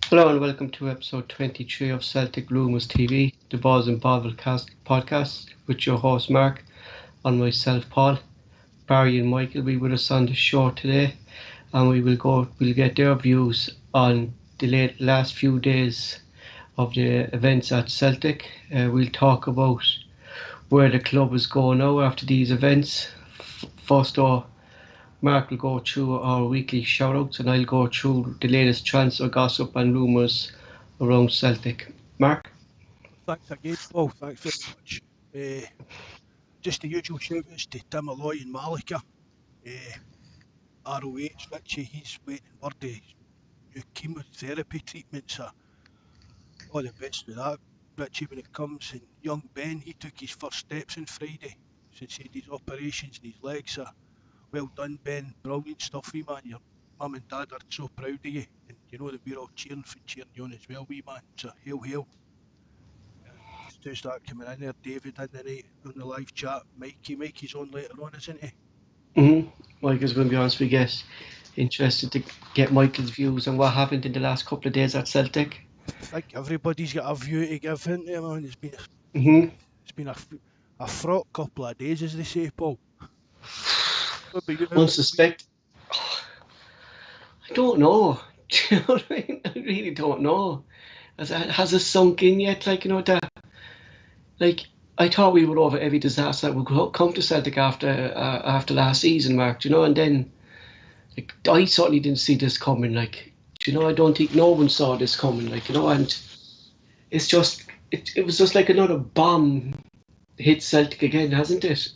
Hello and welcome to episode 23 of Celtic Rumours TV, the Bawz and Bovril podcast with your host Mark and myself Paul. Barry and Michael will be with us on the show today, and we'll get their views on the last few days of the events at Celtic. We'll talk about where the club is going now after these events. First off, Mark will go through our weekly shout-outs and I'll go through the latest transfer gossip and rumours around Celtic. Mark? Thanks again, Paul. Thanks very much. Just the usual shout-outs to Tim Alloy and Malika. ROH, Richie, he's waiting word of new chemotherapy treatments. All the best with that, Richie, when it comes. And young Ben, he took his first steps on Friday since he had his operations in his legs. Well done, Ben. Brilliant stuff, wee man. Your mum and dad are so proud of you. And you know that we're all cheering you on as well, wee man. So hail, hail. Just to start coming in there, David in the night on the live chat. Mikey's on later on, isn't he? Mike is going to be on, so we get interested to get Michael's views on what happened in the last couple of days at Celtic. I think everybody's got a view to give, isn't there, man? It's been a fraught couple of days, as they say, Paul. Unsuspect. I don't know. Do you know what I mean? I really don't know. Has it sunk in yet? I thought we were over every disaster that would come to Celtic after last season, Mark. And then I certainly didn't see this coming. I don't think no one saw this coming. And it's just it was just like another bomb hit Celtic again, hasn't it?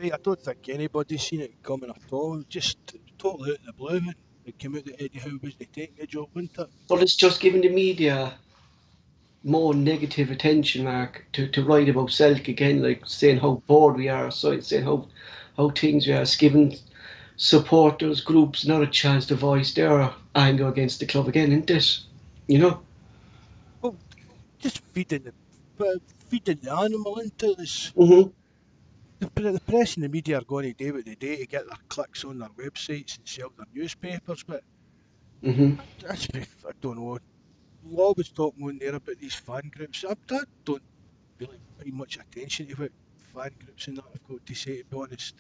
I don't think anybody's seen it coming at all. Just totally out of the blue. It came out that Eddie Howe was to take the job, wasn't it? But it's just giving the media more negative attention, Mark, to write about Celtic again, saying how bored we are, saying how things we are. It's giving supporters, groups, not a chance to voice their anger against the club again, isn't it? Well, just feeding the animal into this. The press and the media are going to do what they do to get their clicks on their websites and sell their newspapers, but I don't know. We'll always talk on there about these fan groups. I don't really pay much attention to what fan groups and that have got to say, to be honest.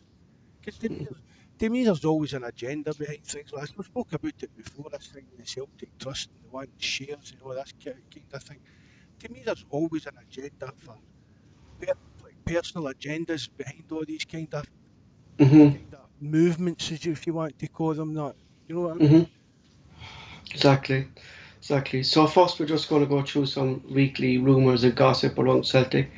Because to me, there's always an agenda behind things like this. We spoke about it before, this thing with the Celtic Trust and the one shares and all that kind of thing. To me, there's always an agenda for personal agendas behind all these kind of movements, if you want to call them that. You know what I mean? Exactly. So first we're just going to go through some weekly rumours and gossip around Celtic.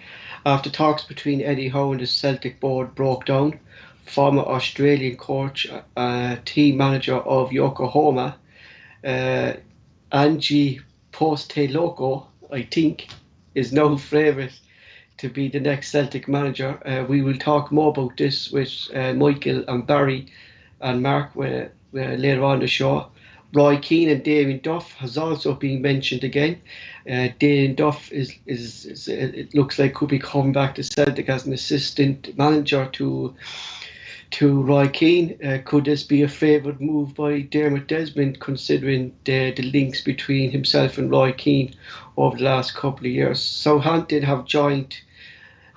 After talks between Eddie Howe and the Celtic board broke down, former Australian coach, team manager of Yokohama, Ange Postecoglou, I think, is now favourite to be the next Celtic manager. We will talk more about this with Michael and Barry and Mark later on the show. Roy Keane and Damian Duff has also been mentioned again. Damian Duff it looks like could be coming back to Celtic as an assistant manager to Roy Keane. Could this be a favoured move by Dermot Desmond, considering the links between himself and Roy Keane over the last couple of years? Southampton have joined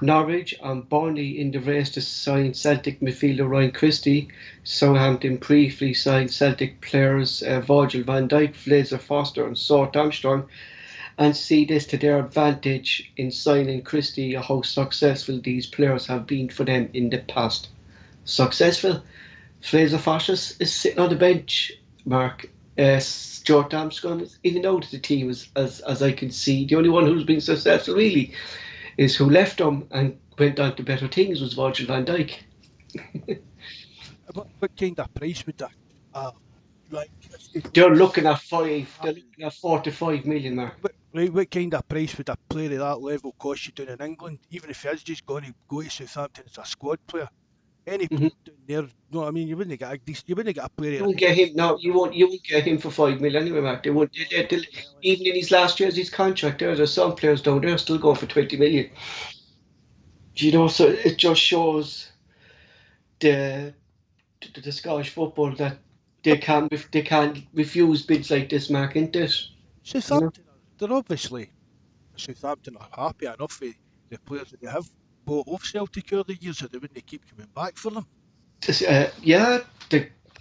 Norwich and Burnley in the race to sign Celtic midfielder Ryan Christie. Southampton briefly signed Celtic players Virgil van Dijk, Fraser Foster and Sort Armstrong, and see this to their advantage in signing Christie, how successful these players have been for them in the past. Successful? Fraser Foster is sitting on the bench, Mark. Sort Armstrong is in and out of the team as I can see. The only one who's been successful really is who left them and went on to better things was Virgil van Dijk. What kind of price would that? They're looking at 4 to 5 million, Mark. What kind of price would a player of that level cost you down in England? Even if he is just going to go to Southampton as a squad player, any player down there, no, I mean you wouldn't get a player. You won't get him. No, you won't get him for 5 million anyway, Mark. They won't. Even in his last year's his contract, there's some players down there still going for 20 million. So it just shows the Scottish football that they can't refuse bids like this, Mark, isn't it? Southampton, they're obviously Southampton are happy enough with the players that they have bought off Celtic over the years that they wouldn't keep coming back for them. Yeah,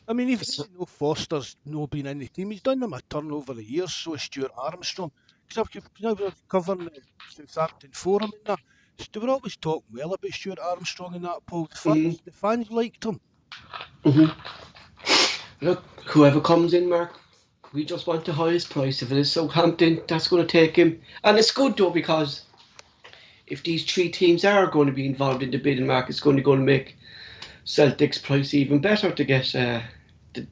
I mean, even though Foster's no been in the team, he's done them a turn over the years. So is Stuart Armstrong. Because I was covering the Southampton forum and that, they were always talking well about Stuart Armstrong and that, Paul. The fans liked him. Look, whoever comes in, Mark, we just want the highest price. If it is Southampton, that's going to take him. And it's good, though, because if these three teams are going to be involved in the bidding market, it's going to make Celtic's price even better to get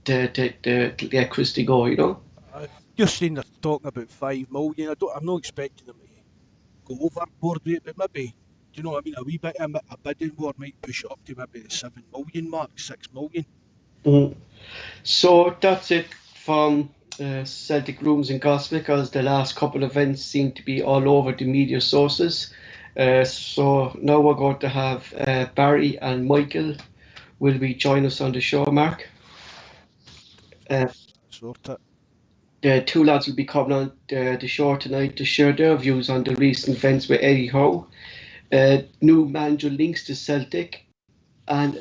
get Christie go, you know. I've just seen they're talking about 5 million. I'm not expecting them to go overboard with it, but maybe, do you know what I mean? A wee bit of a bidding war might push it up to maybe the 7 million mark, 6 million. So that's it from Celtic rumours and gossip, because the last couple of events seem to be all over the media sources. So now we're going to have Barry and Michael will be join us on the show, Mark. Sort it. The two lads will be coming on the show tonight to share their views on the recent events with Eddie Howe, new manager links to Celtic, and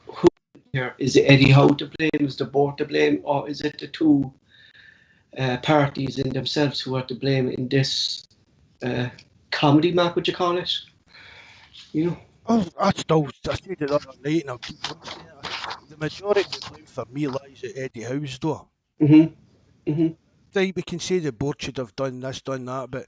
who here is it Eddie Howe to blame? Is the board to blame, or is it the two parties in themselves who are to blame in this comedy, Mark? Would you call it? You know. Oh, I said it the other night, and I'll keep on saying it. The majority of the blame for me lies at Eddie Howe's door. We can say the board should have done this, done that, but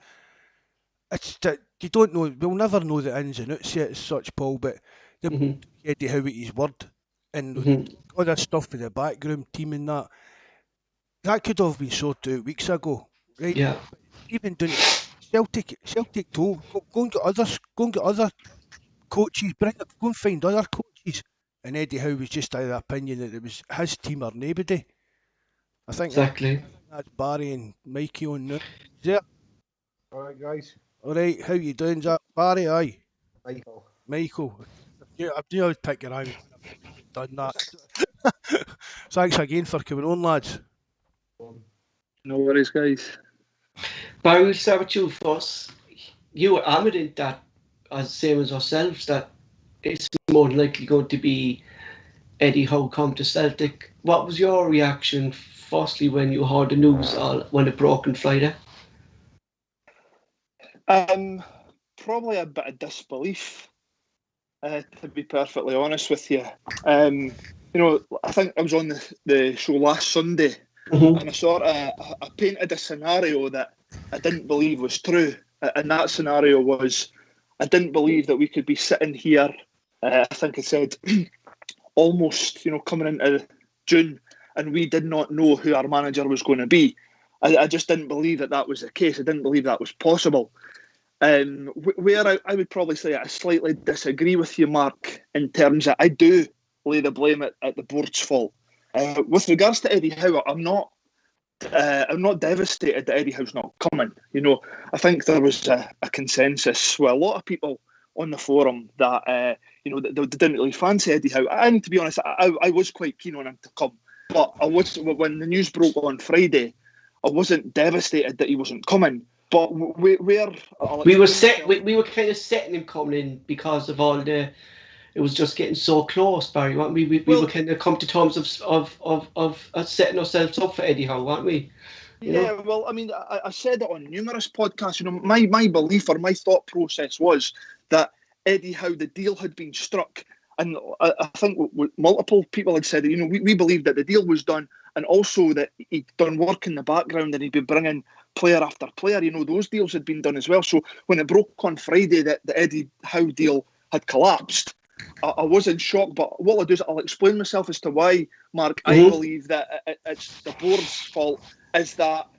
it's that you don't know. We'll never know the ins and outs yet as such, Paul. But Eddie Howe at his word, and all that stuff with the background team and that could have been sorted out weeks ago, right? Yeah. Even doing Celtic told go and get other coaches, go and find other coaches. And Eddie Howe was just of the opinion that it was his team or nobody. I think exactly. That's Barry and Mikey on now. Yeah. Alright, guys. Alright, how you doing, Jack? Barry, aye. Michael. Yeah, I do always pick your eye when I've done that. Thanks again for coming on, lads. No worries, guys. Barry, we'll start with you first. You were adamant that, as same as ourselves, that it's more than likely going to be Eddie Howe come to Celtic. What was your reaction, firstly, when you heard the news when it broke on Friday? Probably a bit of disbelief, to be perfectly honest with you. You know, I think I was on the show last Sunday, and I painted a scenario that I didn't believe was true, and that scenario was I didn't believe that we could be sitting here. I think I said almost, coming into June, and we did not know who our manager was going to be. I just didn't believe that was the case. I didn't believe that was possible. Where I would probably say I slightly disagree with you, Mark, in terms that I do lay the blame at the board's fault. With regards to Eddie Howe, I'm not devastated that Eddie Howe's not coming. I think there was a consensus with a lot of people on the forum that they didn't really fancy Eddie Howe. And to be honest, I was quite keen on him to come, but when the news broke on Friday, I wasn't devastated that he wasn't coming. But we were kind of setting him coming in because of all the. It was just getting so close, Barry, weren't we? We were kind of come to terms of setting ourselves up for Eddie Howe, weren't we? Well, I mean, I said it on numerous podcasts. My belief or my thought process was that Eddie Howe, the deal had been struck, and I think multiple people had said that we believed that the deal was done, and also that he'd done work in the background and he'd be bringing player after player. Those deals had been done as well. So when it broke on Friday that the Eddie Howe deal had collapsed, I wasn't shocked. But what I'll do is I'll explain myself as to why, Mark, I believe that it's the board's fault. Is that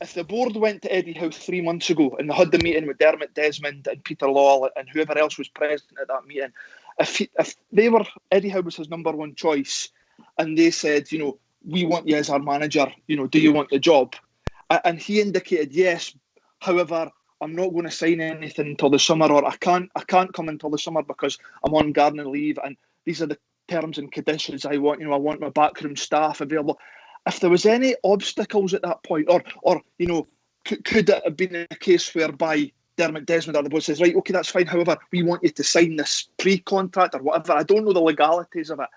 if the board went to Eddie Howe 3 months ago and they had the meeting with Dermot Desmond and Peter Lawwell and whoever else was present at that meeting, if they were, Eddie Howe was his number one choice, and they said, we want you as our manager, do you want the job? And he indicated yes. However, I'm not going to sign anything until the summer, or I can't come until the summer because I'm on gardening leave, and these are the terms and conditions. I want my backroom staff available. If there was any obstacles at that point, or could it have been a case whereby Dermot Desmond or the board says, right, okay, that's fine. However, we want you to sign this pre-contract or whatever. I don't know the legalities of it,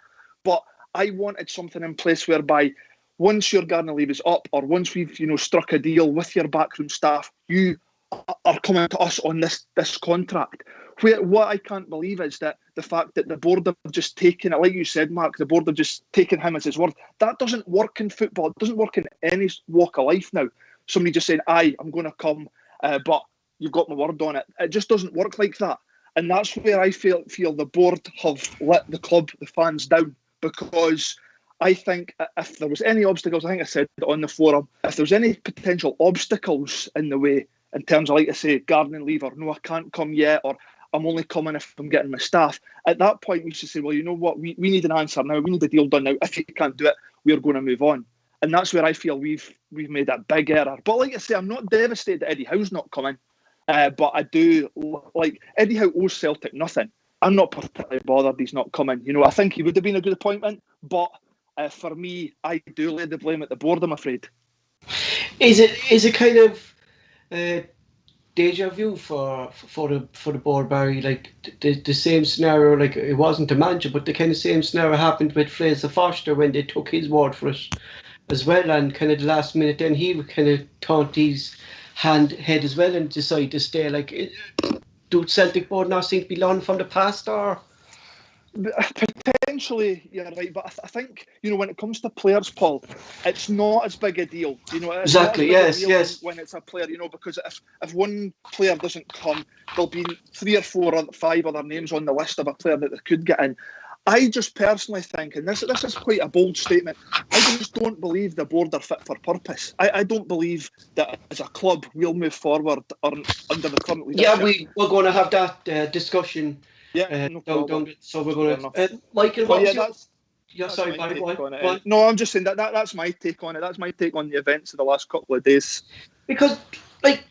but I wanted something in place whereby once your gardening leave is up, or once we've struck a deal with your backroom staff, you are coming to us on this contract. What I can't believe is that the fact that the board have just taken it, like you said, Mark, the board have just taken him as his word. That doesn't work in football. It doesn't work in any walk of life now. Somebody just saying, aye, I'm going to come, but you've got my word on it. It just doesn't work like that. And that's where I feel the board have let the club, the fans down, because I think if there was any obstacles, I think I said it on the forum, if there was any potential obstacles in the way, in terms of, like I say, gardening leave, or no, I can't come yet, or I'm only coming if I'm getting my staff. At that point, we should say, well, you know what, we need an answer now. We need a deal done now. If you can't do it, we're going to move on. And that's where I feel we've made that big error. But like I say, I'm not devastated that Eddie Howe's not coming. But I do, like, Eddie Howe owes Celtic nothing. I'm not particularly bothered he's not coming. I think he would have been a good appointment. But for me, I do lay the blame at the board, I'm afraid. Is it kind of deja vu for the board, Barry? Like the same scenario, like it wasn't the manager, but the kind of same scenario happened with Fraser Foster when they took his word for it as well, and kind of the last minute then he kind of taunt his head as well and decided to stay. Like, do Celtic board now seem to be learning from the past, or? Potentially, you're right, but I think when it comes to players, Paul, it's not as big a deal. Exactly. Yes. When it's a player, because if one player doesn't come, there'll be 3 or 4 or 5 other names on the list of a player that they could get in. I just personally think, and this is quite a bold statement, I just don't believe the board are fit for purpose. I don't believe that as a club we'll move forward under the current leadership. Yeah, we're going to have that discussion. Yeah, no problem. So we're going to... Michael, sorry, Barry, go. No, I'm just saying that's my take on it. That's my take on the events of the last couple of days. Because, like,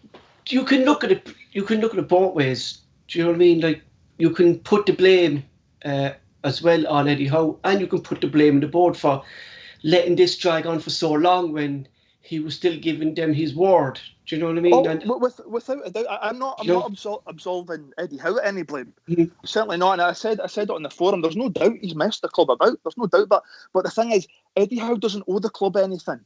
you can look at it. You can look at it both ways. Do you know what I mean? Like, you can put the blame as well on Eddie Howe, and you can put the blame on the board for letting this drag on for so long when he was still giving them his word. Do you know what I mean? Without a doubt, I'm not absolving Eddie Howe any blame. Mm-hmm. Certainly not. And I said it on the forum. There's no doubt he's messed the club about. There's no doubt. But the thing is, Eddie Howe doesn't owe the club anything.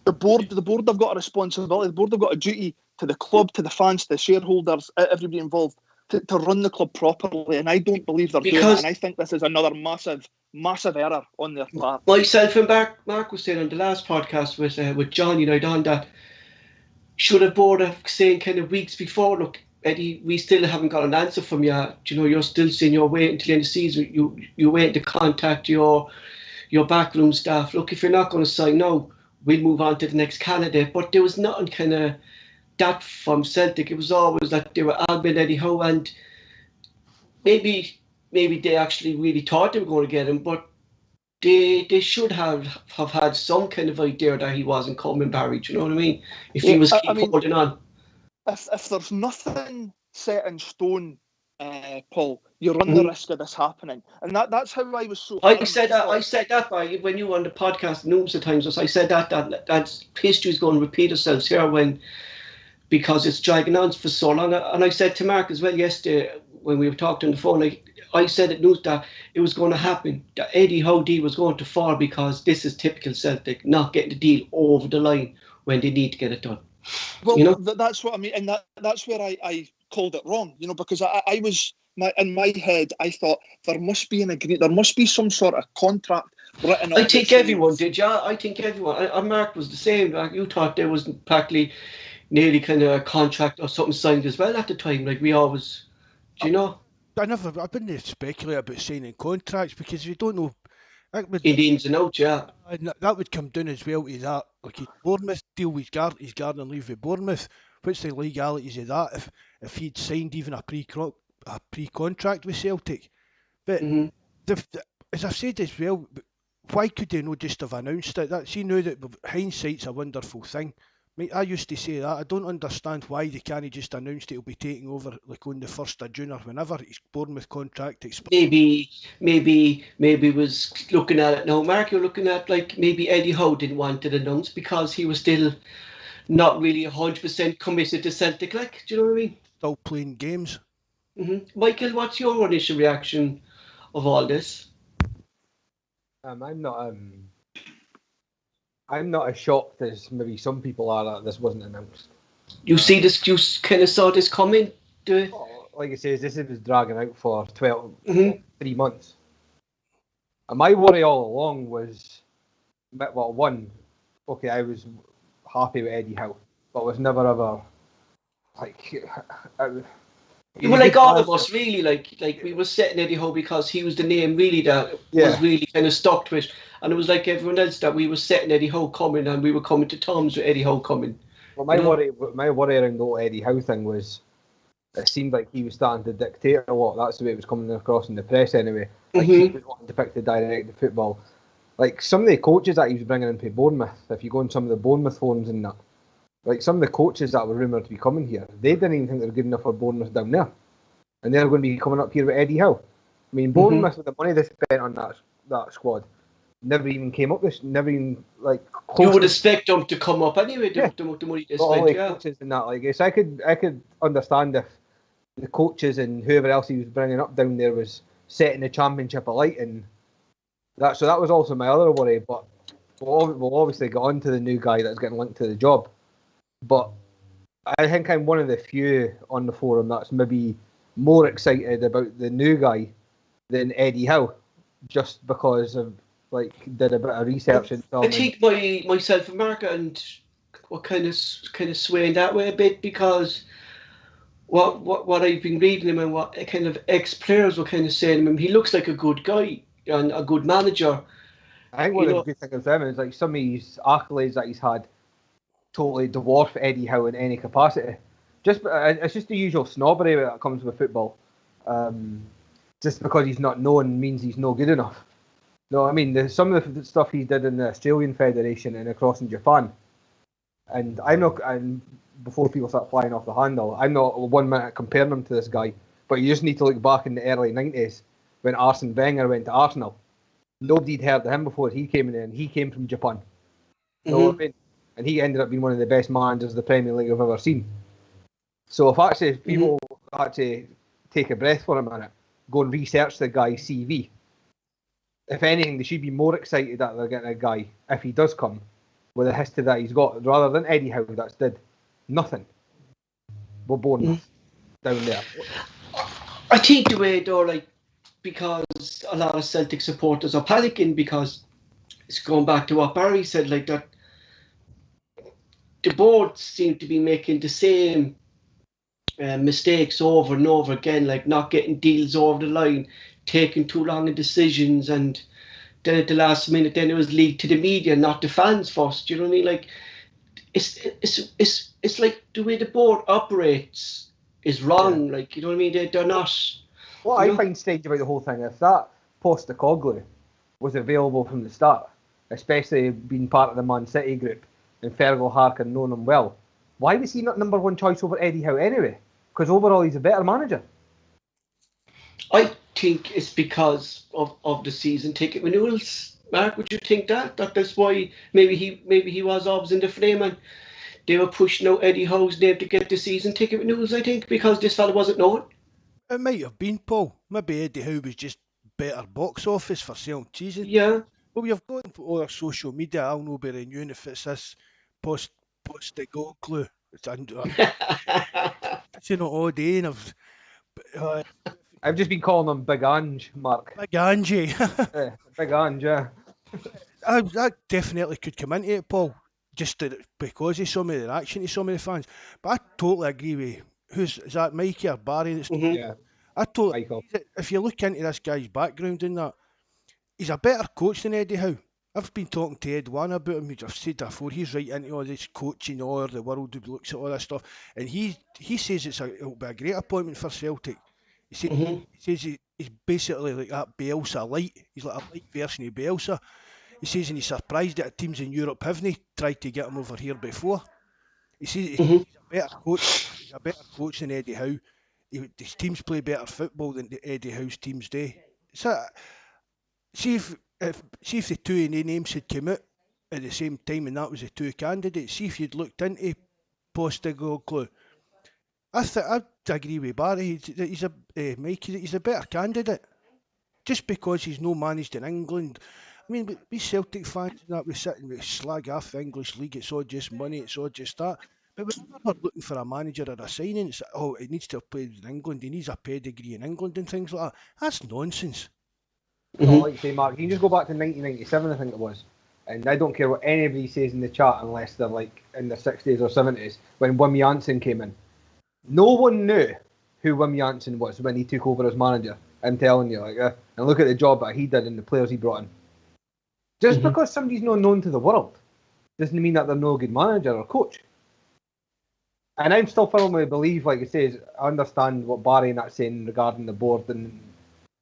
The board have got a responsibility. The board have got a duty to the club, to the fans, to the shareholders, everybody involved, to run the club properly. And I don't believe they're doing it. And I think this is another massive error on their part. Myself and Mark was saying on the last podcast with John, on that. Should a board have saying kind of weeks before, look, Eddie, we still haven't got an answer from you. You're still saying you're waiting until the end of the season. You're waiting to contact your backroom staff. Look, if you're not going to sign now, we'll move on to the next candidate. But there was nothing kind of that from Celtic. It was always that they were Albion, Eddie Howe, and maybe they actually really thought they were going to get him, but they should have had some kind of idea that he wasn't coming, Barry. Do you know what I mean? If he was holding on. If there's nothing set in stone, Paul, you run the risk of this happening. And that's how I was so... I said that, Barry, when you were on the podcast numerous of times. I said that history is going to repeat itself here because it's dragging on for so long. And I said to Mark as well yesterday when we were talking on the phone, I said at news that it was going to happen, that Eddie Howe deal was going to fall because this is typical Celtic, not getting the deal over the line when they need to get it done. Well, that's what I mean, and that's where I called it wrong, because I was, in my head, I thought there must be an agreement, there must be some sort of contract written up. I think everyone did, yeah. I think everyone. And Mark was the same. Like, you thought there was practically nearly kind of a contract or something signed as well at the time, like we always, do you know? I wouldn't speculate about signing contracts because you don't know. In the ins and outs, yeah. That would come down as well to that. Like his Bournemouth deal with his gardening leave with Bournemouth. What's the legalities of that? If he'd signed even a pre-contract with Celtic, but as I've said as well, why could they not just have announced it? See, now that hindsight's a wonderful thing, Mate, I used to say that. I don't understand why they can't just announce that he'll be taking over like on the 1st of June or whenever his Bournemouth contract expires. Maybe was looking at it now. Mark, you're looking at like maybe Eddie Howe didn't want it announced because he was still not really 100% committed to Celtic. Like, do you know what I mean? Still playing games. Michael, what's your initial reaction of all this? I'm not as shocked as maybe some people are that this wasn't announced. You see this? You kind of saw this coming, do you? Like I say, this was dragging out for 3 months. And my worry all along was, well, one, okay, I was happy with Eddie Howe, but was never ever like. You were like all of us, really. Like we were setting Eddie Howe because he was the name really that was really kind of stuck to it, and it was like everyone else that we were setting Eddie Howe coming, and we were coming to terms with Eddie Howe coming. Well, my worry around the whole Eddie Howe thing was, it seemed like he was starting to dictate a lot. That's the way it was coming across in the press, anyway. Like he was wanting to pick the direct football. Like some of the coaches that he was bringing into Bournemouth, if you go on some of the Bournemouth forums and that. Like some of the coaches that were rumoured to be coming here, they didn't even think they were good enough for Bournemouth down there. And they're going to be coming up here with Eddie Howe. I mean, Bournemouth, with the money they spent on that squad, never even came up with, never even, like... You would expect them to come up anyway, the money they spent, coaches and that, like, so I could understand if the coaches and whoever else he was bringing up down there was setting the championship alight, and that. So that was also my other worry, but we'll obviously get on to the new guy that's getting linked to the job. But I think I'm one of the few on the forum that's maybe more excited about the new guy than Eddie Howe, just because of did a bit of research and I think myself and Mark and what kind of swaying that way a bit, because what I've been reading him and what kind of ex-players were kind of saying to him, he looks like a good guy and a good manager. I think one of the good things with him is like some of his accolades that he's had totally dwarf Eddie Howe in any capacity. It's just the usual snobbery that comes with football. Just because he's not known means he's no good enough. No, I mean some of the stuff he did in the Australian Federation and across in Japan. And before people start flying off the handle, I'm not 1 minute comparing him to this guy, but you just need to look back in the early 90s when Arsene Wenger went to Arsenal. Nobody'd heard of him before he came in, and he came from Japan. You know what I mean? And he ended up being one of the best managers the Premier League I've ever seen. So if actually people actually take a breath for a minute, go and research the guy's CV, if anything, they should be more excited that they're getting a guy, if he does come, with the history that he's got, rather than Eddie Howe that's did nothing. We're born down there. I think the way though, because a lot of Celtic supporters are panicking, because it's going back to what Barry said, like that the board seem to be making the same mistakes over and over again, like not getting deals over the line, taking too long in decisions, and then at the last minute, then it was leaked to the media, not the fans first. You know what I mean? Like it's like the way the board operates is wrong. Like, you know what I mean? They're not. What I find strange about the whole thing, if that Postecoglou was available from the start, especially being part of the Man City group, and Fergal Harkin knowing him well, why was he not number one choice over Eddie Howe anyway? Because overall he's a better manager. I think it's because of the season ticket renewals. Mark, would you think that's why maybe he was obs in the frame and they were pushing out Eddie Howe's name to get the season ticket renewals? I think because this fella wasn't known. It might have been, Paul. Maybe Eddie Howe was just better box office for selling season. Yeah. Well, we have gone to other social media. I'll know by renewing if it's this Postecoglou. It's all day, and I've just been calling him Big Ange, Mark. Big Ange. Big Ange, yeah. That definitely could come into it, Paul, just because of some of the reaction to some of the fans. But I totally agree with is that Mikey or Barry? Yeah. I totally. If you look into this guy's background and that, he's a better coach than Eddie Howe. I've been talking to Ed One about him. I've said that before. He's right into all this coaching all over the world. He looks at all this stuff, and he says it'll be a great appointment for Celtic. He says he's basically like that Bielsa light. He's like a light version of Bielsa. He says, and he's surprised that teams in Europe haven't tried to get him over here before. He's Mhm. a better coach. He's a better coach than Eddie Howe. His teams play better football than Eddie Howe's teams do. So, see if the two names had come out at the same time and that was the two candidates. See if you'd looked into Postecoglou. I'd agree with Barry. He's a Mike. He's a better candidate. Just because he's no managed in England. I mean, we Celtic fans and that we sit and we slag off the English league. It's all just money. It's all just that. But we're never looking for a manager or a signing. It's, oh, he needs to have played in England. He needs a pedigree in England and things like that. That's nonsense. No, like you say, Mark, you can just go back to 1997, I think it was. And I don't care what anybody says in the chat unless they're like in their 60s or 70s, when Wim Janssen came in. No one knew who Wim Janssen was when he took over as manager. I'm telling you, and look at the job that he did and the players he brought in. Just because somebody's not known to the world doesn't mean that they're no good manager or coach. And I'm still firmly believe, like it says, I understand what Barry and that's saying regarding the board, and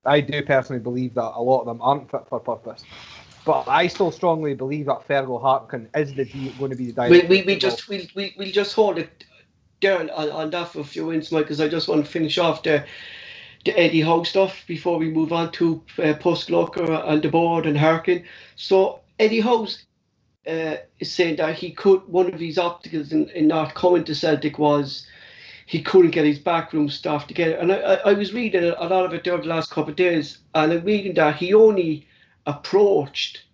I do personally believe that a lot of them aren't fit for purpose. But I still strongly believe that Fergal Harkin is going to be the director. We'll just hold it down on that for a few minutes, Mike, because I just want to finish off the Eddie Howe stuff before we move on to Postecoglou and the board and Harkin. So Eddie Howe is saying that one of his obstacles in not coming to Celtic was he couldn't get his backroom staff together. And I was reading a lot of it there the last couple of days, and I'm reading that he only approached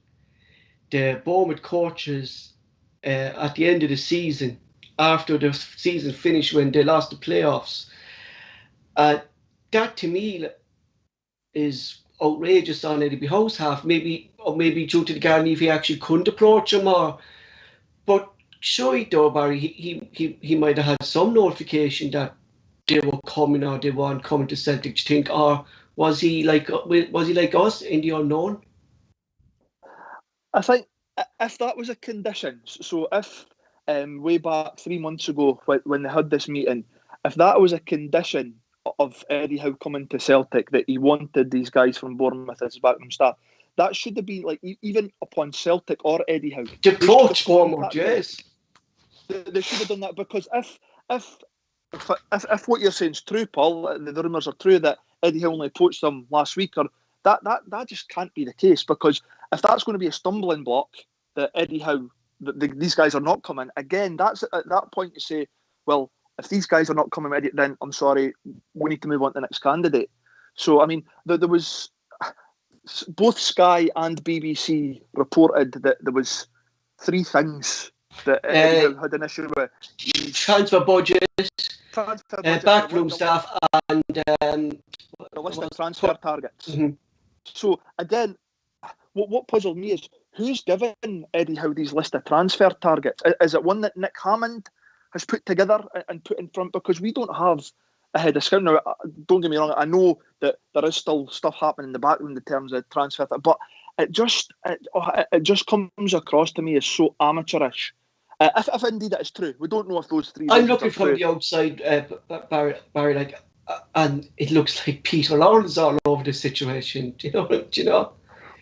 the Bournemouth coaches at the end of the season, after the season finished when they lost the playoffs. That to me is outrageous on Eddie Howe's half. Maybe due to the guarantee if he actually couldn't approach him, but sure though, Barry, he might have had some notification that they were coming or they weren't coming to Celtic. Do you think, or was he like us in the unknown? I think if that was a condition, so if way back 3 months ago when they had this meeting, if that was a condition of Eddie Howe coming to Celtic, that he wanted these guys from Bournemouth as backroom staff, that should have been like even upon Celtic or Eddie Howe. To approach Bournemouth, yes. They should have done that, because if what you're saying is true, Paul, the rumours are true that Eddie Howe only approached them last week, or that just can't be the case, because if that's going to be a stumbling block that Eddie Howe, these guys are not coming, again, that's at that point to say, well, if these guys are not coming, then I'm sorry, we need to move on to the next candidate. So, I mean, there was both Sky and BBC reported that there was 3 things that Eddie Howe had an issue with: transfer budget, backroom staff, and the list of transfer targets. Mm-hmm. So again, what puzzled me is who's given Eddie Howe these list of transfer targets? Is it one that Nick Hammond has put together and put in front? Because we don't have a head of scouting. Now, don't get me wrong, I know that there is still stuff happening in the background in terms of transfer, but it just comes across to me as so amateurish. If indeed that is true, we don't know if those 3. I'm looking from the outside, Barry, and it looks like Peter Lawrence all over the situation. Do you know?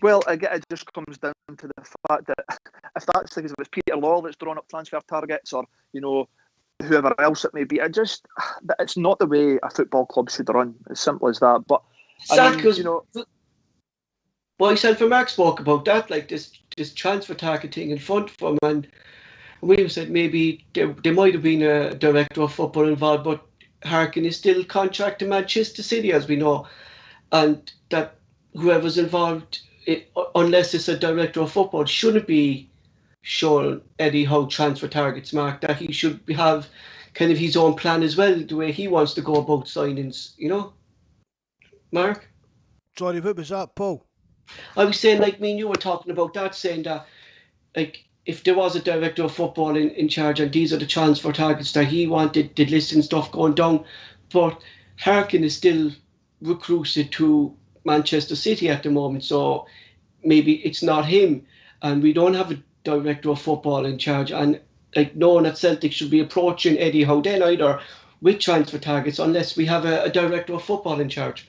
Well, again, it just comes down to the fact that if that's the case, if it's Peter Law that's drawing up transfer targets, or whoever else it may be, it's not the way a football club should run. As simple as that. But myself and Mark spoke about that, like this transfer target thing in front of him, and we said maybe there might have been a director of football involved, but Harkin is still contracted to Manchester City, as we know, and that whoever's involved, unless it's a director of football, shouldn't be showing Eddie Howe transfer targets, Mark, that he should have kind of his own plan as well, the way he wants to go about signings, Mark? Sorry, what was that, Paul? I was saying, like me and you were talking about that, saying that, like, if there was a director of football in charge and these are the transfer targets that he wanted, the list and stuff going down, but Harkin is still recruited to Manchester City at the moment, so maybe it's not him, and we don't have a director of football in charge, and like no one at Celtic should be approaching Eddie Howe then either with transfer targets unless we have a director of football in charge.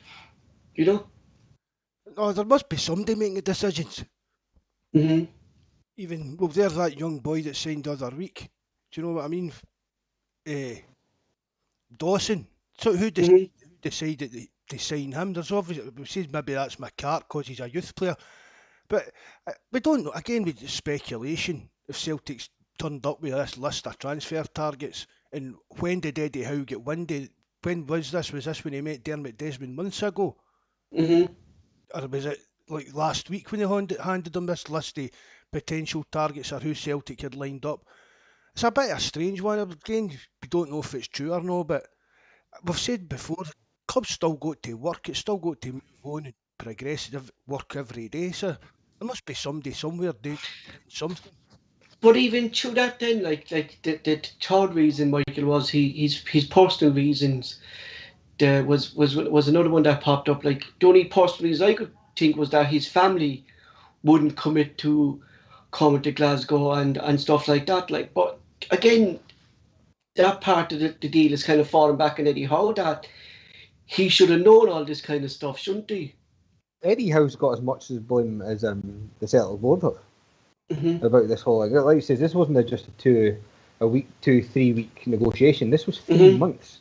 Oh, there must be somebody making the decisions. Mm-hmm. Even, well, there's that young boy that signed the other week. Do you know what I mean? Dawson. So who decided to sign him? There's obviously, we said maybe that's McCart because he's a youth player. But we don't know. Again, with speculation, if Celtic's turned up with this list of transfer targets, and when did Eddie Howe get winded? When was this? Was this when he met Dermot Desmond months ago? Or was it like last week when they handed him this list of potential targets or who Celtic had lined up? It's a bit of a strange one. Again, we don't know if it's true or not, but we've said before, the club's still got to work. It's still got to move on and progress and work every day. So there must be somebody somewhere doing something. But even to that then, like the third reason, Michael, was his personal reasons. There was another one that popped up. Like the only personal reason I could think was that his family wouldn't commit to coming to Glasgow and stuff like that. Like, but again, that part of the deal is kind of falling back on Eddie Howe, that he should have known all this kind of stuff, shouldn't he? Eddie Howe's got as much as blame as the Celtic board have about this whole. Like he says, this wasn't just a 3 week negotiation. This was 3 months.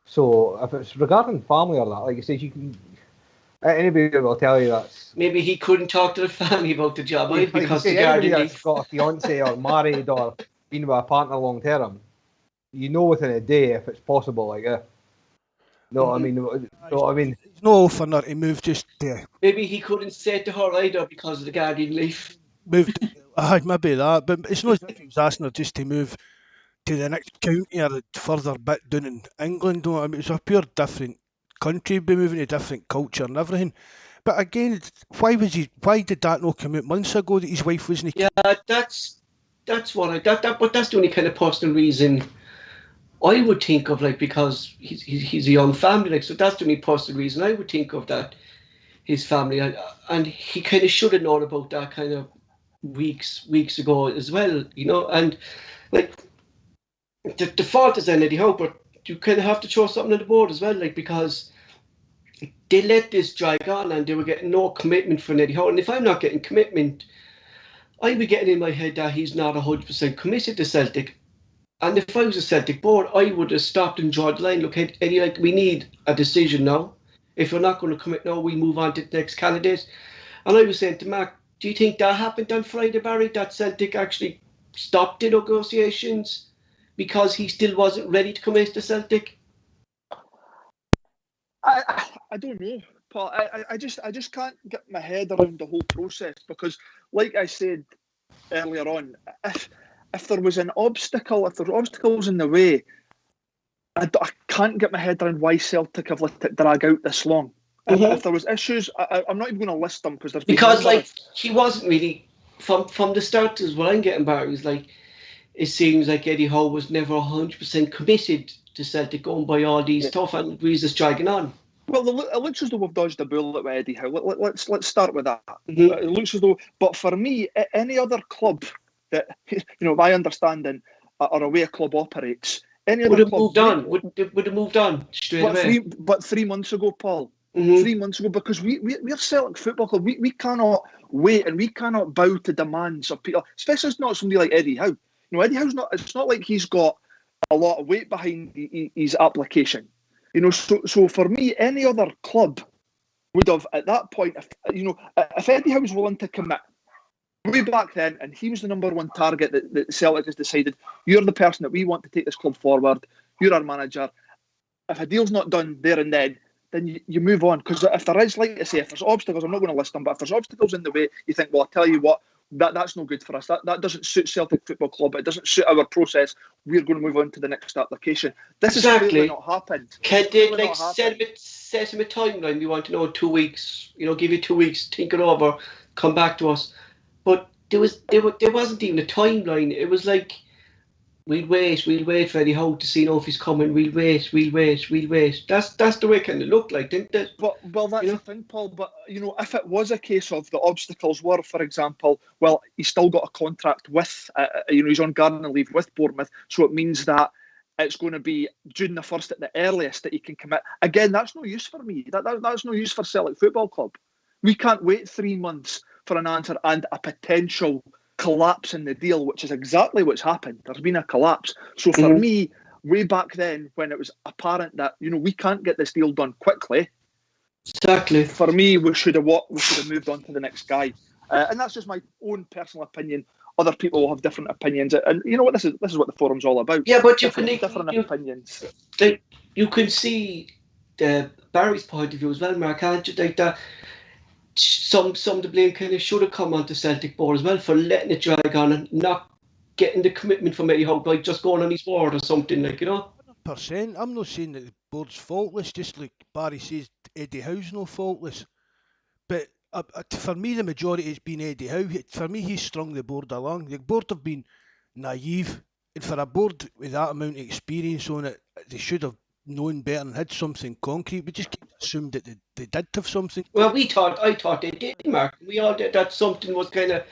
So if it's regarding family or that, like you said, you can. Anybody will tell you that's maybe he couldn't talk to the family about the job because the anybody garden that's got a fiance or married or been with a partner long term, you know within a day if it's possible. Like, no, I mean, It's no for not to move just there. Maybe he couldn't say to her either because of the garden leave. Moved, maybe that, but it's not as if he was asking her just to move to the next county or further bit down in England. No, I mean, it's a pure different country, be moving to different culture and everything. But again, why did that not come out months ago that his wife wasn't? Yeah, that's what but that's the only kind of personal reason I would think of, like, because he's a young family, like, so that's the only personal reason I would think of, that his family, and he kind of should have known about that kind of weeks ago as well, you know. And like the fault is on Eddie Howe, but you kind of have to throw something on the board as well, like, because they let this drag on and they were getting no commitment from Eddie Howe. And if I'm not getting commitment, I'd be getting in my head that he's not 100% committed to Celtic. And if I was a Celtic board, I would have stopped and drawn the line. Look, Eddie, like, we need a decision now. If you're not going to commit now, we move on to the next candidate. And I was saying to Mark, do you think that happened on Friday, Barry, that Celtic actually stopped the negotiations because he still wasn't ready to commit to Celtic? I don't know, Paul. I just can't get my head around the whole process, because, like I said earlier on, if there was an obstacle, if there were obstacles in the way, I can't get my head around why Celtic have let it drag out this long. If there was issues, I'm not even going to list them, because like, he wasn't really from the start. Is what I'm getting, Barry, is like, it seems like Eddie Howe was never 100% committed to Celtic, going by all these tough reasons dragging on. Well, it looks as though we've dodged a bullet with Eddie Howe. Let's start with that. It looks as though, but for me, any other club that, you know, my understanding, or a way a club operates, any other club would have moved on straight away. But 3 months ago, Paul. 3 months ago, because we're Celtic Football Club. We cannot wait, and we cannot bow to demands of people, especially it's not somebody like Eddie Howe. You know, Eddie Howe's not. It's not like he's got a lot of weight behind his application. You know, so for me, any other club would have, at that point, if Eddie Howe was willing to commit way back then, and he was the number one target that Celtic has decided, you're the person that we want to take this club forward, you're our manager. If a deal's not done there and then you move on. Because if there is, like I say, if there's obstacles, I'm not going to list them, but if there's obstacles in the way, you think, well, I'll tell you what, that's no good for us. That doesn't suit Celtic Football Club. It doesn't suit our process. We're going to move on to the next application. This has clearly not happened. Can they set him a timeline? We want to know 2 weeks. You know, give you 2 weeks, think it over, come back to us. But there wasn't even a timeline. It was like, we'll wait for Eddie Howe to see if he's coming. We'll wait. That's the way it kind of looked like, didn't it? Well, that's the thing, Paul. But, you know, if it was a case of the obstacles were, for example, well, he's still got a contract with, he's on gardening leave with Bournemouth, so it means that it's going to be June the 1st at the earliest that he can commit. Again, that's no use for me. That's no use for Celtic Football Club. We can't wait 3 months for an answer and a potential collapse in the deal, which is exactly what's happened. There's been a collapse. So for me, way back then, when it was apparent that, you know, we can't get this deal done quickly, exactly. For me, we should have moved on to the next guy, and that's just my own personal opinion. Other people will have different opinions, and you know what, this is what the forum's all about. Yeah, but different opinions. Like, you can see Barry's point of view as well, Mark, can't you? Like that, some of the blame kind of should have come onto Celtic board as well for letting it drag on and not getting the commitment from Eddie Howe, like just going on his word or something, like, you know. 100%. I'm not saying that the board's faultless, just like Barry says, Eddie Howe's no faultless. But for me, the majority has been Eddie Howe. For me, he's strung the board along. The board have been naive, and for a board with that amount of experience on it, they should have known better and had something concrete. We just assumed that they did have something. Well, I thought they did, Mark. We all did, that something was kind of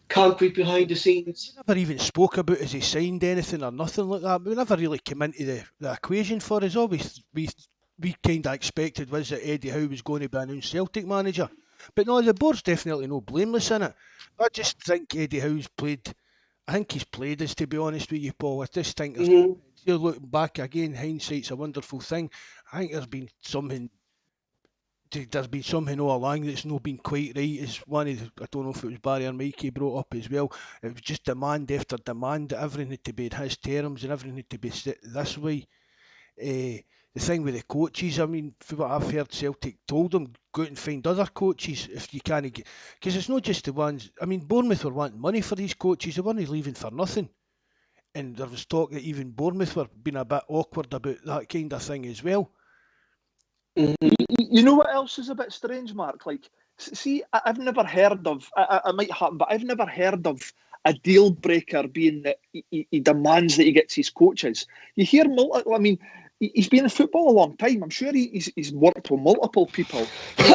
concrete behind the scenes. We never even spoke about as he signed anything or nothing like that. We never really came into the equation for us. Always we kind of expected was that Eddie Howe was going to be a new Celtic manager. But no, the board's definitely no blameless in it. I just think Eddie Howe's played. I think he's played us, to be honest with you, Paul. I just think you're looking back again, hindsight's a wonderful thing. I think there's been something all along that's not been quite right. It's one of I don't know if it was Barry or Mikey brought up as well. It was just demand after demand that everything had to be in his terms and everything had to be set this way. The thing with the coaches, I mean, from what I've heard, Celtic told them, go out and find other coaches if you can't get... Because it's not just the ones... I mean, Bournemouth were wanting money for these coaches. They weren't leaving for nothing. And there was talk that even Bournemouth were being a bit awkward about that kind of thing as well. You know what else is a bit strange, Mark? Like, see, I've never heard of... It might happen, but I've never heard of a deal breaker being that he demands that he gets his coaches. You hear... I mean... He's been in football a long time. I'm sure he's worked with multiple people.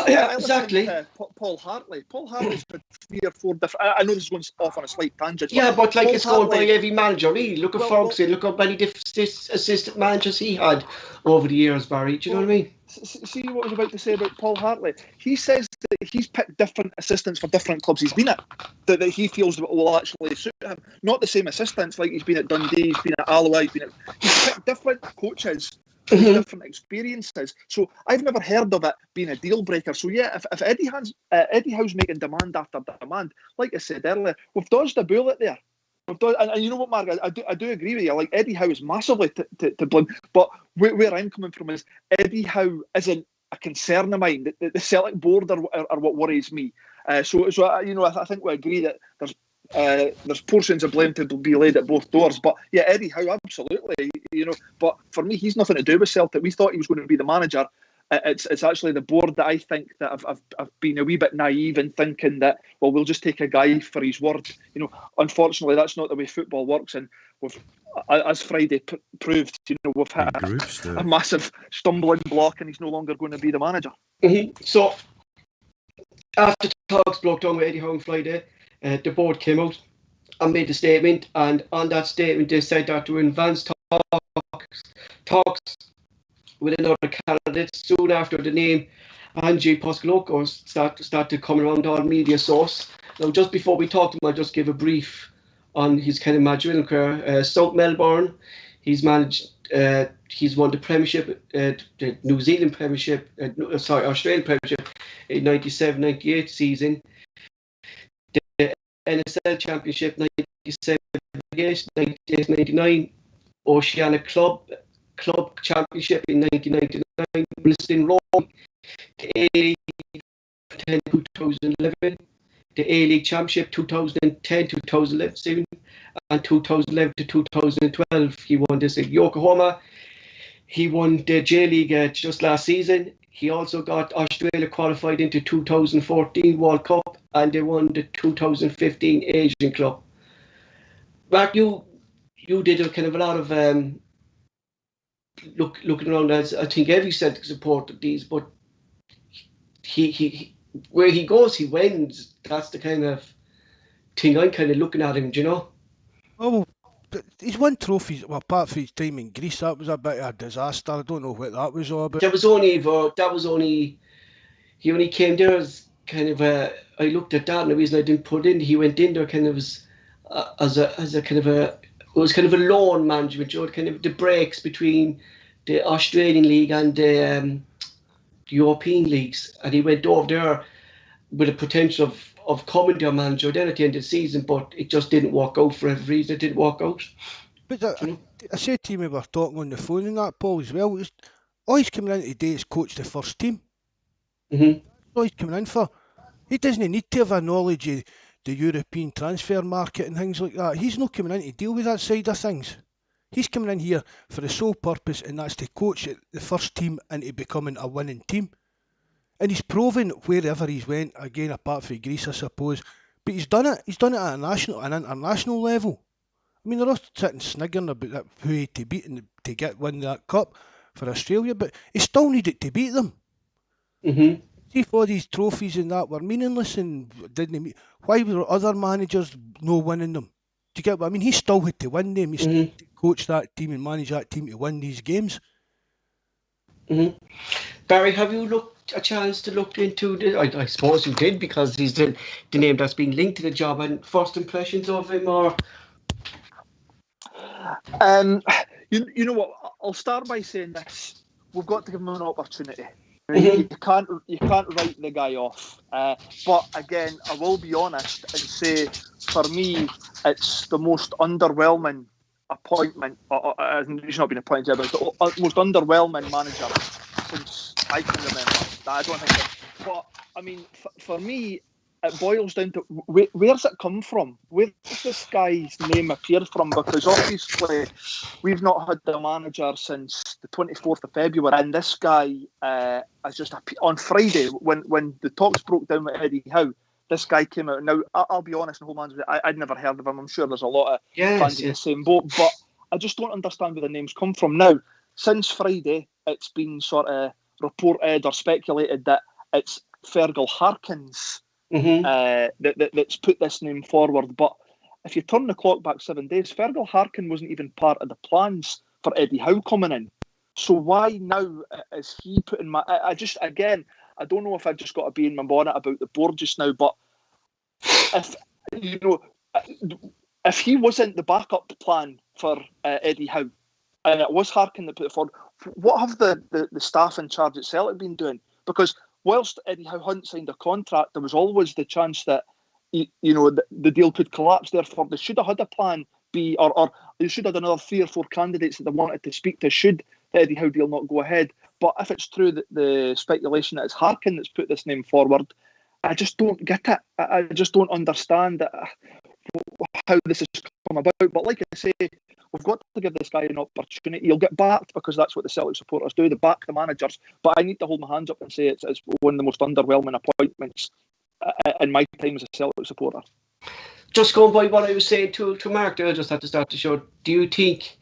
Yeah, exactly. Paul Hartley. Paul Hartley's had 3 or 4 different... I know this is going off on a slight tangent. Yeah, but like, Paul it's going by every manager, really. Look at Ferguson, look how many different assistant managers he had over the years, Barry. Do you know what I mean? See what I was about to say about Paul Hartley. He says that he's picked different assistants for different clubs he's been at, that he feels will actually suit him. Not the same assistants, like he's been at Dundee, he's been at Alloa, he's picked different coaches with different experiences. So I've never heard of it being a deal breaker. So yeah, if Eddie Howe's making demand after demand, like I said earlier, we've dodged a bullet there. And you know what, Mark, I do agree with you. Like, Eddie Howe is massively to blame, but where I'm coming from is Eddie Howe isn't a concern of mine. The Celtic board are what worries me. So you know, I think we agree that there's portions of blame to be laid at both doors. But yeah, Eddie Howe, absolutely. You know, but for me, he's nothing to do with Celtic. We thought he was going to be the manager. It's actually the board that I think that I've been a wee bit naive in thinking that, well, we'll just take a guy for his word. You know, unfortunately, that's not the way football works, and as Friday proved, you know, we've had a massive stumbling block, and he's no longer going to be the manager. So after talks broke down with Eddie Howe on Friday, the board came out and made a statement, and on that statement they said that they were in advanced talks with another candidate. Soon after, the name Ange Postecoglou started coming around on media source. Now, just before we talk to him, I'll just give a brief on his kind of managerial career. South Melbourne, he's managed. He's won the Premiership, the New Zealand Premiership, Australian Premiership in 97-98 season. The NSL Championship 97-98, 98-99, Oceania Club Championship in 1999, Bristol Rome, the A-League 2011, the A-League Championship 2010-2011, and 2011 to 2012. He won this at Yokohama. He won the J-League just last season. He also got Australia qualified into 2014 World Cup, and they won the 2015 Asian Club. Mark, you did a kind of a lot of looking around. As I think every Celtic supported these, but he where he goes, he wins. That's the kind of thing I'm kind of looking at him. Do you know? Oh, he's won trophies. Well, apart from his time in Greece, that was a bit of a disaster. I don't know what that was all about. He only came there as kind of I looked at that, and the reason I didn't put in, he went in there kind of as as a kind of a, it was kind of a loan management, you know, kind of the breaks between the Australian League and the European leagues, and he went over there with a potential of coming to a manager then at the end of the season, but it just didn't work out for every reason. It didn't work out. But I said to him, we were talking on the phone and that, Paul, as well, all he's coming in today is coach the first team. Mm-hmm. All he's coming in for. He doesn't need to have a knowledge of the European transfer market and things like that. He's not coming in to deal with that side of things. He's coming in here for the sole purpose, and that's to coach the first team into becoming a winning team. And he's proven wherever he's went, again apart from Greece I suppose, but he's done it at an international level. I mean, they're all sitting sniggering about who he had to beat and to win that cup for Australia, but he still needed to beat them. Mm-hmm. See if all these trophies and that were meaningless and didn't mean, why were other managers no winning them? Do you get what I mean? He still had to win them. He still had to coach that team and manage that team to win these games. Mm-hmm. Barry, have you a chance to look into this? I suppose you did, because he's the name that's being linked to the job. And first impressions of him, or you know what? I'll start by saying this: we've got to give him an opportunity. Mm-hmm. You can't write the guy off. But again, I will be honest and say, for me, it's the most underwhelming appointment. He's not been appointed yet, but it's the most underwhelming manager since I can remember. I don't think that. But I mean, for me, it boils down to where's it come from? Where's this guy's name appeared from? Because obviously we've not had the manager since the 24th of February, and this guy has just on Friday when the talks broke down with Eddie Howe. This guy came out. Now I'll be honest, and hold on, I'd never heard of him. I'm sure there's a lot of fans in the same boat, but I just don't understand where the names come from. Now, since Friday, it's been sort of reported or speculated that it's Fergal Harkin's. That's put this name forward, but if you turn the clock back 7 days, Fergal Harkin wasn't even part of the plans for Eddie Howe coming in. So why now is he putting I don't know if I've just got to be in my bonnet about the board just now, but if he wasn't the backup plan for Eddie Howe and it was Harkin that put it forward, what have the staff in charge at Celtic been doing? Because whilst Eddie Howe hadn't signed a contract, there was always the chance that the deal could collapse. Therefore, they should have had a plan B, or they should have had another 3 or 4 candidates that they wanted to speak to should the Eddie Howe deal not go ahead. But if it's true that the speculation that it's Harkin that's put this name forward, I just don't get it. I just don't understand how this has come about. But like I say, we've got to give this guy an opportunity. He'll get backed because that's what the Celtic supporters do. They back the managers. But I need to hold my hands up and say it's one of the most underwhelming appointments in my time as a Celtic supporter. Just going by what I was saying to Mark there just at the start of the show, do you think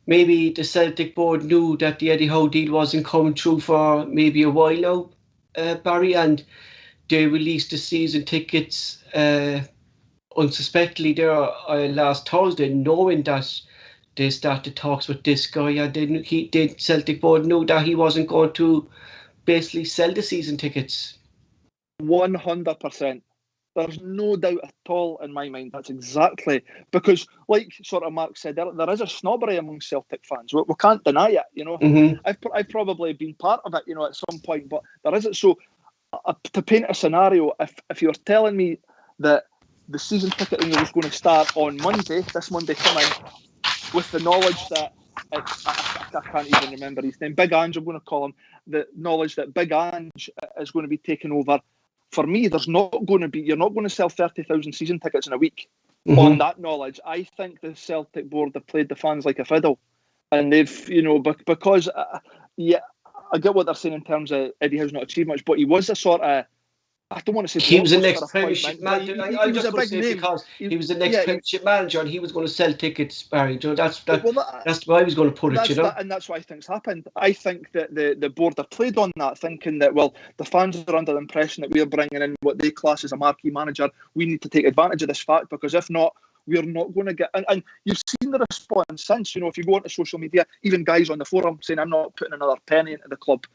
maybe the Celtic board knew that the Eddie Howe deal wasn't coming through for maybe a while now, Barry, and they released the season tickets unsuspectedly there last Thursday, knowing that they started talks with this guy, and the Celtic board knew that he wasn't going to basically sell the season tickets? 100%. There's no doubt at all in my mind. That's exactly because, like sort of Mark said, there is a snobbery among Celtic fans. We can't deny it. Mm-hmm. I've probably been part of it, at some point, but there isn't. So to paint a scenario, if you were telling me that the season ticketing was going to start on Monday, this Monday coming, with the knowledge that I can't even remember his name, Big Ange, I'm going to call him, the knowledge that Big Ange is going to be taking over. For me, you're not going to sell 30,000 season tickets in a week. Mm-hmm. On that knowledge, I think the Celtic board have played the fans like a fiddle, and they've, because I get what they're saying in terms of Eddie Howe's not achieved much, but he was a sort of, I don't want to say he was the next Premiership manager. He was a big name because he was the next Premiership manager, and he was going to sell tickets, Barry. That's why I was going to put it. And that's why things happened. I think that the board have played on that, thinking that the fans are under the impression that we're bringing in what they class as a marquee manager. We need to take advantage of this fact, because if not, we're not going to get. And you've seen the response since. If you go onto social media, even guys on the forum saying, "I'm not putting another penny into the club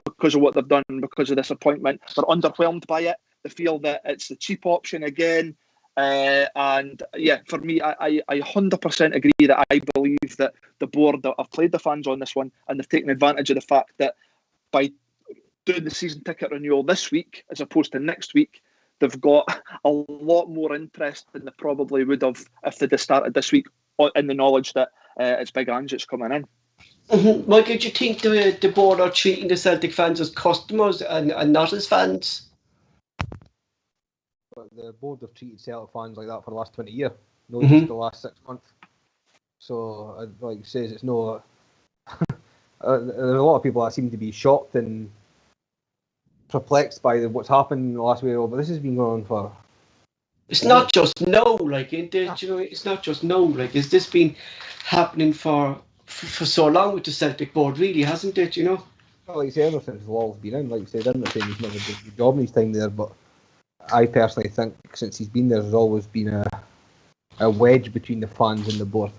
because of what they've done, because of this appointment." They're underwhelmed by it. They feel that it's the cheap option again. And yeah, for me, I 100% agree that I believe that the board have played the fans on this one, and they've taken advantage of the fact that by doing the season ticket renewal this week as opposed to next week, they've got a lot more interest than they probably would have if they'd started this week in the knowledge that it's Big Ange that's coming in. Michael, do you think the board are treating the Celtic fans as customers and not as fans? But the board have treated Celtic fans like that for the last 20 years, not just the last 6 months. So, like it says, it's no. There's a lot of people that seem to be shocked and perplexed by what's happened in the last week. But this has been going on for. It's not just no, like, you know, it's not just no, like, has this been happening for so long with the Celtic board, really, hasn't it, you know? Well, like I say, ever since Law's been in, like you said, I'm not saying he's never did the job in his time there, but I personally think since he's been there, there's always been a wedge between the fans and the board,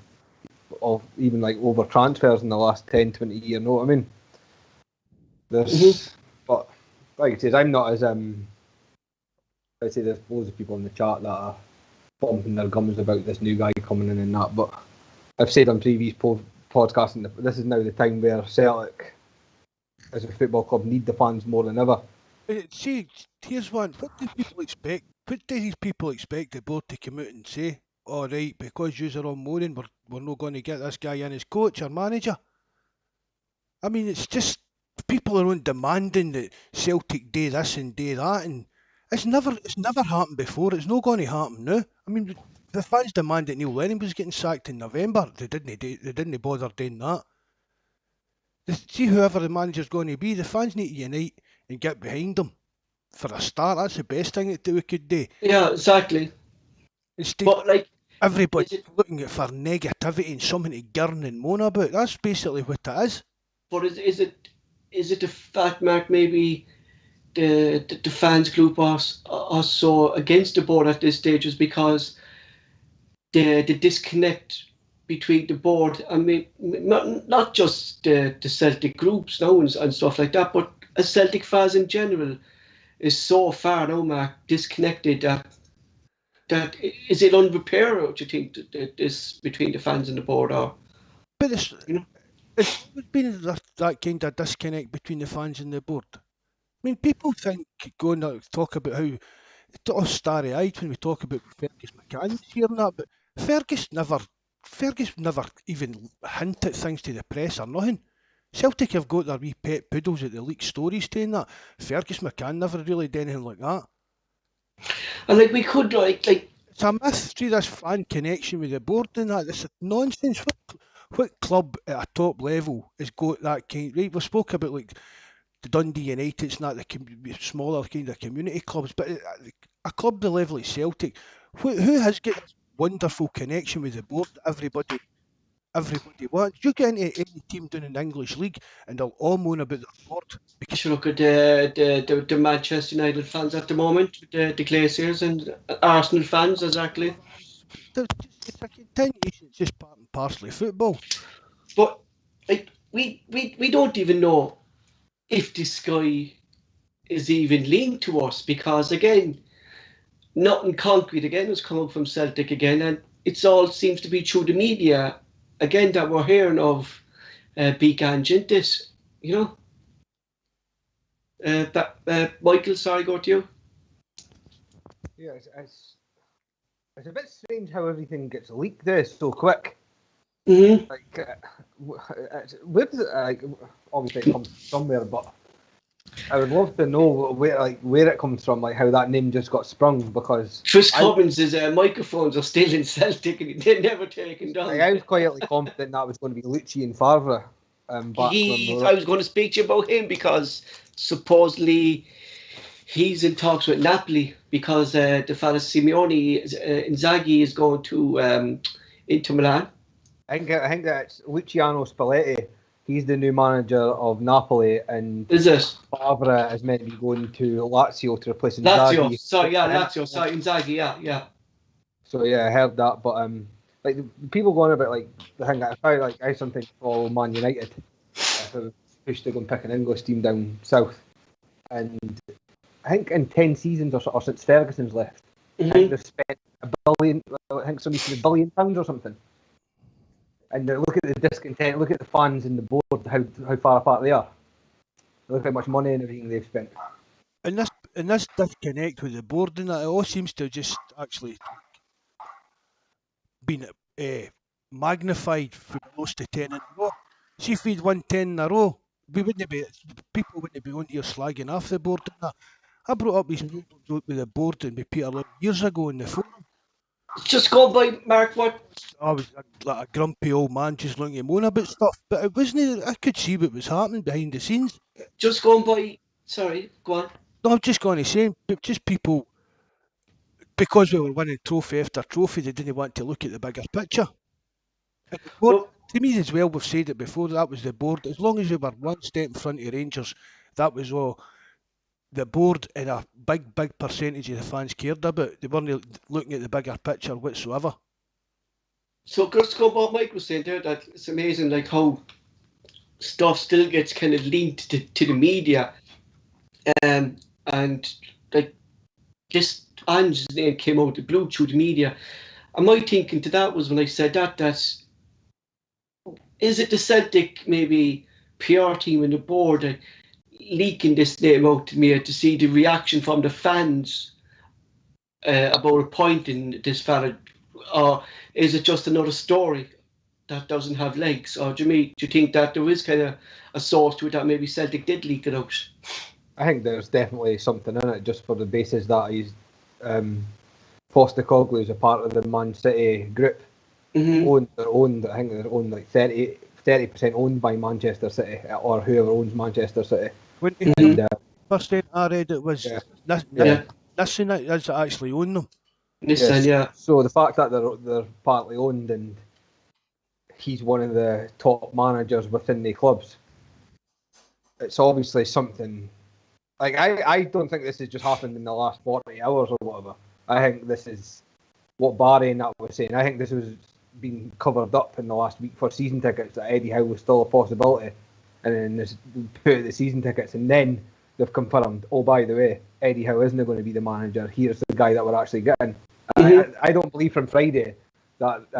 of even like over transfers in the last 10, 20 years, know what I mean? There's, but like I said, I'm not as, I say there's loads of people in the chat that are bumping their gums about this new guy coming in and that, but I've said on previous podcasts, this is now the time where Celtic, as a football club, need the fans more than ever. See, here's one. What do people expect? What do these people expect the board to come out and say? All right, because yous are on moaning, we're not going to get this guy in as coach or manager. I mean, it's just people are on demanding that Celtic do this and do that, and it's never happened before. It's not going to happen now. I mean, the fans demand that Neil Lennon was getting sacked in November. They didn't bother doing that. See whoever the manager's going to be, the fans need to unite and get behind them. For a start, that's the best thing that we could do. Yeah, exactly. Instead, but like, everybody's looking at for negativity and something to girn and moan about. That's basically what it is. But is it the fact, Mark, maybe the fans group are so against the board at this stage is because the disconnect between the board, I mean, not just the Celtic groups now and stuff like that, but as Celtic fans in general is so far now, Mark, disconnected that is it unrepairable, do you think, that this between the fans and the board are? But it's been that kind of disconnect between the fans and the board. I mean, people think going to talk about how all starry-eyed when we talk about Fergus McCann's here and that, but Fergus never even hint at things to the press or nothing. Celtic have got their wee pet poodles that they leak stories to and that. Fergus McCann never really did anything like that. And like we could like it's a myth, see this fan connection with the board and that. It's nonsense. What club at a top level has got that kind? Right, we spoke about like the Dundee United's not the smaller kind of community clubs, but a club the level of Celtic, who has got this wonderful connection with the board? Everybody wants. You get into any team down in the English League and they'll all moan about the board. You should look at the Manchester United fans at the moment, the Glaciers and Arsenal fans, exactly. It's a continuation, it's just part and parcel of football. But like we don't even know if this guy is even linked to us, because again, nothing concrete again has come up from Celtic again, and it's all seems to be through the media again that we're hearing of Big Ange in this, you know. Michael, sorry, go to you. Yeah, it's a bit strange how everything gets leaked there so quick. Mm-hmm. Like, where does it, like, obviously it comes from somewhere, but I would love to know where it comes from, like how that name just got sprung, because Chris Cummins' microphones are still in Celtic and they're never taken down. Like, I was quietly confident that was going to be Lucci and Favre. I was going to speak to you about him because supposedly he's in talks with Napoli because the fella Simeone, Inzaghi is going to Inter Milan. I think that's Luciano Spalletti. He's the new manager of Napoli, and is it? Favre is meant to be going to Lazio to replace Inzaghi. Lazio. Sorry, Inzaghi. Yeah. So yeah, I heard that, but like the people going about like the thing that I sometimes follow Man United, who pushed to go and pick an English team down south, and I think in 10 seasons or since Ferguson's left, I think they've spent billion. I think somebody said £1 billion or something. And look at the discontent. Look at the fans and the board. How far apart they are. Look how much money and everything they've spent. And this disconnect with the board and that, it all seems to have just actually been magnified for close to 10 in a row. See if we'd won 10 in a row, people wouldn't be on here slagging off the board and that. I brought up these problems with the board and with Peter years ago in the forum. Just go by, Mark, what? I was like a grumpy old man just looking at moan about stuff, but it wasn't. I could see what was happening behind the scenes. Just going by. Sorry, go on. No, I'm just going to say, but just people, because we were winning trophy after trophy, they didn't want to look at the bigger picture. And the board, to me as well, we've said it before, that was the board. As long as we were one step in front of Rangers, that was all the board and a big percentage of the fans cared about. They weren't looking at the bigger picture whatsoever. So just go by what Mike was saying there, that it's amazing like how stuff still gets kind of linked to the media. And like this Ange's name came out the blue through the media. And my thinking to that was when I said that is it the Celtic maybe PR team and the board leaking this name out to me to see the reaction from the fans about appointing this fella, or is it just another story that doesn't have legs? Or do you think that there is kind of a source to it that maybe Celtic did leak it out? I think there's definitely something in it, just for the basis that he's Postecoglou is a part of the Man City group. Owned, I think they're owned like 30% owned by Manchester City, or whoever owns Manchester City. First thing I read it was Nissan is actually own them. Nissan, yeah. So the fact that they're partly owned and he's one of the top managers within the clubs, it's obviously something. Like I don't think this has just happened in the last 40 hours or whatever. I think this is what Barry and that was saying. I think this was being covered up in the last week for season tickets, that Eddie Howe was still a possibility, and then they put out the season tickets, and then they've confirmed, oh, by the way, Eddie Howe isn't going to be the manager. Here's the guy that we're actually getting. I don't believe from Friday that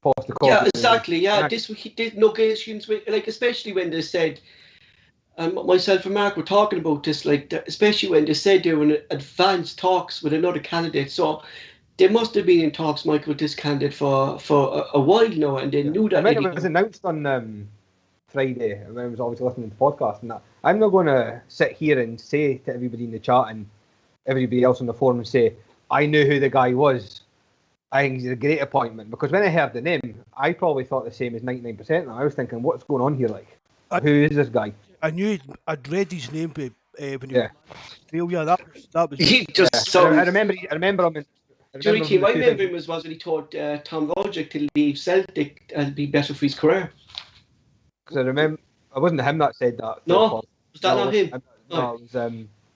Postecoglou. Yeah, exactly. Yeah, this he did negotiations with, like, especially when they said, and myself and Mark were talking about this, like, especially when they said they were in advanced talks with another candidate. So they must have been in talks, Michael, with this candidate for a while now, and they knew that. I mean, it was announced on Friday when I was obviously listening to the podcast, and that I'm not going to sit here and say to everybody in the chat and everybody else on the forum and say I knew who the guy was. I think he's a great appointment, because when I heard the name, I probably thought the same as 99%. And I was thinking, what's going on here? Like, who is this guy? I knew I'd read his name when he was Australia. That was. He just. I remember him. I remember him was when he told Tom Logic to leave Celtic and be better for his career. Because I remember, it wasn't him that said that. No, was that not him? No, it was.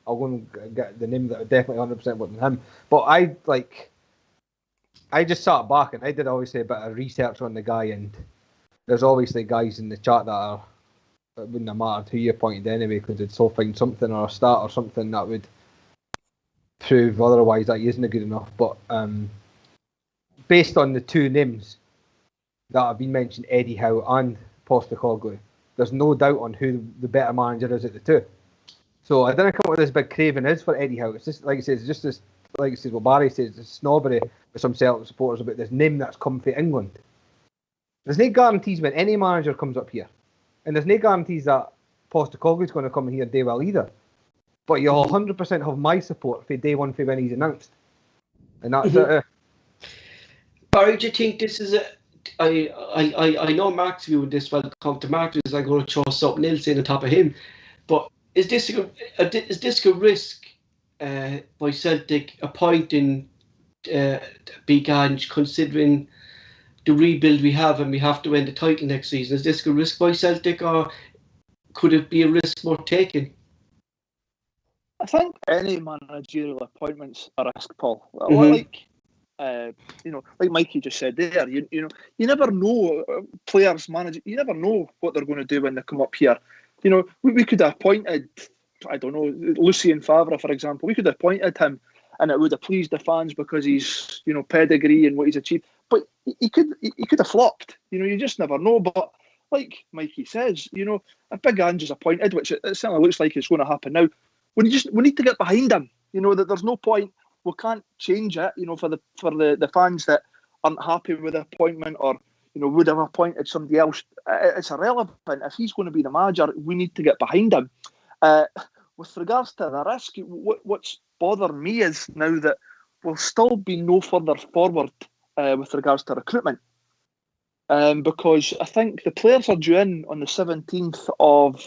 I'll go and get the name that definitely 100% wasn't him. But I just sat back and I did obviously a bit of research on the guy, and there's obviously guys in the chat that wouldn't have mattered who you appointed anyway, because they'd still find something or a stat or something that would prove otherwise that he isn't good enough. But based on the two names that have been mentioned, Eddie Howe and Postecoglou, there's no doubt on who the better manager is at the two. So I didn't come up with this big craving is for Eddie Howe. It's just, like I said, it's just this, like I said, what Barry says, the snobbery with some Celtic supporters about this name that's come from England. There's no guarantees when any manager comes up here, and there's no guarantees that Postecoglou is going to come here and do well either. But you'll 100% have my support for day one for when he's announced, and that's it. Barry, do you think this is a? I know Mark's view on this. Well, come to Mark, is I'm going to throw something else in on top of him. But is this a risk by Celtic appointing Big Ange, considering the rebuild we have and we have to win the title next season? Is this a risk by Celtic, or could it be a risk worth taking? I think any managerial appointments are a risk, Paul. Like Mikey just said there, you never know players, managers. You never know what they're going to do when they come up here. You know, we could have appointed, I don't know, Lucien Favre, for example. We could have appointed him, and it would have pleased the fans because he's, you know, pedigree and what he's achieved. But he could have flopped. You know, you just never know. But like Mikey says, you know, if Big Ange is appointed, which it certainly looks like it's going to happen now, we need to get behind him. You know, that there's no point. We can't change it. You know, for the fans that aren't happy with the appointment, or, you know, would have appointed somebody else. It's irrelevant. If he's going to be the manager, we need to get behind him. With regards to the risk, what's bothered me is now that we'll still be no further forward with regards to recruitment. Because I think the players are due in on the 17th of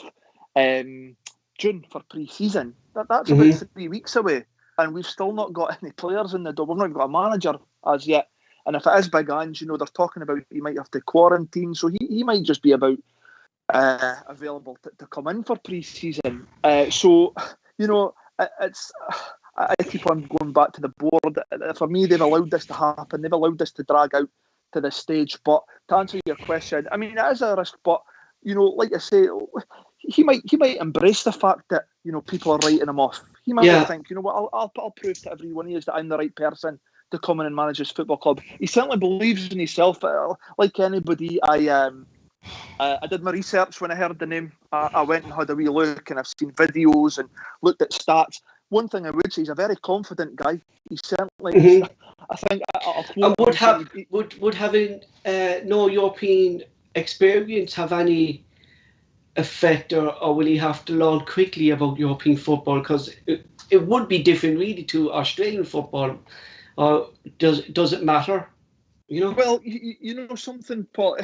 June for pre-season. That's about 3 weeks away, and we've still not got any players in the door. We've not got a manager as yet. And if it is Big Ange, you know, they're talking about he might have to quarantine, so he might just be about available to come in for pre-season. So, you know, I keep on going back to the board. For me, they've allowed this to happen. They've allowed this to drag out to this stage. But to answer your question, I mean, it is a risk, but, you know, like I say, he might embrace the fact that, you know, people are writing him off. He might think, you know what, I'll prove to everyone that I'm the right person to come in and manage his football club. He certainly believes in himself. Like anybody, I did my research when I heard the name. I went and had a wee look, and I've seen videos and looked at stats. One thing I would say, he's a very confident guy. He certainly, I think, would having no European experience have any effect, or will he have to learn quickly about European football? Because it would be different, really, to Australian football. Does it matter? You know? Well, you know something, Paul.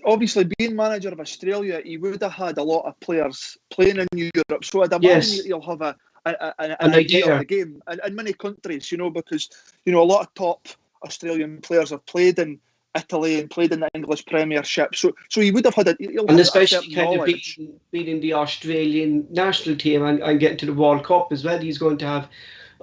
Obviously, being manager of Australia, he would have had a lot of players playing in Europe, so I'd imagine he'll have an idea of the game in many countries. You know, because, you know, a lot of top Australian players have played in Italy and played in the English Premiership, so he would have had especially kind of being in the Australian national team and getting to the World Cup as well. He's going to have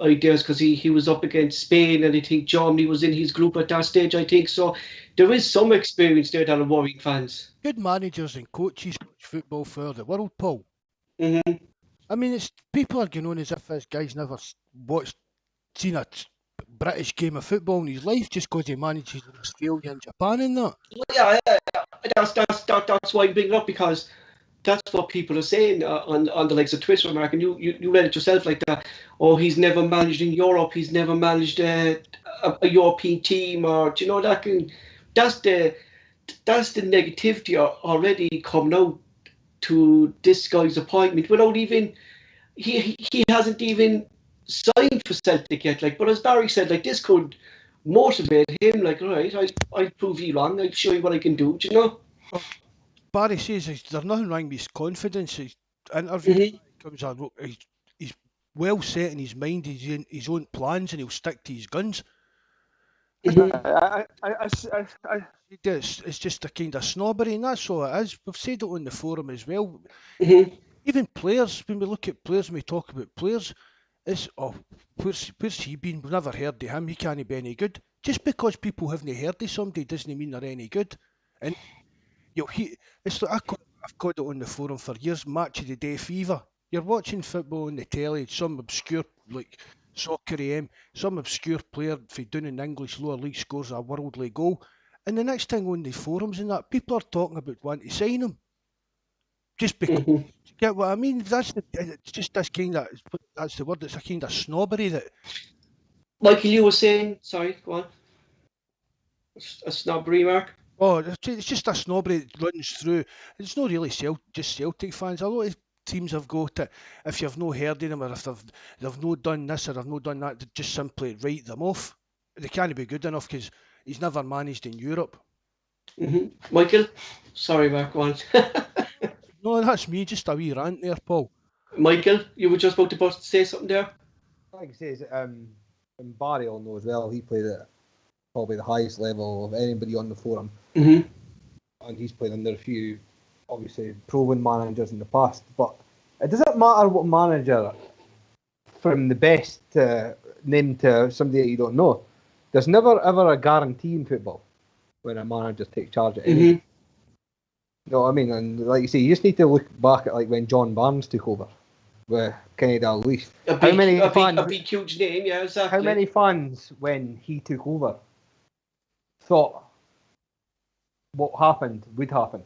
ideas because he was up against Spain, and I think Germany was in his group at that stage, I think. So there is some experience there that are worrying fans. Good managers and coaches coach football for the world, Paul. I mean, people are going on as if this guy's never seen a British game of football in his life just because he manages in Australia and Japan and that. Yeah, that's why I bring it up, because that's what people are saying on the likes of Twitter, Mark, and you read it yourself like that. Oh, he's never managed in Europe. He's never managed a European team, or do you know that? That's the negativity already coming out to this guy's appointment without even he hasn't even signed for Celtic yet. Like, but as Barry said, like, this could motivate him. Like, all right, I'll prove you wrong. I'll show you what I can do. Do you know? Barry says there's nothing wrong with his confidence. His interview comes on. He's well set in his mind. He's in his own plans, and he'll stick to his guns. It's just a kind of snobbery, and that's all it is. We've said it on the forum as well. Even players, when we look at players and we talk about players, it's, where's he been? We've never heard of him. He can't be any good. Just because people haven't heard of somebody doesn't mean they're any good. And you know, it's like I've called it on the forum for years. Match of the day fever. You're watching football on the telly. Some obscure, like Soccer AM, some obscure player for doing in English lower league scores a worldly goal, and the next thing on the forums and that, people are talking about wanting to sign him. Just because, you get what I mean? It's just this kind of, that's the word. It's a kind of snobbery that. Michael, you were saying, sorry, go on. A snobbery, Mark. Oh, it's just a snobbery that runs through. It's not really just Celtic fans. A lot of teams have got it. If you've no heard of them, or if they've not done this or they've not done that, they just simply write them off. They can't be good enough because he's never managed in Europe. Michael, sorry, Mark, go on. No, that's me. Just a wee rant there, Paul. Michael, you were just about to say something there. Like I say, and Barry will know as well. He played at probably the highest level of anybody on the forum, and he's played under a few, obviously, proven managers in the past. But it doesn't matter what manager, from the best name to somebody that you don't know. There's never ever a guarantee in football when a manager takes charge of anything. You know what I mean? And like you say, you just need to look back at like when John Barnes took over. with Kenny Dalglish. A big huge name, yeah, exactly. How many fans, when he took over, thought what happened would happen?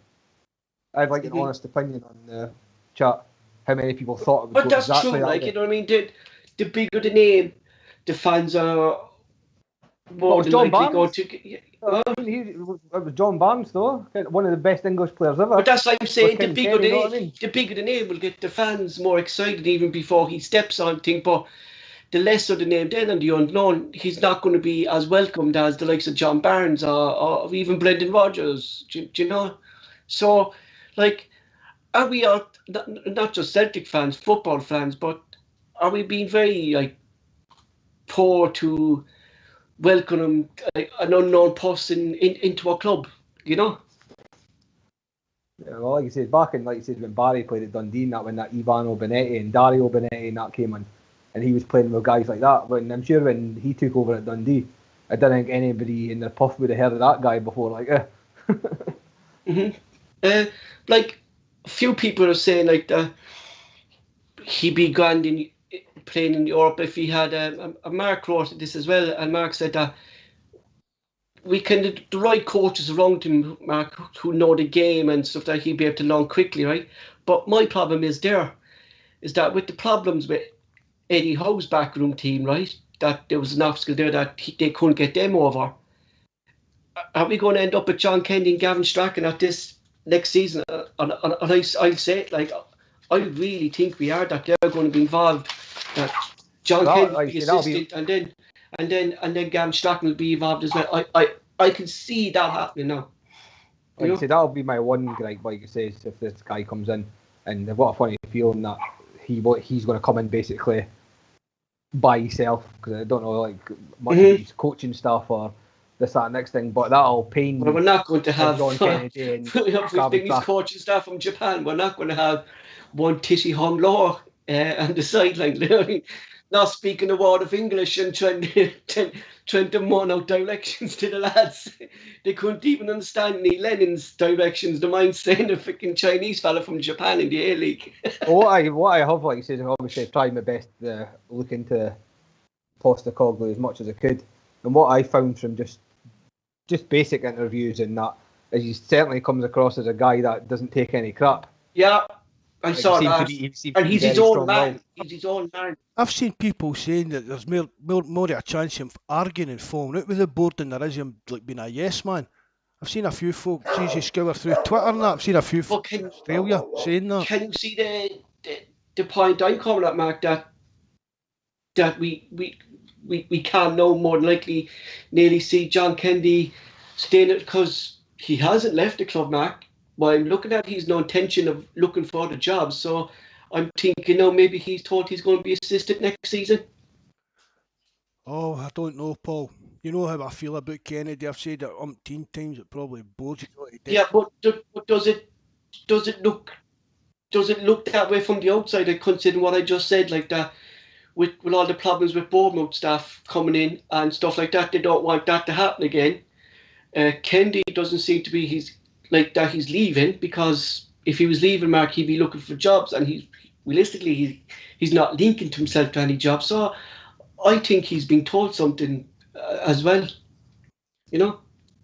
I'd like an honest opinion on the chat. How many people thought it would But go that's exactly true, that like, way? you know what I mean? The bigger the name, the fans are more than likely going to... It was John Barnes, though. One of the best English players ever. But that's like I'm saying, the bigger Kenny, the name will get the fans more excited even before he steps on thing. But the lesser the name then and the unknown, he's not going to be as welcomed as the likes of John Barnes or even Brendan Rodgers, do you know? So, like, are we not just Celtic fans, football fans, but are we being very, like, poor to welcome him, like, an unknown person into a club, you know? Yeah, well, like you said, when Barry played at Dundee, and that when that Ivano Benetti and Dario Benetti and that came in, and he was playing with guys like that. When I'm sure when he took over at Dundee, I don't think anybody in the puff would have heard of that guy before. Like, like, a few people are saying like that he'd be grand in playing in Europe if he had a Mark wrote this as well, and Mark said that we can the right coaches around him, Mark, who know the game and stuff, that he'd be able to learn quickly, right? But my problem is that with the problems with Eddie Howe's backroom team, right, that there was an obstacle there that they couldn't get them over. Are we going to end up with John Kennedy and Gavin Strachan at this next season? And I'll say it, like, I really think we are, that they're going to be involved. That John Kennedy will be assistant, and then Gavin Strachan will be involved as well. I can see that happening now. Like you say, that'll be my one gripe, like you say, if this guy comes in, and what a funny feeling that he's going to come in basically by himself, because I don't know like much of his coaching stuff or this, that, next thing, but that'll pain. Well, we're not going to have John Kennedy and his coaching staff from Japan. We're not going to have one Tishy Hung Law on the sideline. You know what I mean? Not speaking a word of English and trying to moan out directions to the lads. They couldn't even understand Neil Lennon's directions. The mind saying a freaking Chinese fella from Japan in the A-League. what I have, like you said, obviously I've tried my best to look into Postecoglou as much as I could. And what I found from just basic interviews and that is he certainly comes across as a guy that doesn't take any crap. Yeah, I saw that. And he's his own man. He's his own man. I've seen people saying that there's more of a chance of him arguing and falling out with the board than there is him like being a yes man. I've seen a few folk, you scour through Twitter and that, I've seen a few folk in Australia saying that. Can you see the point I'm coming at, Mark, that we can now more than likely nearly see John Kennedy staying it, because he hasn't left the club, Mark. Well, I'm looking at he's no intention of looking for other jobs, so I'm thinking now maybe he's told he's going to be assistant next season. Oh, I don't know, Paul. You know how I feel about Kennedy. I've said it umpteen times. It probably bores you. Yeah, but does it look that way from the outside? Considering what I just said, like that, with all the problems with Bournemouth staff coming in and stuff like that, they don't want that to happen again. Kennedy doesn't seem to be he's leaving, because if he was leaving, Mark, he'd be looking for jobs, and he's not linking to himself to any job. So I think he's been told something as well, you know.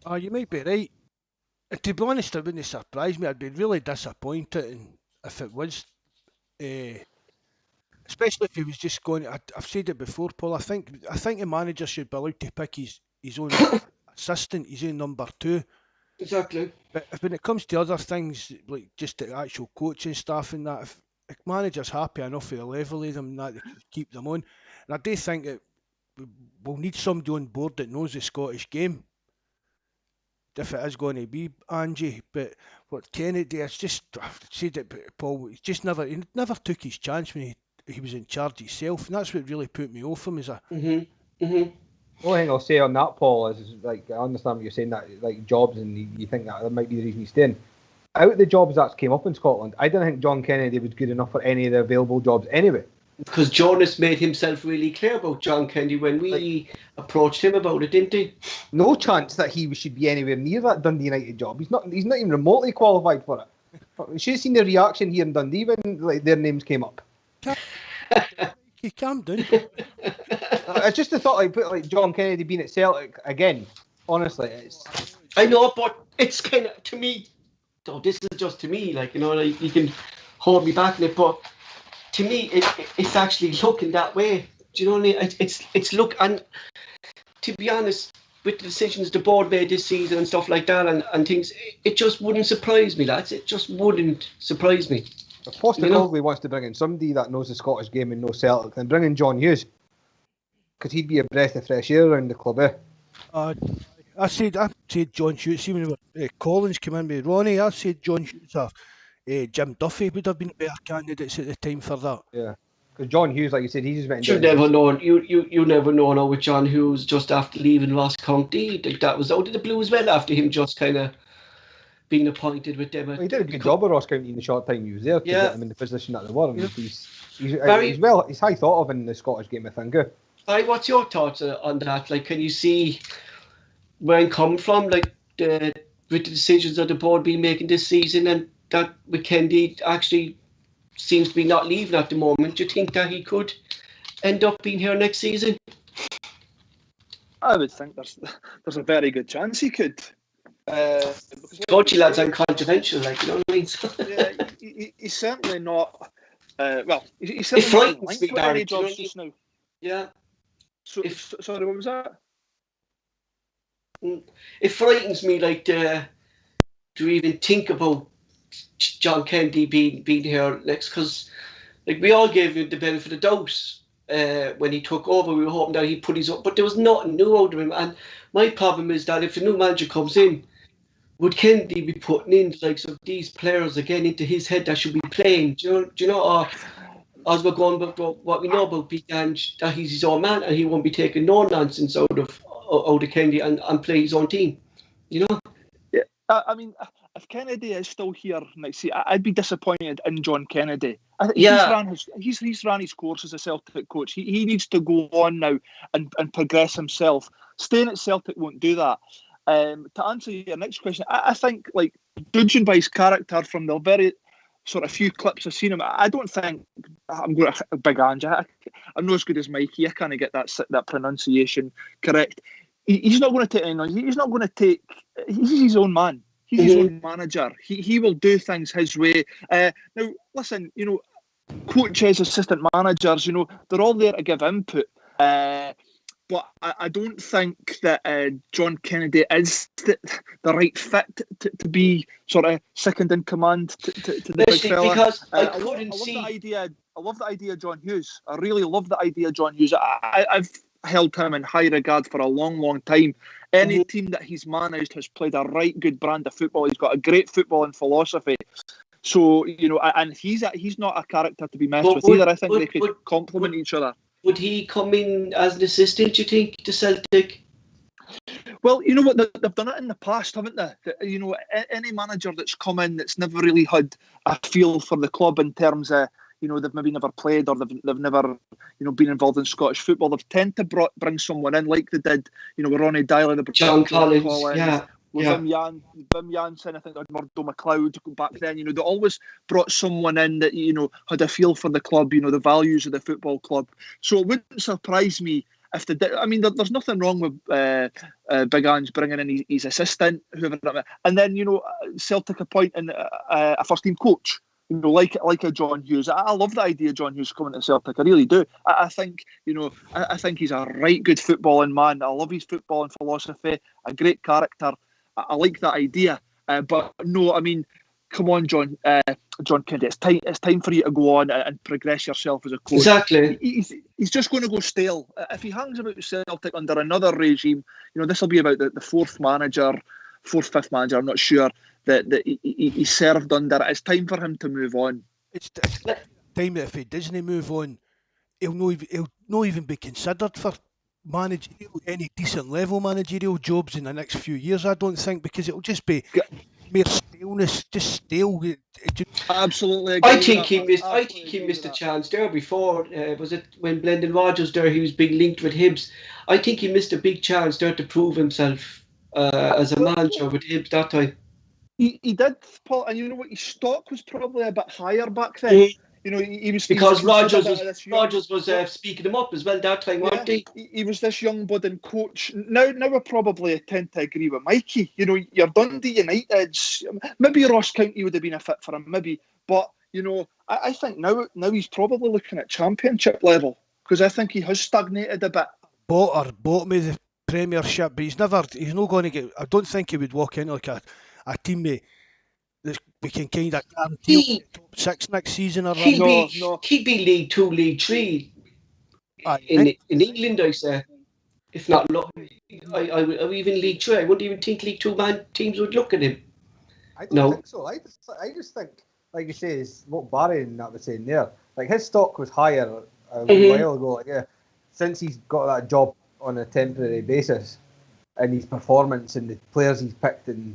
Oh, you might be right. To be honest, it wouldn't surprise me. I'd be really disappointed if it was, especially if he was just going. I've said it before, Paul. I think the manager should be allowed to pick his own assistant, his own number two. Exactly. But when it comes to other things, like just the actual coaching staff and that, if the manager's happy enough with the level of them and that, they can keep them on. And I do think that we'll need somebody on board that knows the Scottish game, if it is going to be Ange. But what Kennedy, it's just, I've said it, Paul, he never took his chance when he was in charge himself, and that's what really put me off him as a... The only thing I'll say on that, Paul, is like, I understand what you're saying, that like jobs, and you think that might be the reason he's staying. Out of the jobs that came up in Scotland, I don't think John Kennedy was good enough for any of the available jobs anyway. Because Jonas made himself really clear about John Kennedy when we approached him about it, didn't he? No chance that he should be anywhere near that Dundee United job. He's not even remotely qualified for it. You should have seen the reaction here in Dundee when their names came up. calm down. It's just the thought, like John Kennedy being at Celtic again. Honestly, it's. I know, but it's kind of, to me. Oh, this is just to me, like, you know, like, you can hold me back in it, but to me, it's actually looking that way. Do you know what I mean? It's look, and to be honest, with the decisions the board made this season and stuff like that, and things, it just wouldn't surprise me, lads. It just wouldn't surprise me. If Postecoglou wants to bring in somebody that knows the Scottish game and knows Celtic, then bring in John Hughes, because he'd be a breath of fresh air around the club, eh? I said John Hughes. See, when Collins came in with Ronnie, I said John Hughes or Jim Duffy would have been better candidates at the time for that. Yeah, because John Hughes, like you said, he just went. You never know. You never know now with John Hughes just after leaving Ross County. That was out of the blue as well after him just kind of being appointed with them. He did a good job at Ross County in the short time he was there to get him in the position that they were. Yeah. He's high thought of in the Scottish game, I think. What's your thoughts on that? Like, can you see where I'm coming from? Like, with the decisions that the board been making this season, and that McKendy actually seems to be not leaving at the moment. Do you think that he could end up being here next season? I would think there's a very good chance he could. Dodgy lads uncontroversial, like, you know what I mean? Yeah, he's certainly not. He's certainly not linked with any jobs just now. Yeah. Sorry, what was that? It frightens me, like, to even think about John Kennedy being here next, because, like, we all gave him the benefit of the doubt when he took over. We were hoping that he'd put his up, but there was nothing new out of him. And my problem is that if a new manager comes in, would Kennedy be putting in like some of these players again into his head that should be playing? Do you know? Or as we're going about what we know about Big Ange, that he's his own man and he won't be taking no nonsense out of Kennedy and play his own team. You know? Yeah, I mean, if Kennedy is still here next season, I'd be disappointed in John Kennedy. He's ran his course as a Celtic coach. He needs to go on now and progress himself. Staying at Celtic won't do that. To answer your next question, I think, like, judging by his character from the very sort of few clips I've seen him, I don't think I'm going to Big Ange. I'm not as good as Mikey. I can't get that pronunciation correct. He's not going to take any noise. He's not going to take. He's his own man. He's his own manager. He will do things his way. Now, listen, you know, coaches, assistant managers, you know, they're all there to give input. But I don't think that John Kennedy is the right fit to be sort of second in command to the big fella. Because I love the idea of John Hughes. I really love the idea of John Hughes. I've held him in high regard for a long, long time. Any team that he's managed has played a right good brand of football. He's got a great footballing philosophy. So, you know, and he's not a character to be messed with either. I think they could complement each other. Would he come in as an assistant, do you think, to Celtic? Well, you know what, they've done it in the past, haven't they? You know, any manager that's come in that's never really had a feel for the club in terms of, you know, they've maybe never played or they've never, you know, been involved in Scottish football. They've tend to bring someone in like they did, you know, with Ronnie Dyler, John Collins, with Wim Jansen, I think, or Murdo McLeod back then. You know, they always brought someone in that, you know, had a feel for the club, you know, the values of the football club. So it wouldn't surprise me if they did. I mean, there's nothing wrong with Big Ange bringing in his assistant, whoever. And then, you know, Celtic appointing a first team coach, you know, like a John Hughes. I love the idea of John Hughes coming to Celtic. I really do. I think, you know, I think he's a right good footballing man. I love his footballing philosophy, a great character. I like that idea, but no, I mean, come on, John Kennedy. It's time for you to go on and progress yourself as a coach. Exactly. He's just going to go stale if he hangs about Celtic under another regime. You know, this will be about the fifth manager. I'm not sure that he served under. It's time for him to move on. It's time that if he doesn't move on, he'll not even be considered for any decent level managerial jobs in the next few years, I don't think, because it'll just be mere staleness, just stale. Absolutely agree. I think he missed a chance there before. Was it when Brendan Rodgers there, he was being linked with Hibs? I think he missed a big chance there to prove himself as a manager with Hibs that time. He did, Paul, and you know what, his stock was probably a bit higher back then. He was because Rogers was young, speaking him up as well that time, wasn't he? He was this young budding coach. Now I probably tend to agree with Mikey. Your Dundee Uniteds, maybe Ross County would have been a fit for him, maybe, but I think now he's probably looking at Championship level, because I think he has stagnated a bit. Bought me the Premiership, but he's not going to get. I don't think he would walk into like a teammate that we can kind of guarantee top 6 next season or no. He'd be League 2, League 3 in England, I say. If not, I even League 3. I wouldn't even think League 2 teams would look at him. I don't think so. I just think, like you say, is what Barry and that was saying there. Like, his stock was higher a while ago. Like, since he's got that job on a temporary basis, and his performance and the players he's picked, and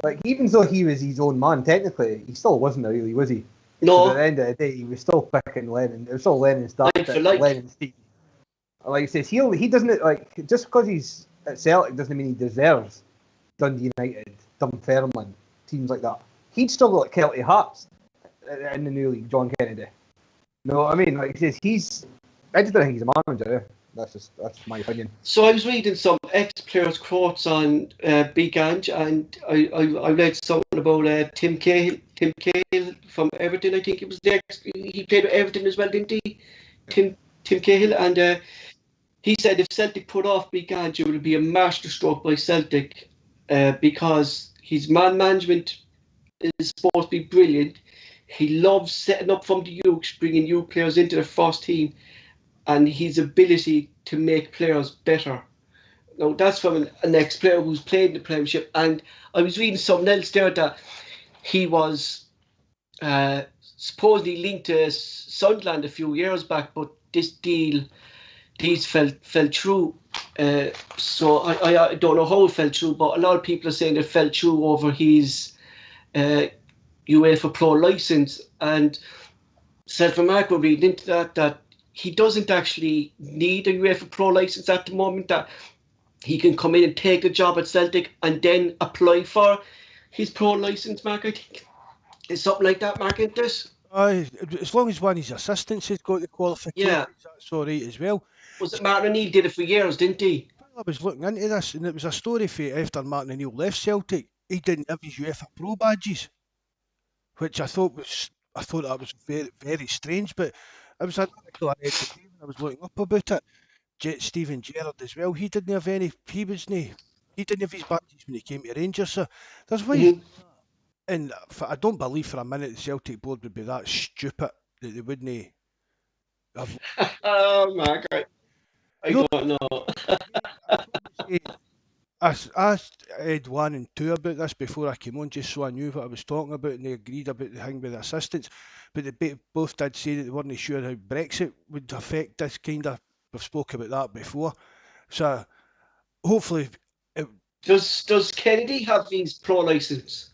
like, even though he was his own man technically, he still wasn't really, was he? No. At the end of the day, he was still picking Lennon. It was still Lennon starting, Lennon Steve. Like he says, he doesn't, like, just because he's at Celtic doesn't mean he deserves Dundee United, Dunfermline, teams like that. He'd struggle at Celtic Hearts in the new league, John Kennedy. No, I mean, like he says, I just don't think he's a manager. That's my opinion. So I was reading some ex-players' quotes on Big Ange, and I read something about Tim Cahill from Everton. I think it was he played with Everton as well, didn't he? Tim Cahill, and he said if Celtic put off Big Ange, it would be a masterstroke by Celtic, because his man management is supposed to be brilliant. He loves setting up from the youth, bringing youth players into the first team, and his ability to make players better. Now, that's from an ex-player who's played in the Premiership. And I was reading something else there that he was supposedly linked to Sunderland a few years back, but these fell through. So I don't know how it fell through, but a lot of people are saying it fell through over his UEFA Pro licence. And Self-Remark were reading into that he doesn't actually need a UEFA Pro licence at the moment, that he can come in and take a job at Celtic and then apply for his Pro licence, Mark, I think. Is something like that, Mark, isn't this? As long as one of his assistants has got the qualifications, that's all right as well. Was it Martin O'Neill did it for years, didn't he? I was looking into this, and it was a story for after Martin O'Neill left Celtic, he didn't have his UEFA Pro badges, which I thought that was very, very strange, but it was an article I read today when I was looking up about it. Stephen Gerrard as well, he didn't have his badges when he came to Rangers, so there's ways. And I don't believe for a minute the Celtic board would be that stupid that they wouldn't have. Oh my God, I don't know. I asked Ed 1 and 2 about this before I came on, just so I knew what I was talking about, and they agreed about the thing with the assistants. But they both did say that they weren't sure how Brexit would affect this kind of. We've spoken about that before. So hopefully. Does Kennedy have his pro licence?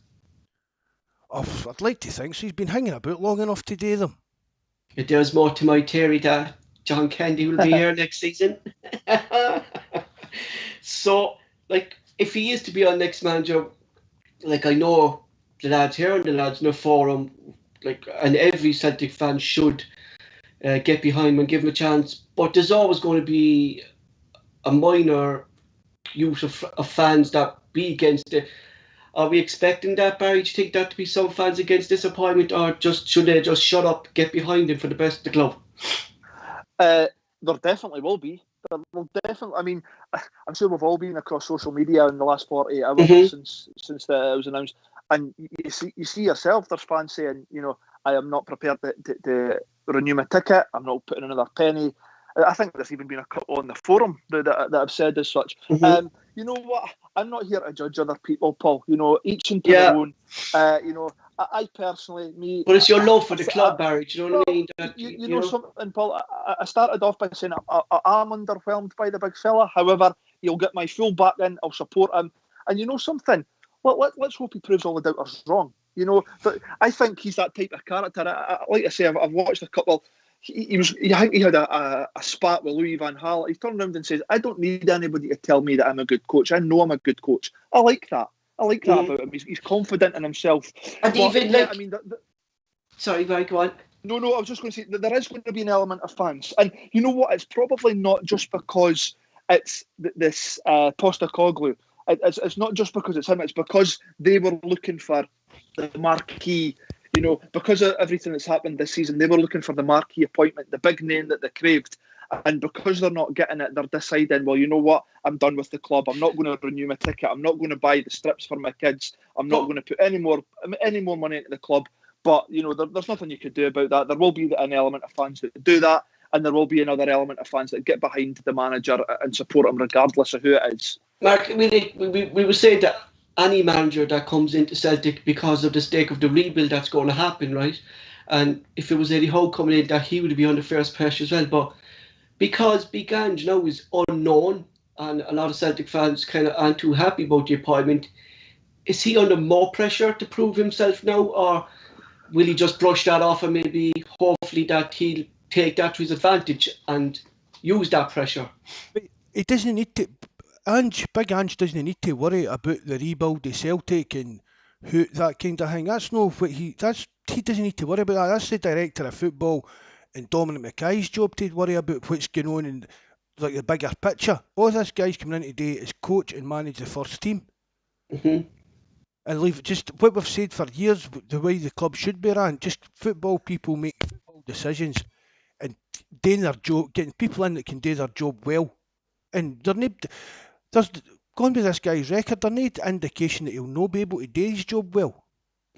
I'd like to think so. He's been hanging about long enough to do them. There's more to my theory that John Kennedy will be here next season. So, like, if he is to be our next manager, like, I know the lads here and the lads in the forum, like, and every Celtic fan should get behind him and give him a chance. But there's always going to be a minor use of fans that be against it. Are we expecting that, Barry? Do you think that to be some fans against this appointment, or should they just shut up, get behind him for the best of the club? There definitely will be. I mean, I'm sure we've all been across social media in the last 48 hours since it was announced, and you see yourself. There's fans saying, I am not prepared to renew my ticket. I'm not putting another penny. I think there's even been a couple on the forum that have said as such. You know what? I'm not here to judge other people, Paul. Each into their own. I personally, But it's your love for the club, Barry. Do you know what I mean? You know something, Paul? I started off by saying I'm underwhelmed by the big fella. However, he'll get my full back in. I'll support him. And you know something? Let's hope he proves all the doubters wrong. But I think he's that type of character. Like I say, I've watched a couple. I think he had a spat with Louis van Gaal. He turned around and says, I don't need anybody to tell me that I'm a good coach. I know I'm a good coach. I like that. About him. He's confident in himself. And sorry, Barry, go on. No, I was just going to say that there is going to be an element of fans. And you know what? It's probably not just because it's this Postecoglou. It's not just because it's him. It's because they were looking for the marquee, because of everything that's happened this season. They were looking for the marquee appointment, the big name that they craved. And because they're not getting it, they're deciding, well, you know what? I'm done with the club. I'm not going to renew my ticket. I'm not going to buy the strips for my kids. I'm not going to put any more money into the club. But, there's nothing you could do about that. There will be an element of fans that do that, and there will be another element of fans that get behind the manager and support him regardless of who it is. Mark, we were saying that any manager that comes into Celtic because of the stake of the rebuild that's going to happen, right? And if it was Eddie Howe coming in, that he would be under first pressure as well. But because Big Ange now is unknown, and a lot of Celtic fans kind of aren't too happy about the appointment, is he under more pressure to prove himself now, or will he just brush that off and maybe hopefully that he'll take that to his advantage and use that pressure? But he doesn't need to. Big Ange doesn't need to worry about the rebuild of Celtic and who that kind of thing. That's no what he doesn't need to worry about that. That's the director of football and Dominic Mackay's job to worry about what's going on in the bigger picture. All this guy's coming in today is coach and manage the first team. Mm-hmm. And leave just what we've said for years, the way the club should be run. Just football people make football decisions and doing their job, getting people in that can do their job well. And there's going with this guy's record, there's no indication that he'll not be able to do his job well.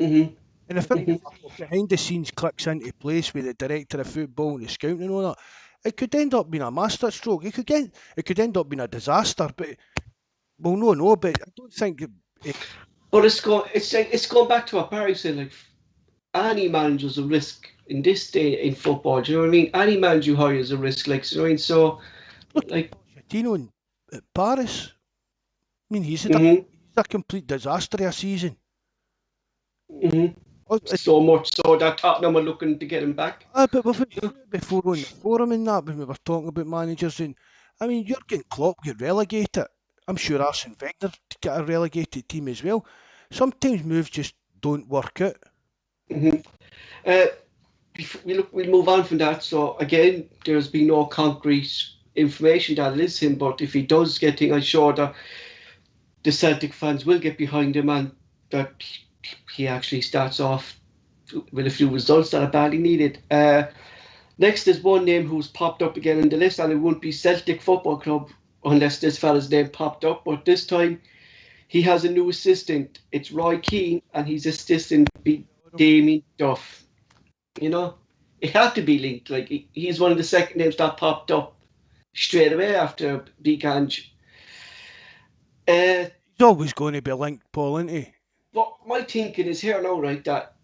Mm-hmm. And if behind the scenes clicks into place with the director of football and the scouting and all that, it could end up being a masterstroke. It could end up being a disaster. But but I don't think. But it's going back to what Barry said. Like, any manager's a risk in this day in football. Do you know what I mean? Any manager you hire is a risk. Like, so I mean, so like Pochettino in Paris. I mean, he's a complete disaster of a season. Mm-hmm. So much so that Tottenham are looking to get him back. But we've had before on the forum and that when we were talking about managers, and I mean, Jurgen Klopp get relegated. I'm sure Arsene Wenger got a relegated team as well. Sometimes moves just don't work out. Mm-hmm. We'll move on from that. So again, there's been no concrete information that it is him, but if he does get things, I'm sure that the Celtic fans will get behind him and that he actually starts off with a few results that are badly needed. Next is one name who's popped up again in the list, and it won't be Celtic Football Club unless this fella's name popped up, but this time he has a new assistant. It's Roy Keane, and his assistant be Damian Duff. It had to be linked. Like, he's one of the second names that popped up straight away after Big Ange. He's always going to be linked, Paul, isn't he? But my thinking is here now, right, that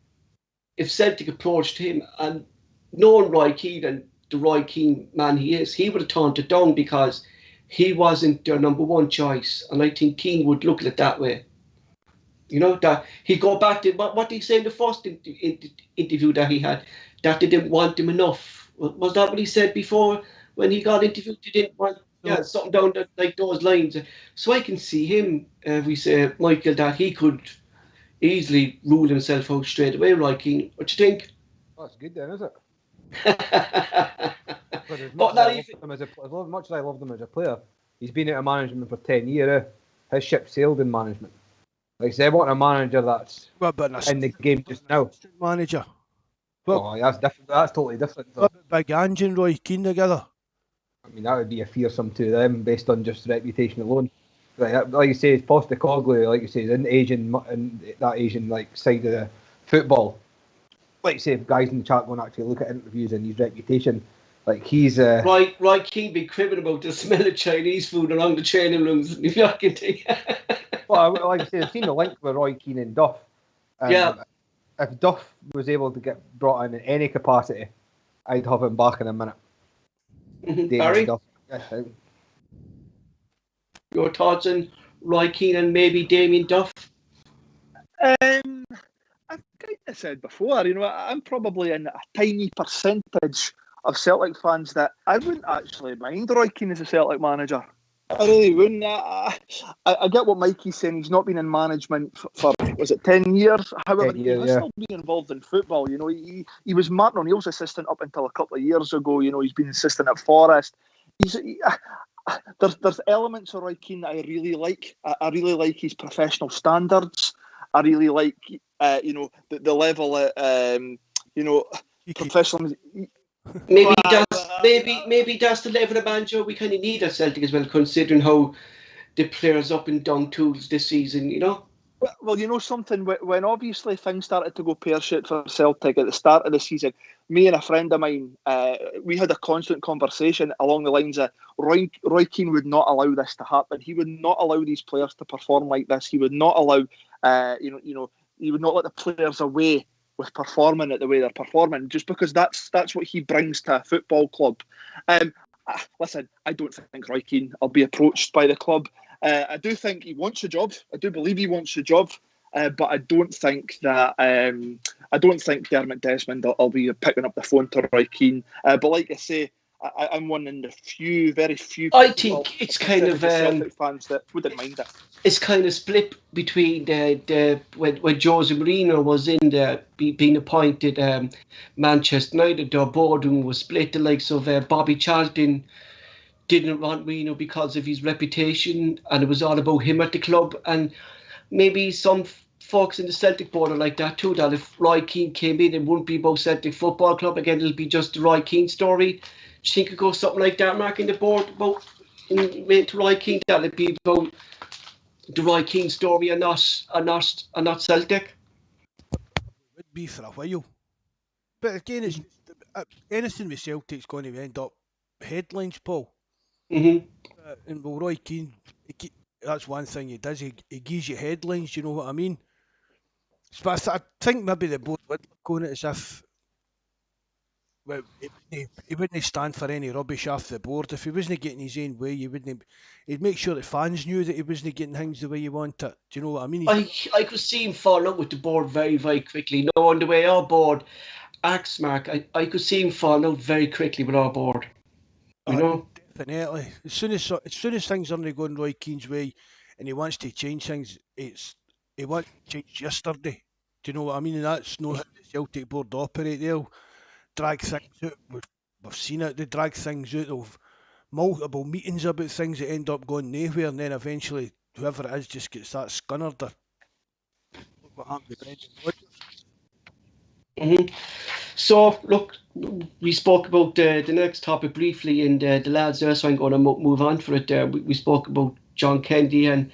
if Celtic approached him and knowing Roy Keane and the Roy Keane man he is, he would have turned it down because he wasn't their number one choice. And I think Keane would look at it that way. That he'd go back to what did he say in the first interview that he had, that they didn't want him enough. Was that what he said before when he got interviewed? They didn't want, something down like those lines. So I can see him, we say, Michael, that he could easily rule himself out straight away, Roy Keane. What do you think? That's good then, is it? As much as I loved him as a player, he's been out of management for 10 years. His ship sailed in management. Like I say, I want a manager that's in the game just now. Manager. That's different. That's totally different. Big Ange and Roy Keane together. I mean, that would be a fearsome to them based on just reputation alone. Like you say, Postecoglou, like you say, is in that Asian like side of the football. Like you say, if guys in the chat won't actually look at interviews and his reputation, like he's Roy Keane be cribbing about the smell of Chinese food around the training rooms in New York and thing. Well, like I say, I've seen the link with Roy Keane and Duff. If Duff was able to get brought in any capacity, I'd have him back in a minute. Barry? Duff. Your thoughts on Roy Keane and maybe Damian Duff? I've kind of said before, I'm probably in a tiny percentage of Celtic fans that I wouldn't actually mind Roy Keane as a Celtic manager. I really wouldn't. I get what Mikey's saying. He's not been in management for was it 10 years? However, he has still been involved in football. You know, he was Martin O'Neill's assistant up until a couple of years ago. You know, he's been assistant at Forest. There's elements of Roy Keane that I really like. I really like his professional standards. I really like the level of professionalism. Maybe that's the level of manager we kind of need at Celtic as well, considering how the players up and down tools this season, you know. Well, you know something, when obviously things started to go pear-shaped for Celtic at the start of the season, me and a friend of mine, we had a constant conversation along the lines of Roy Keane would not allow this to happen. He would not allow these players to perform like this. He would not allow, he would not let the players away with performing at the way they're performing, just because that's what he brings to a football club. Listen, I don't think Roy Keane will be approached by the club. I do think he wants a job. I do believe he wants a job, but I don't think that Dermot Desmond will be picking up the phone to Roy Keane. But like I say, I'm one in the very few. I think it's kind of Celtic fans that wouldn't mind it. It's kind of split between when Jose Mourinho was in there being appointed Manchester United. Their boardroom was split. The likes of Bobby Charlton didn't want Mourinho because of his reputation, and it was all about him at the club. And maybe some folks in the Celtic board are like that too, that if Roy Keane came in, it wouldn't be about Celtic Football Club. Again, it'll be just the Roy Keane story. Do you think it goes something like that, Mark, in the board about to Roy Keane? That'll be about the Roy Keane story and not Celtic? It would be for a while. But again, it's anything with Celtic's going to end up headlines, Paul. Mm-hmm. And well, Roy Keane, that's one thing he does. He gives you headlines. You know what I mean? But I think maybe the board would look on it as if he wouldn't stand for any rubbish off the board. If he wasn't getting his own way, he'd make sure the fans knew that he wasn't getting things the way he wanted. Do you know what I mean? I could see him fall out with the board very, very quickly. No, on the way our board acts, Mark, I could see him fall out very quickly with our board. You know? Definitely. As soon as things aren't going Roy Keane's way and he wants to change things, he wants to change yesterday. Do you know what I mean? And that's not how the Celtic board operate. They'll drag things out. We've seen it. They drag things out of multiple meetings about things that end up going nowhere, and then eventually whoever it is just gets that scunnered. Look what happened with Brendan Rodgers. Mm-hmm. So, look, we spoke about the next topic briefly, and the lads there, so I'm going to move on for it. We spoke about John Kennedy and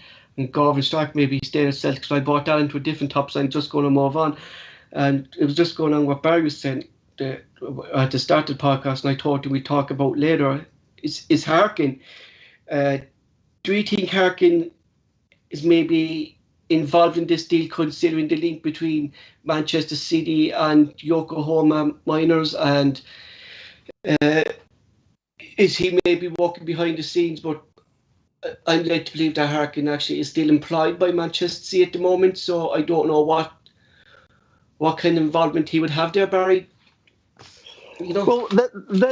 Gavin Strachan maybe staying at Celtic, so I brought that into a different topic, so I'm just going to move on. And it was just going on what Barry was saying at the start of the podcast, and I thought we'd talk about later, is Harkin. Do you think Harkin is maybe involved in this deal, considering the link between Manchester City and Yokohama Miners, and is he maybe walking behind the scenes? But I'm led to believe that Harkin actually is still employed by Manchester City at the moment, so I don't know what kind of involvement he would have there, Barry. You know? Well,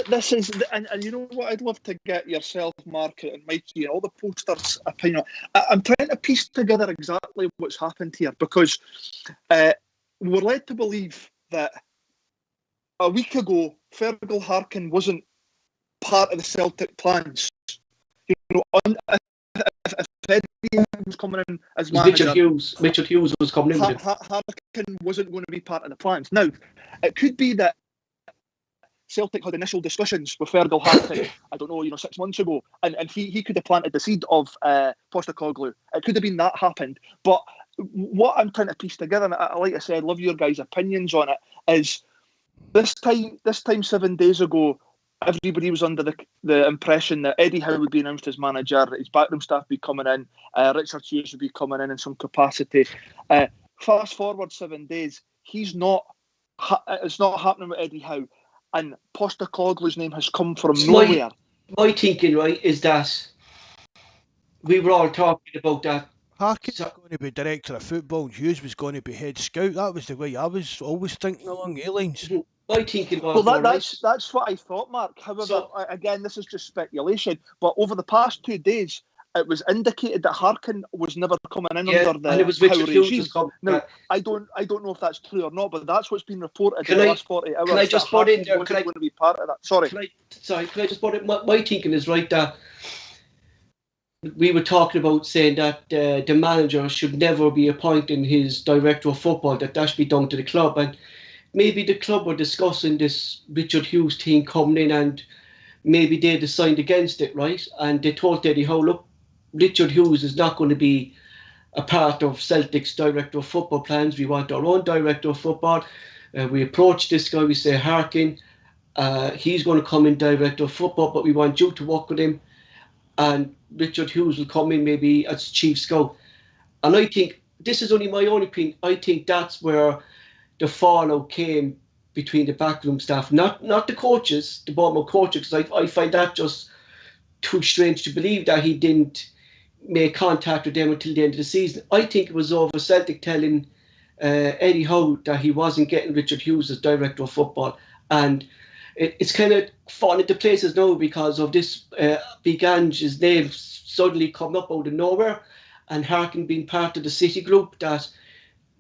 this is, and you know what, I'd love to get yourself, Mark, and Mikey, and all the posters' opinion. I'm trying to piece together exactly what's happened here, because we're led to believe that a week ago, Fergal Harkin wasn't part of the Celtic plans. You know, if Eddie was coming in as manager, Mitchell Hughes was coming in. Harkin wasn't going to be part of the plans. Now, it could be that Celtic had initial discussions with Fergal Harkin, I don't know, 6 months ago, and he could have planted the seed of Postecoglou. It could have been that happened. But what I'm trying to piece together, and like I said, I love your guys' opinions on it, is this time 7 days ago, everybody was under the impression that Eddie Howe would be announced as manager, his backroom staff would be coming in, Richard Hughes would be coming in some capacity. Fast forward 7 days, it's not happening with Eddie Howe. And Postecoglou's name has come from nowhere. My thinking, right, is that we were all talking about that. Harkin's going to be director of football, and Hughes was going to be head scout. That was the way I was always thinking along the lines. My thinking was that's what I thought, Mark. However, again, this is just speculation. But over the past 2 days, it was indicated that Harkin was never coming in Yeah, under the and it was Richard Howe Hughes regime. was coming. Now, I don't know if that's true or not, but that's what's been reported Can in the I- last 48 hours. can I just put in there? Wasn't going to be part of that. Sorry. Can I just put it? My thinking is right that we were talking about saying that the manager should never be appointing his director of football, that should be down to the club. And maybe the club were discussing this Richard Hughes thing coming in, and maybe they decided against it, right? And they told Eddie Howe, look, Richard Hughes is not going to be a part of Celtic's director of football plans. We want our own director of football. We approach this guy, we say, Harkin, he's going to come in director of football, but we want you to work with him. And Richard Hughes will come in maybe as chief scout. And I think, this is only my own opinion, I think that's where the fallout came between the backroom staff, not the coaches, the Bournemouth coaches, because I find that just too strange to believe that he didn't make contact with them until the end of the season. I think it was over Celtic telling Eddie Howe that he wasn't getting Richard Hughes as director of football. And it's kind of fallen into places now because of this Big Ange's name suddenly coming up out of nowhere, and Harkin being part of the City group, that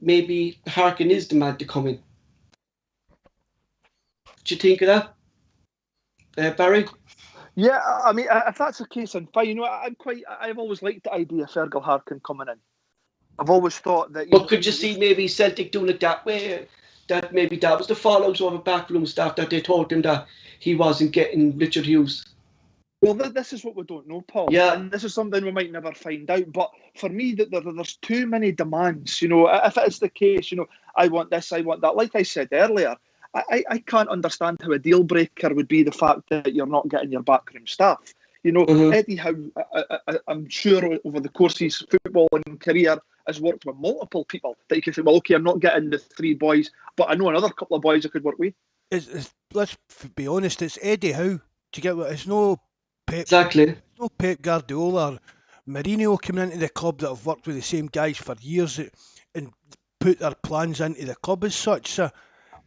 maybe Harkin is the man to come in. Do you think of that, Barry? Yeah, I mean, if that's the case, then fine. You know, I've always liked the idea of Fergal Harkin coming in. I've always thought that. But could you see maybe Celtic doing it that way? That maybe that was the fallout of a backroom staff, that they told him that he wasn't getting Richard Hughes. Well, this is what we don't know, Paul. Yeah. And this is something we might never find out. But for me, there's too many demands. You know, if it is the case, you know, I want this, I want that. Like I said earlier, I can't understand how a deal breaker would be the fact that you're not getting your backroom staff. You know, Eddie Howe, I'm sure over the course of his footballing career, has worked with multiple people that you can say, well, okay, I'm not getting the three boys, but I know another couple of boys I could work with. Let's be honest, it's Eddie Howe. Do you get what? It's no Pep. Exactly. It's no Pep Guardiola or Mourinho coming into the club that have worked with the same guys for years and put their plans into the club as such. So.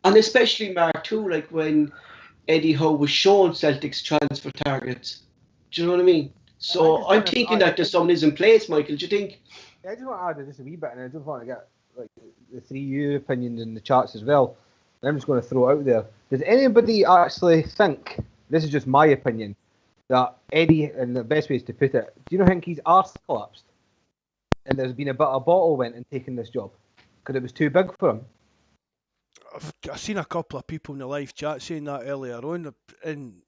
And especially, Mark, too, like when Eddie Howe was shown Celtic's transfer targets. Do you know what I mean? So I'm thinking that there's something is in place, Michael. Do you think? Yeah, I just want to add just a wee bit, and I just want to get like the three of your opinions in the charts as well. I'm just going to throw it out there. Does anybody actually think, this is just my opinion, that Eddie, and the best way is to put it, do you think his arse collapsed and there's been a bottle went and taken this job because it was too big for him? I've seen a couple of people in the live chat saying that earlier on, and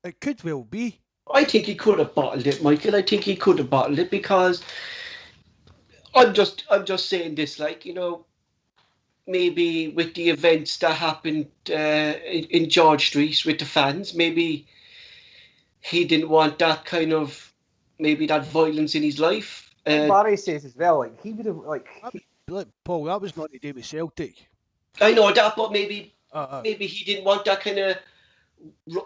it could well be. I think he could have bottled it, Michael. I think he could have bottled it because I'm just saying this, like, you know, maybe with the events that happened in George Street with the fans, maybe he didn't want that kind of, maybe that violence in his life. Barry says as well, like, he would have, Paul, that was not to do with Celtic. I know that, but maybe he didn't want that kind of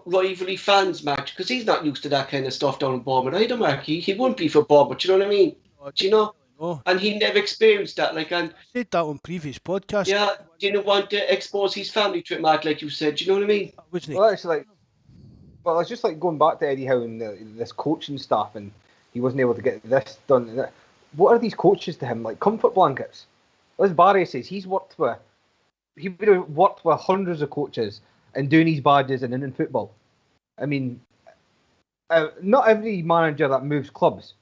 rivalry fans match, because he's not used to that kind of stuff down in Bournemouth either, Mark. He wouldn't be for Bournemouth, do you know what I mean? Do you know? Oh. And he never experienced that. Like, and I said that on previous podcasts. Yeah, didn't want to expose his family to it, Mark, like you said. Do you know what I mean? Well, it's like, it's just like going back to Eddie Howe and this coaching stuff, and he wasn't able to get this done. What are these coaches to him? Like comfort blankets? As Barry says, he would have worked with hundreds of coaches and doing his badges and in football. I mean, not every manager that moves clubs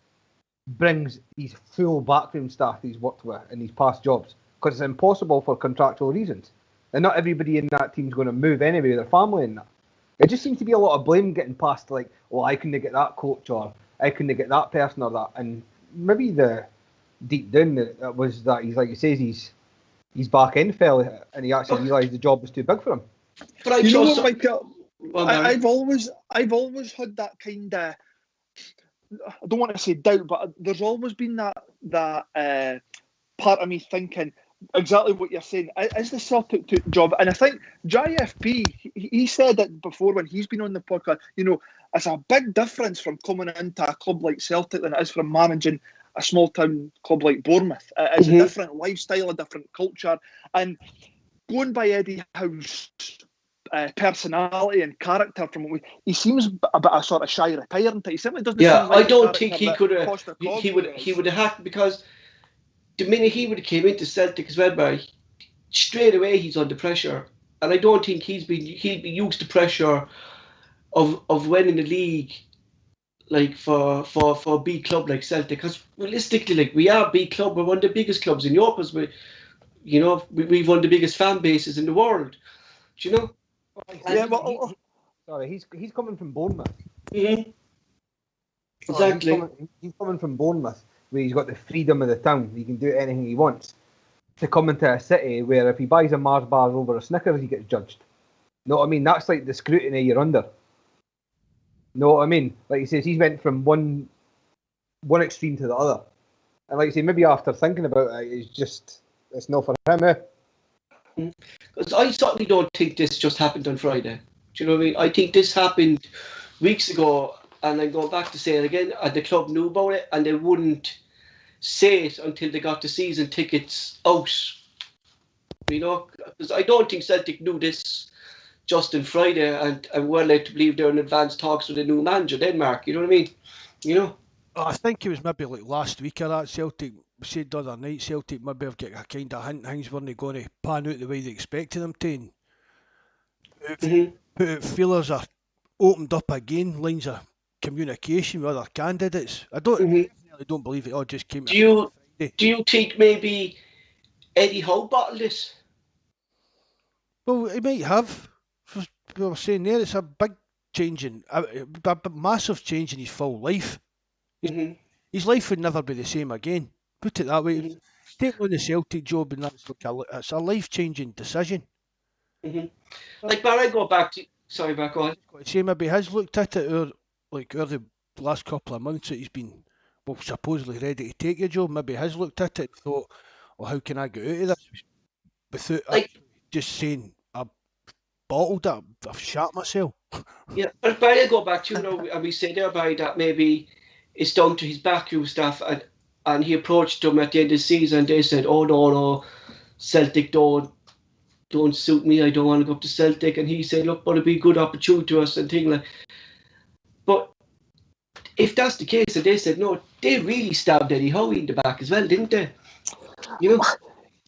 brings his full backroom staff he's worked with in his past jobs, because it's impossible for contractual reasons. And not everybody in that team's going to move anyway with their family in that. It just seems to be a lot of blame getting passed, like, oh, I couldn't get that coach, or I couldn't get that person or that. And maybe the deep down that was that he's, like he says, he's back end fell and he actually realised the job was too big for him. But you know what, Michael? I've always had that kind of, I don't want to say doubt, but there's always been that part of me thinking exactly what you're saying. Is the Celtic job? And I think JFP, he said it before when he's been on the podcast, you know, it's a big difference from coming into a club like Celtic than it is from managing a small town club like Bournemouth. It's a different lifestyle, a different culture. And going by Eddie Howe's personality and character from what he seems a bit of sort of shy retiring. He certainly doesn't. Yeah, seem like I don't think he that could have. Postecoglou He would have had, because the minute he would have came into Celtic as well, Barry, straight away he's under pressure, and I don't think he'll be used to pressure of winning the league, like for a big club like Celtic. Because realistically, like, we are a big club, we're one of the biggest clubs in Europe, as we've one of the biggest fan bases in the world. Do you know? Yeah, well, sorry, he's coming from Bournemouth. Mm-hmm. Exactly. He's coming from Bournemouth, where he's got the freedom of the town. He can do anything he wants. To come into a city where if he buys a Mars bar over a Snickers, he gets judged. Know what I mean? That's like the scrutiny you're under. Know what I mean? Like he says, he's went from one extreme to the other. And like you say, maybe after thinking about it, it's not for him, eh? Because I certainly don't think this just happened on Friday. Do you know what I mean? I think this happened weeks ago, and I'm going back to say it again, and the club knew about it, and they wouldn't say it until they got the season tickets out. Because I don't think Celtic knew this just on Friday, and I'm well led to believe they're in advanced talks with a new manager, Denmark. You know what I mean? I think it was maybe like last week or that Celtic said the other night, Celtic maybe have got a kind of hint things weren't going to pan out the way they expected them to. Put out feelers are opened up again, lines of communication with other candidates. I definitely don't believe it all just came. Do you think maybe Eddie Howe bottled this? Well, he might have. We were saying there, it's a big change a massive change in his full life. His life would never be the same again. Put it that way. Take on the Celtic job, and it's a life-changing decision. Like, but I go back to... Sorry, back on. Say maybe has looked at it over the last couple of months that he's been supposedly ready to take a job. Maybe has looked at it and thought, well, how can I get out of this without just saying I bottled it, I've shot myself. Yeah, but Barry, I go back to, and we say there, Barry, that maybe it's down to his backroom staff, and he approached them at the end of the season, and they said, oh, no, Celtic don't suit me, I don't want to go up to Celtic, and he said, look, but it'll be a good opportunity to us, and things like. But if that's the case, and they said no, they really stabbed Eddie Howe in the back as well, didn't they?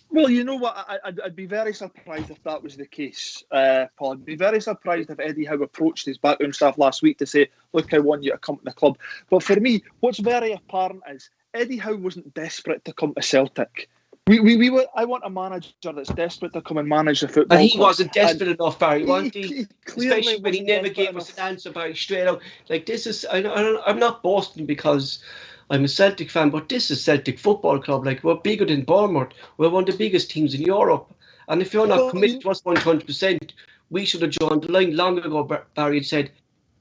Well, you know what? I'd be very surprised if that was the case, Paul. I'd be very surprised if Eddie Howe approached his backroom staff last week to say, look, I want you to come to the club. But for me, what's very apparent is Eddie Howe wasn't desperate to come to Celtic. I want a manager that's desperate to come and manage the football. And he club. Wasn't desperate enough, Barry, wasn't he? Especially when he never gave us an answer, Barry, straight out. Like, this is, I'm not boasting because I'm a Celtic fan, but this is Celtic Football Club. Like, we're bigger than Bournemouth. We're one of the biggest teams in Europe. And if you're not committed to us 100%, we should have joined the line long ago, Barry, and said,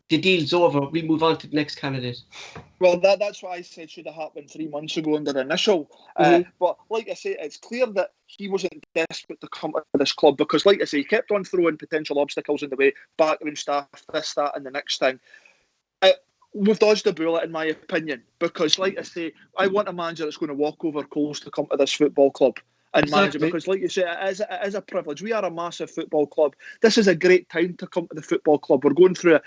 the deal's over, we move on to the next candidate. Well, that's what I said should have happened 3 months ago under the initial. But like I say, it's clear that he wasn't desperate to come to this club because, like I say, he kept on throwing potential obstacles in the way, backroom staff, this, that, and the next thing. We've dodged a bullet, in my opinion, because, like I say, I want a manager that's going to walk over coals to come to this football club and manage it, because, like you say, it is a privilege. We are a massive football club. This is a great time to come to the football club. We're going through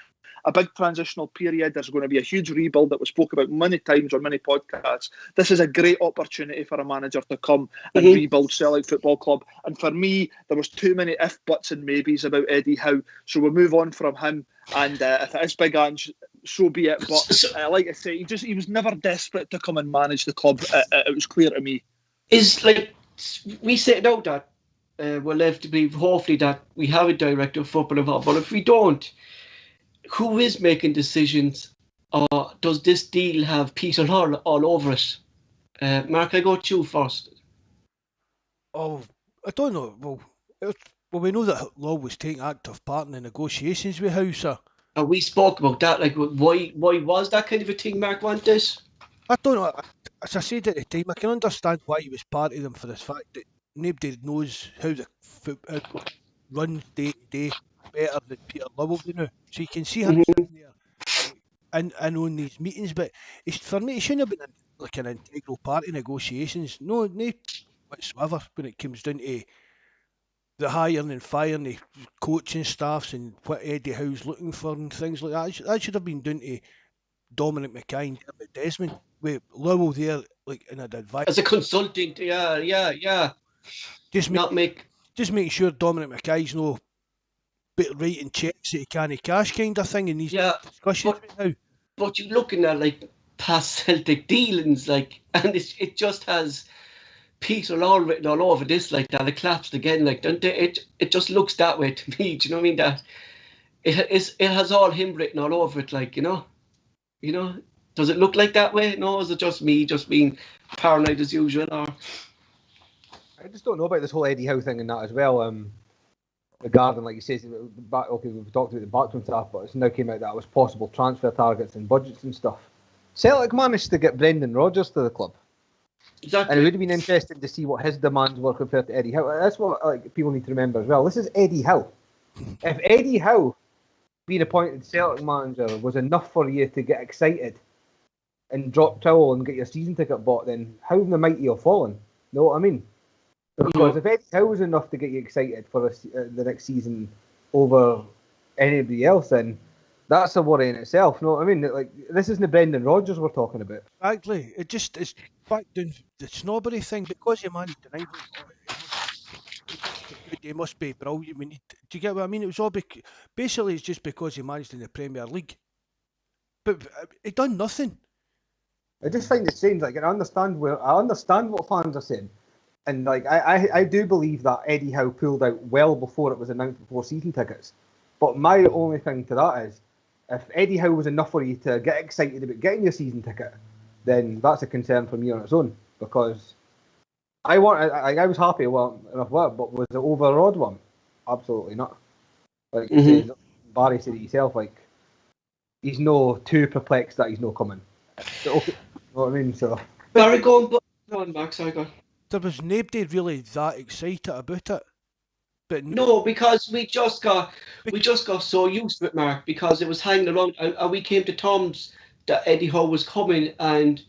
a big transitional period. There's going to be a huge rebuild that was spoke about many times on many podcasts. This is a great opportunity for a manager to come and rebuild Celtic Football Club. And for me, there was too many if, buts and maybes about Eddie Howe. So we'll move on from him. And if it is Big Ange, so be it. But like I say, he was never desperate to come and manage the club. It was clear to me. Is like, we say now that we're left to believe, hopefully, that we have a director of football involved. But if we don't, who is making decisions? Or does this deal have Peter Hall all over it? Mark, I go to you first. Oh, I don't know. Well, we know that Law was taking active part in the negotiations with Howe, sir. And we spoke about that. Like, why was that kind of a thing, Mark, want this? I don't know. As I said at the time, I can understand why he was part of them for the fact that nobody knows how the football runs day to day better than Peter Lowell, so you can see him sitting there and on these meetings, but for me, he shouldn't have been like an integral part of negotiations. No whatsoever when it comes down to the hiring and firing the coaching staffs and what Eddie Howe's looking for and things like that. That should have been down to Dominic McKay, Desmond, with Lowell there, like in an advice. As a consultant, yeah. Just making sure Dominic McKay's no bit writing checks that he can't cash kind of thing in these discussions now. But you're looking at like past Celtic dealings, like, and it just has Peter all written all over this, like that. It collapsed again, like, it just looks that way to me. Do you know what I mean? That it has all him written all over it, like, you know. Does it look like that way? No, is it just me just being paranoid as usual? Or I just don't know about this whole Eddie Howe thing and that as well. Regarding, like you say, we've talked about the backroom staff, but it's now came out that it was possible transfer targets and budgets and stuff. Celtic managed to get Brendan Rodgers to the club. Exactly. And it would have been interesting to see what his demands were compared to Eddie Howe. That's what people need to remember as well. This is Eddie Howe. If Eddie Howe being appointed Celtic manager was enough for you to get excited and drop towel and get your season ticket bought, then how the mighty have fallen? Know what I mean? Because if Eddie Howe was enough to get you excited for the next season over anybody else, then that's a worry in itself. Know what I mean? Like, this isn't the Brendan Rodgers we're talking about. Exactly. It's back down the snobbery thing, because you managed to night. It must be brilliant. Do you get what I mean? It was all basically it's just because he managed in the Premier League, but he done nothing. I just find it strange. Like, I understand what fans are saying. And like I do believe that Eddie Howe pulled out well before it was announced before season tickets. But my only thing to that is, if Eddie Howe was enough for you to get excited about getting your season ticket, then that's a concern for me on its own. Because I was happy enough with it, but was it over a odd one? Absolutely not. Like Barry said it himself, like, he's no too perplexed that he's no coming. So, you know what I mean? So Barry, go on, Max. I go. There was nobody really that excited about it. But no, because we just got so used to it, Mark, because it was hanging around, and we came to terms that Eddie Howe was coming, and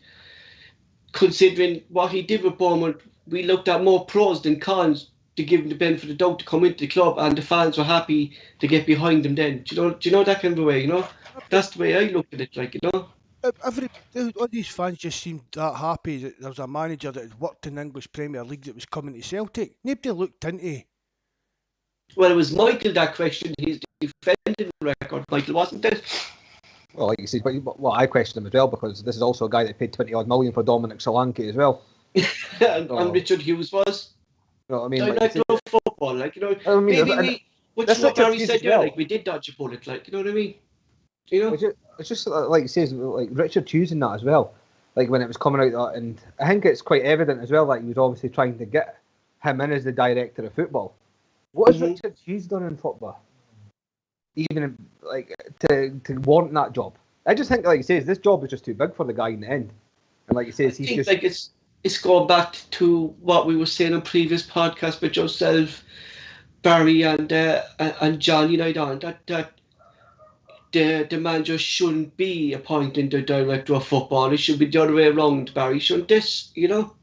considering what he did with Bournemouth, we looked at more pros than cons to give him the benefit of the doubt to come into the club, and the fans were happy to get behind him then. Do you know that kind of way, you know? That's the way I looked at it, like, you know? All these fans just seemed that happy that there was a manager that had worked in the English Premier League that was coming to Celtic. Nobody looked into. Well, it was Michael that questioned his defending record. Michael, wasn't it? Well, like you said, well, I questioned him as well, because this is also a guy that paid 20-odd million for Dominic Solanke as well. and Richard Hughes was. You know what I mean? Like football, like, you know. I mean, which what Barry said there, like, we did dodge a bullet, like, you know what I mean? You know? It's just like it says, like Richard Hughes in that as well. Like, when it was coming out, and I think it's quite evident as well that he was obviously trying to get him in as the director of football. What has Richard Hughes done in football? Even like to warrant that job. I just think, like he says, this job is just too big for the guy in the end. And like he says, he's just like it's going back to what we were saying on previous podcasts with yourself, Barry, and John. You know, that the manager shouldn't be appointing the director of football. It should be the other way around, Barry. Shouldn't this, you know?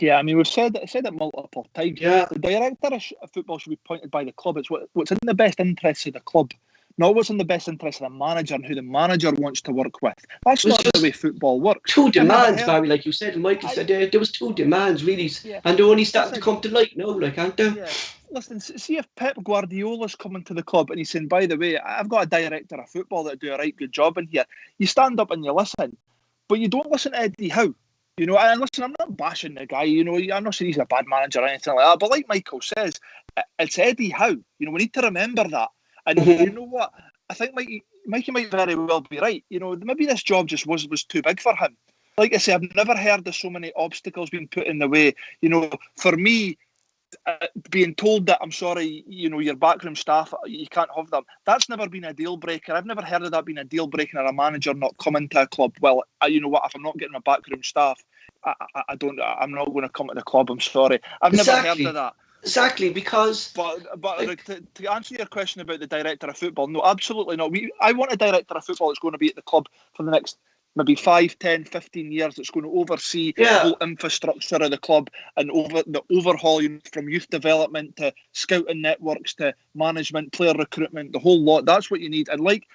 Yeah, I mean, we've said it multiple times. Yeah. The director of football should be appointed by the club. It's what's in the best interests of the club, not what's in the best interest of the manager and who the manager wants to work with. That's not the way football works. Two demands, Barry, like you said, and Michael said there was two demands, really, and they're only starting to come to light now, like, aren't they? Yeah. Listen, see if Pep Guardiola's coming to the club and he's saying, by the way, I've got a director of football that do a right good job in here. You stand up and you listen, but you don't listen to Eddie Howe. You know, and listen, I'm not bashing the guy, you know, I'm not saying he's a bad manager or anything like that, but like Michael says, it's Eddie Howe. You know, we need to remember that. And you know what? I think Mikey might very well be right. You know, maybe this job just was too big for him. Like I say, I've never heard of so many obstacles being put in the way. You know, for me, being told that, I'm sorry, you know, your backroom staff, you can't have them, that's never been a deal breaker. I've never heard of that being a deal breaker or a manager not coming to a club. Well, you know what, if I'm not getting my backroom staff, I'm not going to come to the club, I'm sorry. I've never heard of that. Exactly, because... But like, to answer your question about the director of football, no, absolutely not. I want a director of football that's going to be at the club for the next maybe 5, 10, 15 years that's going to oversee the whole infrastructure of the club and over the overhaul from youth development to scouting networks to management, player recruitment, the whole lot. That's what you need. And like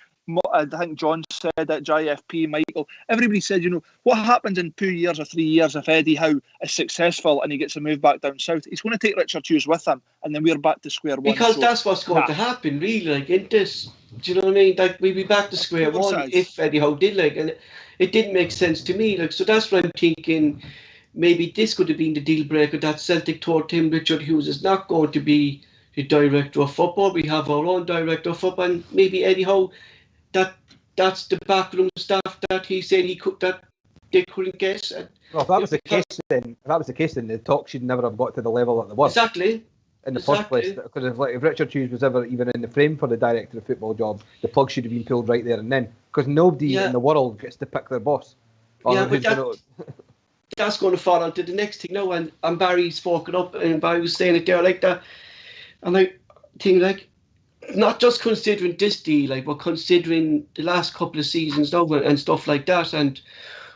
I think John said at JFP, Michael, everybody said, what happens in 2 years or 3 years if Eddie Howe is successful and he gets a move back down south? He's going to take Richard Hughes with him, and then we're back to square one. Because that's what's going to happen, really. Like, in this, do you know what I mean? Like, we'll be back to square one if Eddie Howe did, like, and it didn't make sense to me. Like, so that's what I'm thinking. Maybe this could have been the deal breaker, that Celtic told him Richard Hughes is not going to be the director of football. We have our own director of football, and maybe Eddie Howe, that's the backroom staff that he said that they couldn't guess. Well, if that was the case, then the talk should never have got to the level that they were. Exactly. In the first place, because if Richard Hughes was ever even in the frame for the director of football job, the plug should have been pulled right there and then. Because nobody in the world gets to pick their boss. But that's going to fall onto the next thing now. And Barry spoke it up, and Barry was saying it there like that. And I think, like, not just considering this deal, like, but considering the last couple of seasons now and stuff like that, and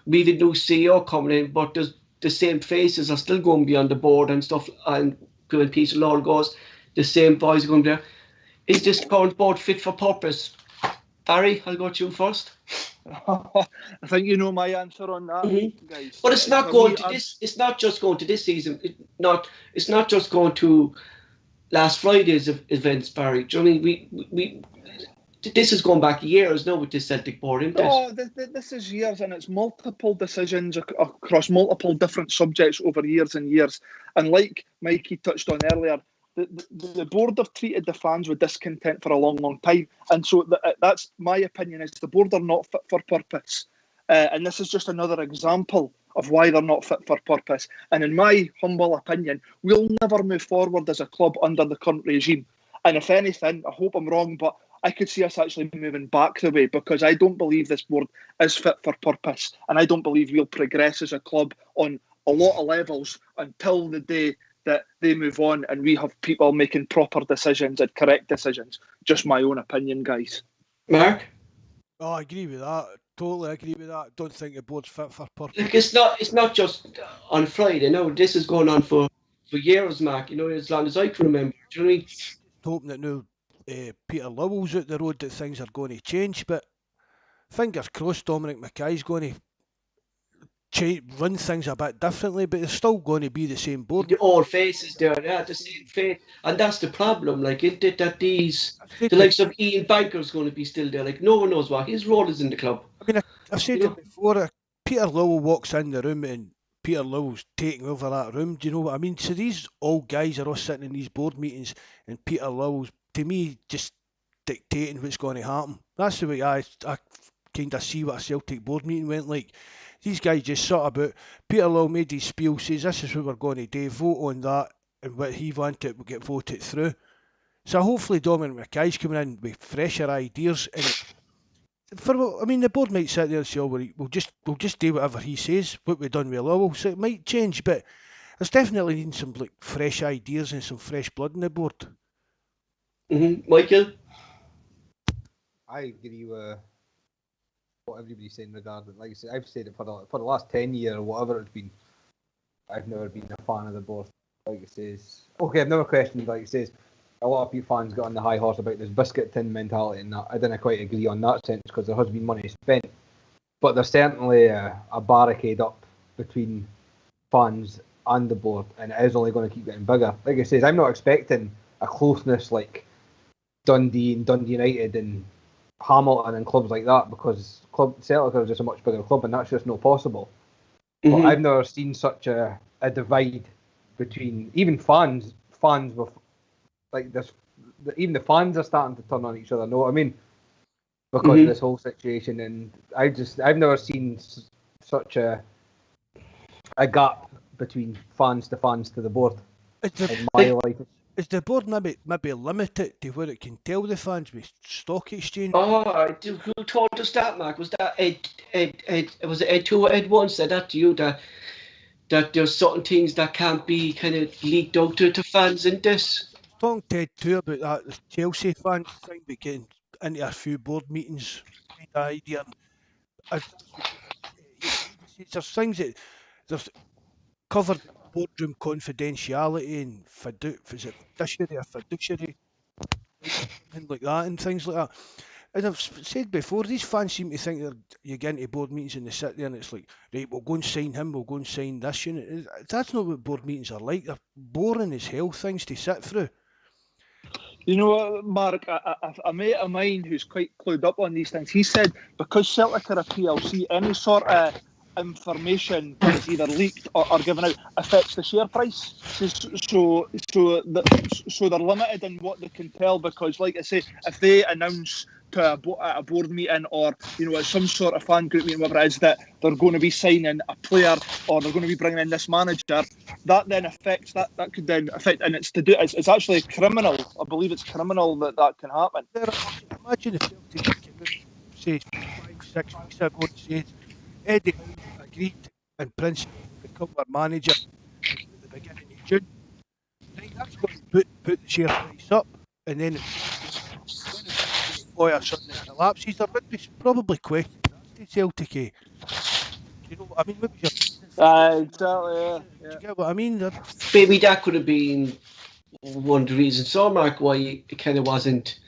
we the new CEO coming in, but the same faces are still going to be on the board and stuff, and when Peter Lawler goes, the same boys are going to be there. Is this current board fit for purpose? Barry, I'll go to you first. I think you know my answer on that, guys. But it's not going to this. It's not just going to this season. It's not just going to last Friday's events, Barry. Do you know what I mean? We this is going back years now with this Celtic board, isn't it? Oh, this is years, and it's multiple decisions across multiple different subjects over years and years. And like Mikey touched on earlier, the board have treated the fans with discontent for a long, long time. And so that's my opinion, is the board are not fit for purpose. And this is just another example of why they're not fit for purpose. And in my humble opinion, we'll never move forward as a club under the current regime. And if anything, I hope I'm wrong, but I could see us actually moving back the way, because I don't believe this board is fit for purpose. And I don't believe we'll progress as a club on a lot of levels until the day that they move on and we have people making proper decisions and correct decisions. Just my own opinion, guys. Mark? Oh, I agree with that. Totally agree with that. Don't think the board's fit for purpose. Like, it's not just on Friday. No, this is going on for years, Mark. As long as I can remember. Do you know what I mean? Hoping that now Peter Lowell's out the road that things are going to change, but fingers crossed Dominic Mackay's going to run things a bit differently, but they're still going to be the same board. The old faces there, the same face, and that's the problem. Like, isn't it that the likes of Ian Banker's going to be still there? Like, no one knows what his role is in the club. I mean, I've said it before. Peter Lowell walks in the room and Peter Lowell's taking over that room. Do you know what I mean? So these old guys are all sitting in these board meetings, and Peter Lowell's, to me, just dictating what's going to happen. That's the way I kind of see what a Celtic board meeting went like. These guys just sort about, Peter Lowell made his spiel, says this is what we're going to do, vote on that, and what he wanted will get voted through. So hopefully Dominic Mackay's coming in with fresher ideas. And the board might sit there and say, we'll just do whatever he says, what we've done with Lowell. So it might change, but there's definitely needing some fresh ideas and some fresh blood in the board. Michael? I agree with what everybody's saying regarding, like I said, I've said it for the last 10 years or whatever it's been. I've never been a fan of the board. Like it says, okay, I've never questioned. Like it says, a lot of people fans got on the high horse about this biscuit tin mentality, and that I didn't quite agree on that sense because there has been money spent. But there's certainly a barricade up between fans and the board, and it is only going to keep getting bigger. Like I says, I'm not expecting a closeness like Dundee and Dundee United and Hamilton and clubs like that, because Celtic are just a much bigger club, and that's just not possible. But I've never seen such a divide between even fans with like this. Even the fans are starting to turn on each other. Know what I mean? Because of this whole situation, and I've never seen such a gap between fans to the board in my life. Is the board maybe limited to where it can tell the fans with stock exchange? Oh, who told us that, Mark? Was that Ed? Was it Ed 2 or Ed 1 said that to you, that there's certain things that can't be kind of leaked out to fans in this? Talking to Ed 2 about that, the Chelsea fans thing, but getting into a few board meetings, kind of idea. there's things that there's covered boardroom confidentiality and fiduciary, and like that, and things like that. As I've said before, these fans seem to think that you get into board meetings and they sit there and it's like, right, we'll go and sign him, we'll go and sign this unit. That's not what board meetings are like. They're boring as hell things to sit through. You know what, Mark, a mate of mine who's quite clued up on these things, he said because Celtic are a PLC, any sort of information that is either leaked or given out affects the share price. So they're limited in what they can tell because, like I say, if they announce to a board meeting or at some sort of fan group meeting, whatever it is, that they're going to be signing a player or they're going to be bringing in this manager, that then affects that could then affect, and it's actually criminal. I believe it's criminal that can happen. Imagine if Celtic came out, say 5-6 weeks ago and said Eddie Howe agreed in principle to become our manager at the beginning of June. Right, that's going to put the share price up, and then or something collapses. There would be probably questions to Celtic. Do you know what I mean? Maybe exactly. Yeah. Do you get what I mean? Maybe that could have been one of the reasons, so Mark, why it kind of wasn't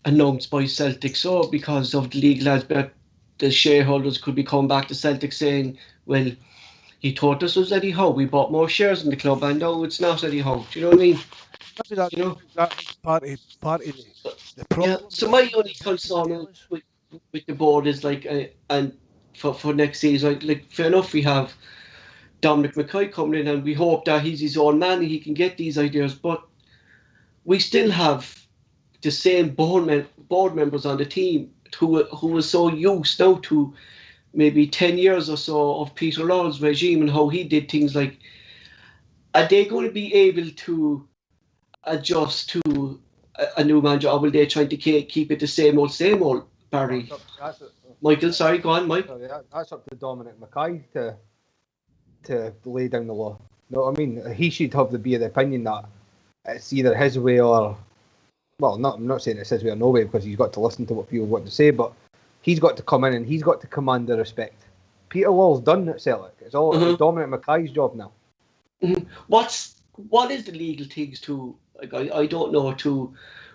announced by Celtic. So because of the legal aspect, the shareholders could be coming back to Celtic saying, well, he thought this was Eddie Howe. We bought more shares in the club, and no, it's not Eddie Howe. Do you know what I mean? Maybe that's part of the problem. Yeah. So my only concern with the board is like, and for next season, like fair enough, we have Dominic McKay coming in, and we hope that he's his own man and he can get these ideas. But we still have the same board members on the team who are so used now to maybe 10 years or so of Peter Law's regime and how he did things. Like, are they going to be able to adjust to a new manager, or will they try to keep it the same old, Barry? Michael, sorry, go on, Mike. That's up to Dominic McKay to lay down the law. No, I mean, he should have the opinion that it's either his way or, well, I'm not saying it's his way or no way, because he's got to listen to what people want to say, but he's got to come in and he's got to command the respect. Peter Law's done at Celtic. It's all Dominic McKay's job now. Mm-hmm. What is the legal things to? Like, I don't know, to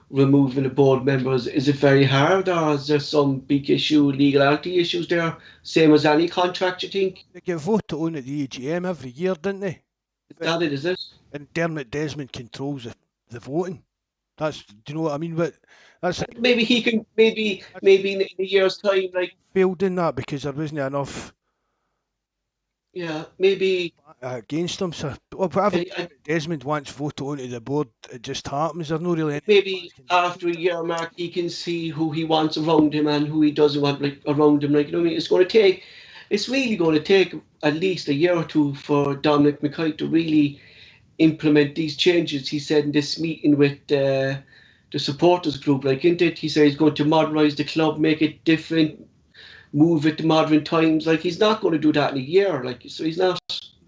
removing the board members. Is it very hard, or is there some big legality issues there? Same as any contract, you think? They get voted on at the AGM every year, didn't they? Is it? And Dermot Desmond controls the voting. Do you know what I mean? But that's maybe he can maybe in a year's time, like, failed in that because there wasn't enough. Yeah, maybe against him. So whatever Desmond wants voted onto the board, it just happens. There's no really. Maybe after a year, Mark, he can see who he wants around him and who he doesn't want around him. Like, you know what I mean? It's really going to take at least a year or two for Dominic McKay to really implement these changes. He said in this meeting with the supporters group, like, isn't it? He said he's going to modernise the club, make it different, move it to modern times. Like, he's not going to do that in a year. Like, so he's not.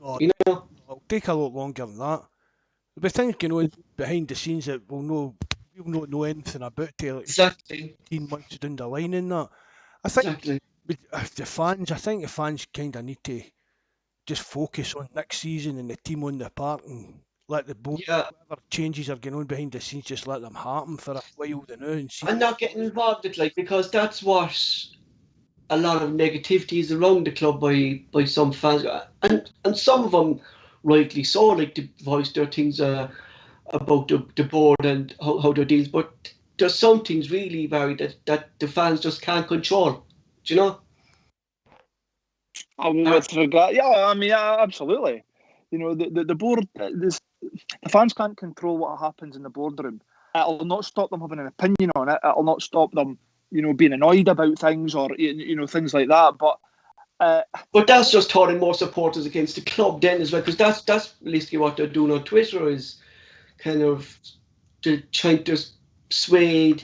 No, it'll take a lot longer than that. There'll be things going on behind the scenes that we'll not know anything about till like exactly 18 months down the line in that. I think exactly. the fans kind of need to just focus on next season and the team on the park and let the board, whatever changes are going on behind the scenes, just let them happen for a while now and see. And not getting involved in it, like, because that's what a lot of negativity is around the club by some fans, and some of them rightly so, like, to voice their things about the board and how their deals. But there's some things really, Barry, that the fans just can't control. Do you know? With regard, yeah, I mean, absolutely. You know, the board, the fans can't control what happens in the boardroom. It'll not stop them having an opinion on it. It'll not stop them, being annoyed about things or things like that. But that's just turning more supporters against the club then as well, because that's basically what they're doing on Twitter, is kind of trying to sway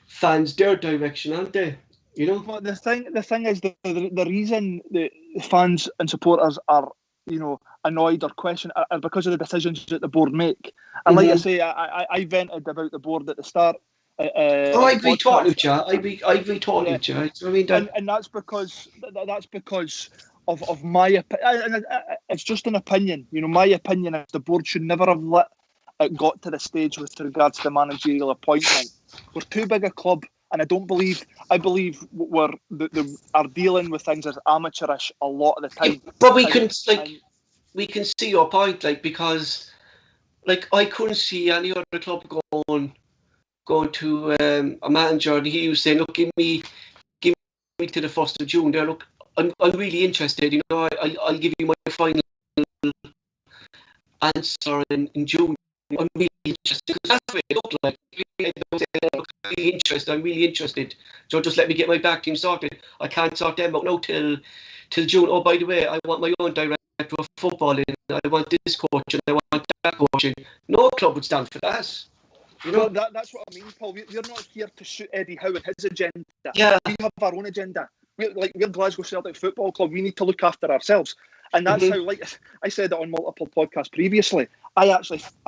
fans their direction, aren't they? But the thing is, the reason the fans and supporters are annoyed or question are because of the decisions that the board make. And like I say, I vented about the board at the start. I agree totally with you. I agree totally with you. I mean, and that's because of my opinion, it's just an opinion. My opinion is the board should never have let it got to the stage with regards to managerial appointment. We're too big a club, and I believe we're are dealing with things as amateurish a lot of the time. But we can see your point, because I couldn't see any other club going to a manager and he was saying, look, give me to the 1st of June there. Look, I'm really interested. I'll give you my final answer in June. I'm really interested, because that's what it looked like. I'm really interested. So just let me get my back team sorted. I can't sort them out now till June. Oh, by the way, I want my own director of football in. I want this coach and I want that coach in. No club would stand for that. That's what I mean, Paul. We're not here to suit Eddie Howe and his agenda. Yeah. We have our own agenda. We're Glasgow Celtic Football Club. We need to look after ourselves. And that's how, I said it on multiple podcasts previously, I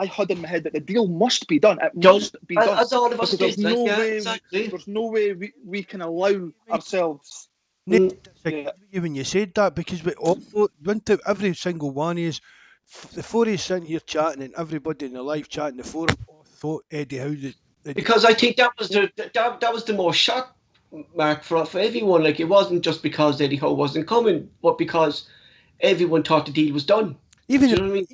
had in my head that the deal must be done. It must be done. As all of us did. There's no way we can allow ourselves. When you said that, because we all went to every single one is the four is sitting here chatting, and everybody in the live chat, and the four thought Eddie Howe. Because I think that was the more shock, Mark, for everyone. It wasn't just because Eddie Howe wasn't coming, but because everyone thought the deal was done. Even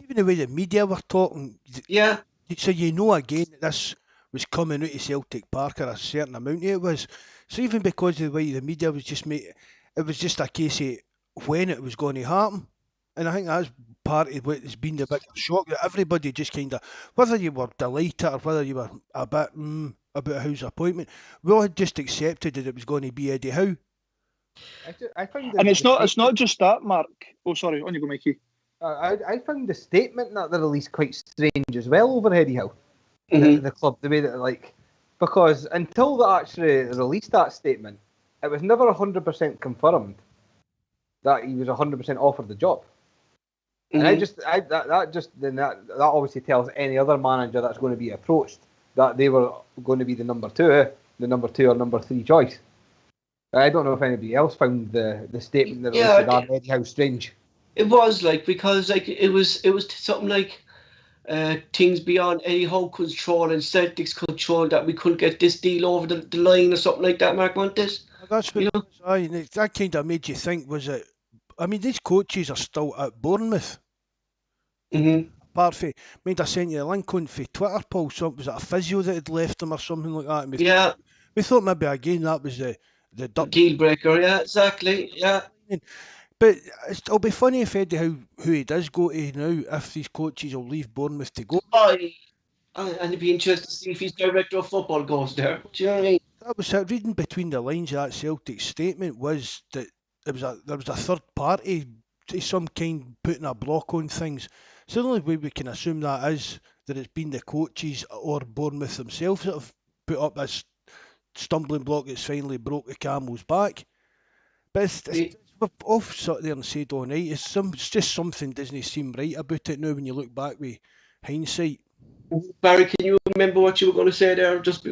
the way the media were talking. Yeah. So again that this was coming out of Celtic Park, or a certain amount of it was. So even because of the way the media was just it was just a case of when it was going to happen. And I think that's part of what has been the big shock, that everybody just kind of, whether you were delighted or whether you were a bit about Howe's appointment, we all had just accepted that it was going to be Eddie Howe. And it's not just that, Mark. Oh, sorry, on you go, Mikey. I found the statement that they released quite strange as well over Eddie Howe, the club, the way that because until they actually released that statement, it was never 100% confirmed that he was 100% offered the job. And that obviously tells any other manager that's going to be approached that they were going to be the number two or number three choice. I don't know if anybody else found the statement that said Eddie Howe strange. It was because it was something like things beyond Eddie Howe control and Celtic's control, that we couldn't get this deal over the line or something like that. Mark, want this? That's what that kind of made you think. Was it? I mean, these coaches are still at Bournemouth. Apart from, I sent you a link on for Twitter, Paul. So was it a physio that had left them or something like that? We thought maybe again that was the deal breaker. Yeah, exactly. Yeah. But it'll be funny if Eddie Howe, who he does go to now, if these coaches will leave Bournemouth to go. And it'd be interesting to see if his director of football goes there. Do you know what I mean? That was it. Reading between the lines of that Celtic statement was that there was a third party of some kind putting a block on things. So the only way we can assume that is that it's been the coaches or Bournemouth themselves that have put up this stumbling block that's finally broke the camel's back. But we're off sat there and said all night, it's just something doesn't seem right about it now when you look back with hindsight. Barry, can you remember what you were going to say there just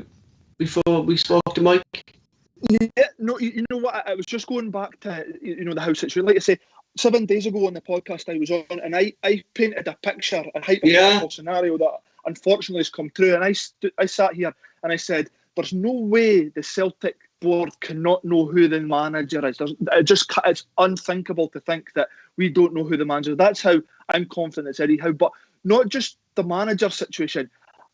before we spoke to Mike? Yeah, no, you know what? I was just going back to the Howe situation. Like I say, 7 days ago on the podcast I was on, and I painted a picture, a hypothetical scenario that unfortunately has come true. And I sat here and I said, "There's no way the Celtic board cannot know who the manager is. It's unthinkable to think that we don't know who the manager is." That's how I'm confident it's Eddie Howe, but not just the manager situation.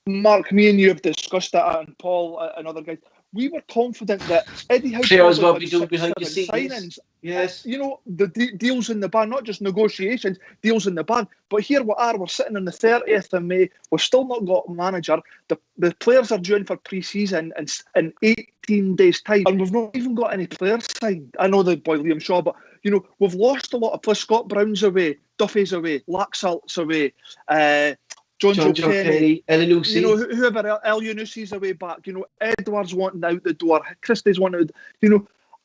Mark, me and you have discussed that, and Paul and other guys. We were confident that Eddie Howe was what we do behind the scenes. Signings. Yes. The deals in the bag, not just negotiations, deals in the bag. But here we're sitting on the 30th of May. We've still not got a manager. The players are due in for pre-season in 18 days' time. And we've not even got any players signed. I know the boy Liam Shaw, but, we've lost a lot of players. Scott Brown's away. Duffy's away. Laxalt's away. John Joe Kenny, Elyounoussi, whoever, Elyounoussi away back. Edwards wanting out the door. Christie's wanting.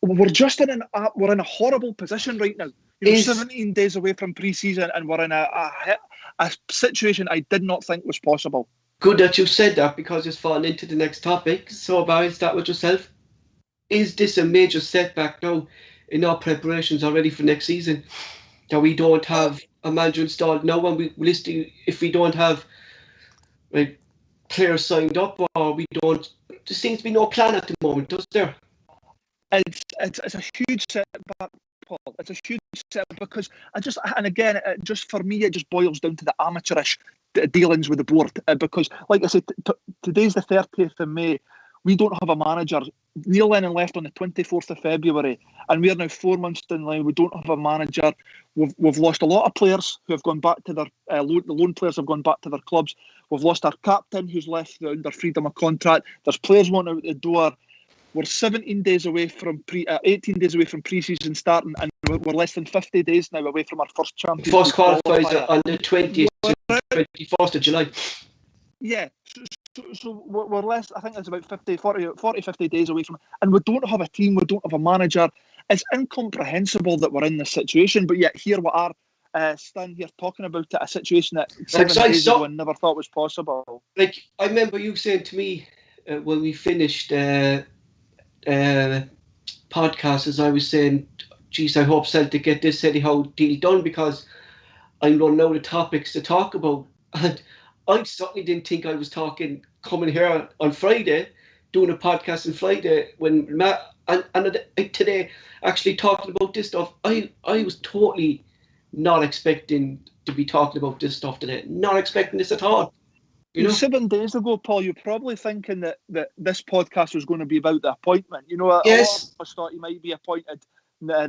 We're just in a horrible position right now. 17 days away from pre-season, and we're in a situation I did not think was possible. Good that you said that, because it's fallen into the next topic. So, Barry, start with yourself. Is this a major setback now in our preparations already for next season that we don't have a manager installed now. When if we don't have like players signed up, or we don't, there seems to be no plan at the moment, does there? It's a huge setback, Paul. It's a huge setback because it just for me, it just boils down to the amateurish dealings with the board. Because, like I said, today's the 30th of May. We don't have a manager. Neil Lennon left on the 24th of February, and we are now 4 months down the line. We don't have a manager. We've lost a lot of players who have gone back to their the loan players have gone back to their clubs. We've lost our captain who's left under freedom of contract. There's players wanting out the door. We're 18 days away from pre-season starting, and we're less than 50 days now away from our first championship. First qualifier on the 20th to 21st of July. Yeah, so we're less. I think it's about 50 days away from, and we don't have a team. We don't have a manager. It's incomprehensible that we're in this situation, but yet here we are, standing here talking about it, a situation that 7 days ago I never thought was possible. Like, I remember you saying to me when we finished podcast, as I was saying, geez, I hope Celtic get this Eddie Howe deal done, because I'm running out of topics to talk about. And I certainly didn't think I was coming here on Friday, doing a podcast on Friday, when Matt and today actually talking about this stuff. I was totally not expecting to be talking about this stuff today. Not expecting this at all. You know? 7 days ago, Paul, you're probably thinking that this podcast was going to be about the appointment. You know, yes. A lot of us thought he might be appointed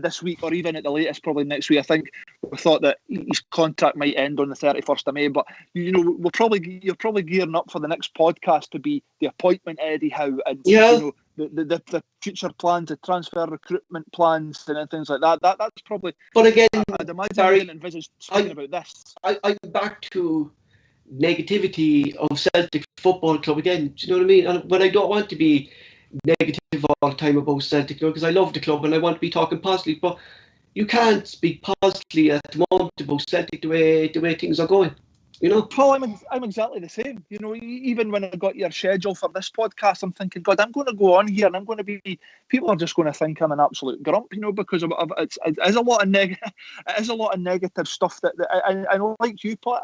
this week, or even at the latest, probably next week. I think we thought that his contract might end on the 31st of May. But you know, you're probably gearing up for the next podcast to be the appointment Eddie Howe, and you know, the future plans, the transfer recruitment plans, and things like that. That's probably. But again, I'd imagine I didn't envisage speaking about this. I'm back to negativity of Celtic Football Club again. Do you know what I mean? And when I don't want to be negative all the time about Celtic, because I love the club and I want to be talking positively, but you can't speak positively at the moment about Celtic the way things are going. You know, Paul, I'm exactly the same. You know, even when I got your schedule for this podcast, I'm thinking, God, I'm going to go on here and I'm going to be. People are just going to think I'm an absolute grump, you know, because it is a lot of negative stuff that I like you, Paul.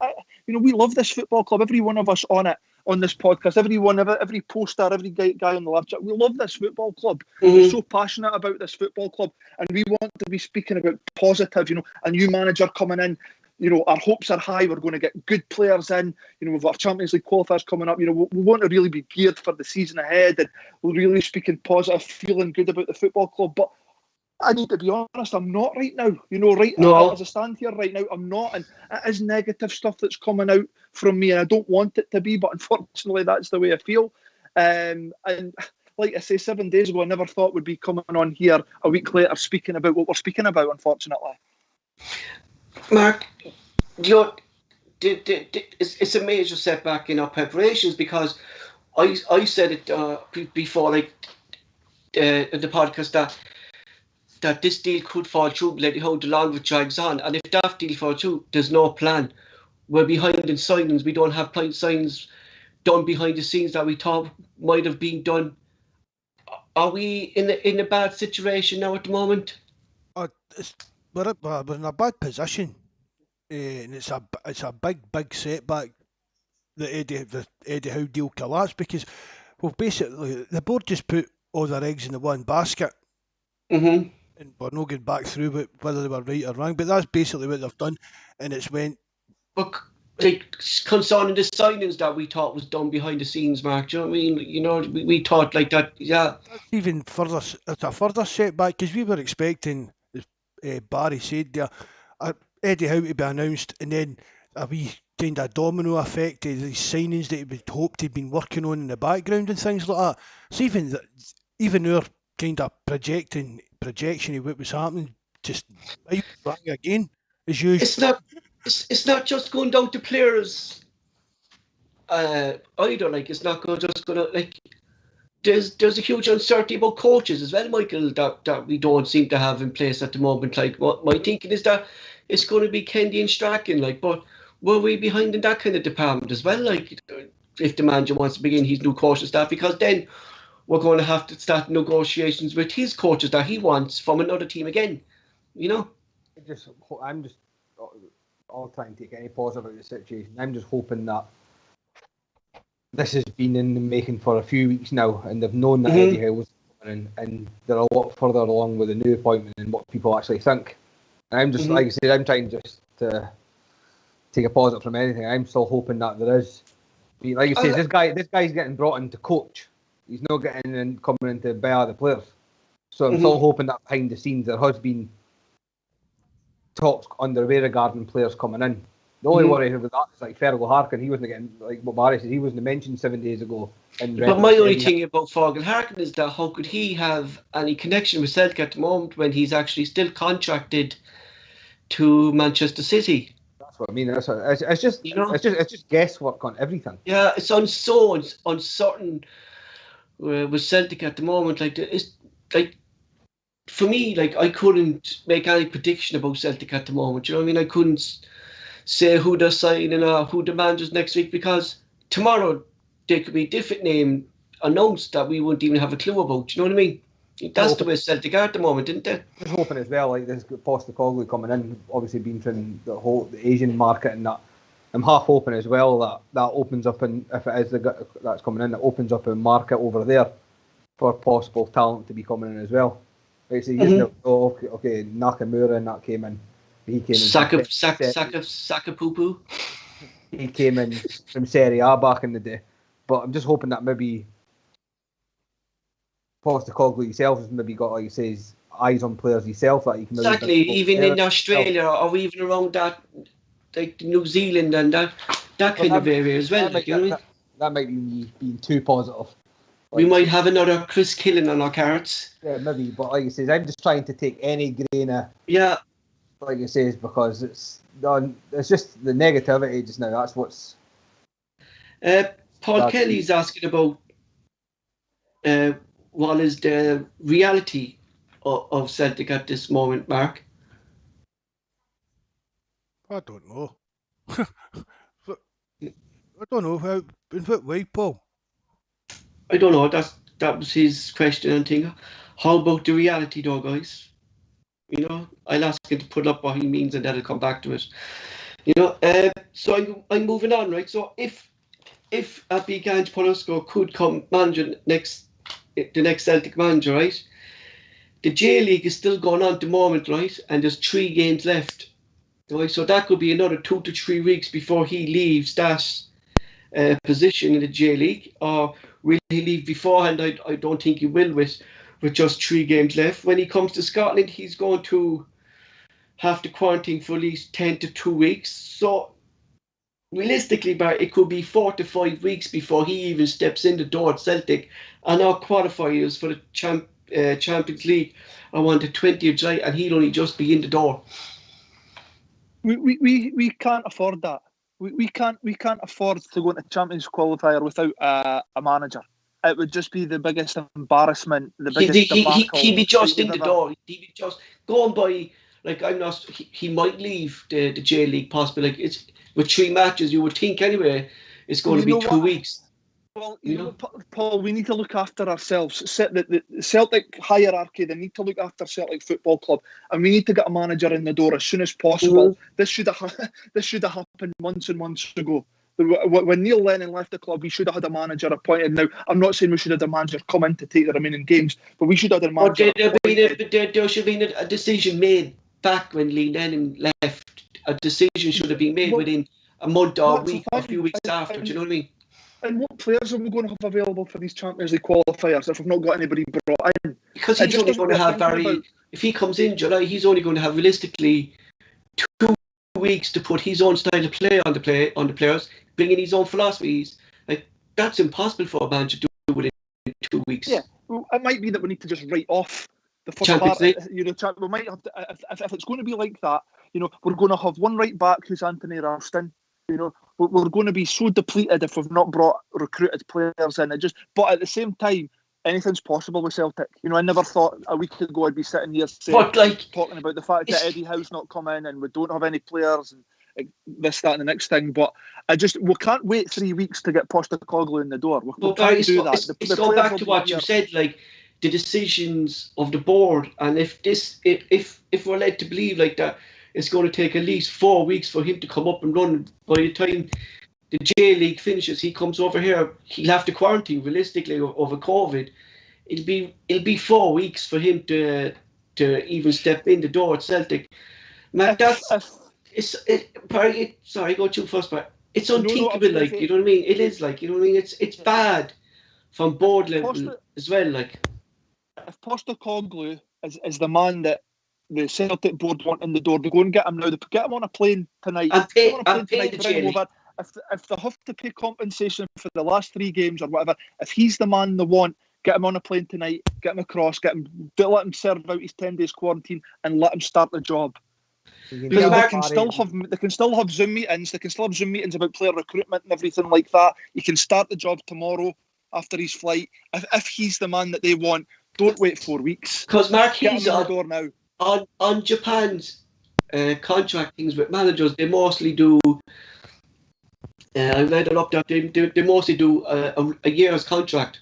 You know, we love this football club. Every one of us on this podcast, every poster, every guy on the left chat, we love this football club. Mm-hmm. We're so passionate about this football club, and we want to be speaking about positive. You know, a new manager coming in. You know, our hopes are high. We're going to get good players in. You know, we've got our Champions League qualifiers coming up. You know, we want to really be geared for the season ahead, and we're really speaking positive, feeling good about the football club. But I need to be honest, I'm not right now. You know, as I stand here right now, I'm not. And it is negative stuff that's coming out from me, and I don't want it to be, but unfortunately, that's the way I feel. And like I say, 7 days ago, I never thought we'd be coming on here a week later speaking about what we're speaking about, unfortunately. Mark, it's a major setback in our preparations, because I said it before, like in the podcast, that this deal could fall through, let it hold the longer it drags on. And if that deal falls through, there's no plan. We're behind in signings. We don't have point signings done behind the scenes that we thought might have been done. Are we in a bad situation now at the moment? We're in a bad position, and it's a big setback that the Eddie Howe deal collapsed, because basically the board just put all their eggs in the one basket. Mm-hmm. And we're not going back through it, whether they were right or wrong, but that's basically what they've done, and it's went. But concerning the signings that we thought was done behind the scenes, Mark, do you know what I mean? You know, we thought like that, yeah. Even further, it's a further setback, because we were expecting, as Barry said there, Eddie Howe to be announced, and then a wee kind of domino effect of these signings that he would hoped he'd been working on in the background and things like that. So even our kind of projection of what was happening just rang again as usual. It's not just going down to players either. Like, it's not just going to, like, there's a huge uncertainty about coaches as well, Michael, that we don't seem to have in place at the moment. Like, what my thinking is that it's going to be Keane and Strachan, like, but were we behind in that kind of department as well? Like, if the manager wants to begin his new coaching staff, because then we're going to have to start negotiations with his coaches that he wants from another team again. You know? I'm just all trying to take any positive out of the situation. I'm just hoping that this has been in the making for a few weeks now, and they've known that Eddie Howe was coming in, and they're a lot further along with the new appointment than what people actually think. And I'm just, like I said, I'm trying just to take a positive from anything. I'm still hoping that there is. Like I say, this guy's getting brought in to coach. He's not getting in, coming in to buy the players. So I'm still hoping that behind the scenes there has been talks underway regarding players coming in. The only worry with that is like Fergal Harkin. He wasn't getting, like what Barry said, he wasn't mentioned 7 days ago. But my only thing about Fergal Harkin is that how could he have any connection with Celtic at the moment when he's actually still contracted to Manchester City? That's what I mean. It's just, you know, it's just guesswork on everything. Yeah, it's so uncertain with Celtic at the moment. Like it's like, for me, like I couldn't make any prediction about Celtic at the moment. You know what I mean? I couldn't say who they're signing or who the manager's next week, because tomorrow there could be a different name announced that we wouldn't even have a clue about. You know what I mean? That's the way Celtic are at the moment, isn't it? Just hoping as well, like this Postecoglou coming in, obviously been from the Asian market and that. I'm half hoping as well that opens up, and if it is that's coming in, it opens up a market over there for possible talent to be coming in as well. Like, so okay, Nakamura and that came in. He came in. Sakapupu. He came in from Serie A back in the day, but I'm just hoping that maybe Postecoglou himself has maybe got, like he says, eyes on players himself that he can. Exactly, even in Australia or even around that, like New Zealand and that kind of area as well. That might be me being too positive. We might have another Chris Killen on our cards. Yeah, maybe, but like I says, I'm just trying to take any grain of, like it says, because it's just the negativity just now. That's what's. Paul Kelly's asking about what is the reality of Celtic at this moment, Mark? I don't know. I don't know in what way, Paul. I don't know. That was his question and thing. How about the reality, though, guys? You know, I'll ask him to put up what he means, and then I'll come back to it. You know, so I'm moving on, right? So if Ange Postecoglou could come manager the next Celtic manager, right? The J League is still going on at the moment, right? And there's 3 games left, right? So that could be another 2 to 3 weeks before he leaves that position in the J League, or will he leave beforehand? I don't think he will with just 3 games left. When he comes to Scotland, he's going to have to quarantine for at least 10 to 2 weeks. So realistically, Bart, it could be 4 to 5 weeks before he even steps in the door at Celtic. And our qualifiers for the Champions League are on the 20th of July, and he'll only just be in the door. We can't afford that. We can't afford to go into Champions qualifier without a manager. It would just be the biggest embarrassment, the biggest debacle. He'd be just in the door. He'd be just going by. Like, I'm not. He might leave the J League possibly. Like, it's with 3 matches. You would think anyway. It's going to be 2 weeks. Well, you know, Paul, we need to look after ourselves. The Celtic hierarchy, they need to look after Celtic Football Club, and we need to get a manager in the door as soon as possible. This should have happened months and months ago. When Neil Lennon left the club, we should have had a manager appointed. Now, I'm not saying we should have had a manager come in to take the remaining games, but we should have had a manager there should have been a decision made back when Lee Lennon left. A decision should have been made within a month or a week, a few weeks after. Do you know what I mean? And what players are we going to have available for these Champions League qualifiers if we've not got anybody brought in? Because he's only going to have if he comes in July, he's only going to have realistically 2 weeks to put his own style of play on the players, bring in his own philosophies. Like, that's impossible for a manager to do within 2 weeks. Yeah, well, it might be that we need to just write off the first Champions League. You know, we might have to, if it's going to be like that. You know, we're going to have one right back who's Anthony Ralston. You know, we're going to be so depleted if we've not brought recruited players in. But at the same time, anything's possible with Celtic. You know, I never thought a week ago I'd be sitting here talking about the fact that Eddie Howe's not come in and we don't have any players. this, that, and the next thing. But we can't wait 3 weeks to get Postecoglou in the door. We But can't do Barry, that. it's going back to what you said, like the decisions of the board, and if we're led to believe like that, it's going to take at least 4 weeks for him to come up and run. By the time the J League finishes, he comes over here, he'll have to quarantine realistically over COVID. It'll be 4 weeks for him to even step in the door at Celtic. Man, sorry, go to first, but it's unthinkable. You know what I mean? It is you know what I mean? It's bad from board level as well. If Postecoglou is the man that the Celtic board want in the door, they go and get him now. They get him on a plane tonight. And pay the bring him over. If they have to pay compensation for the last 3 games or whatever, if he's the man they want, get him on a plane tonight, get him across, let him serve out his 10 days quarantine, and let him start the job. Because they can still have Zoom meetings. They can still have Zoom meetings about player recruitment and everything like that. He can start the job tomorrow after his flight. If he's the man that they want, don't wait 4 weeks. Because Mark, he's on the door now. On Japan's contract things with managers, they mostly do. I read it up that they mostly do a year's contract.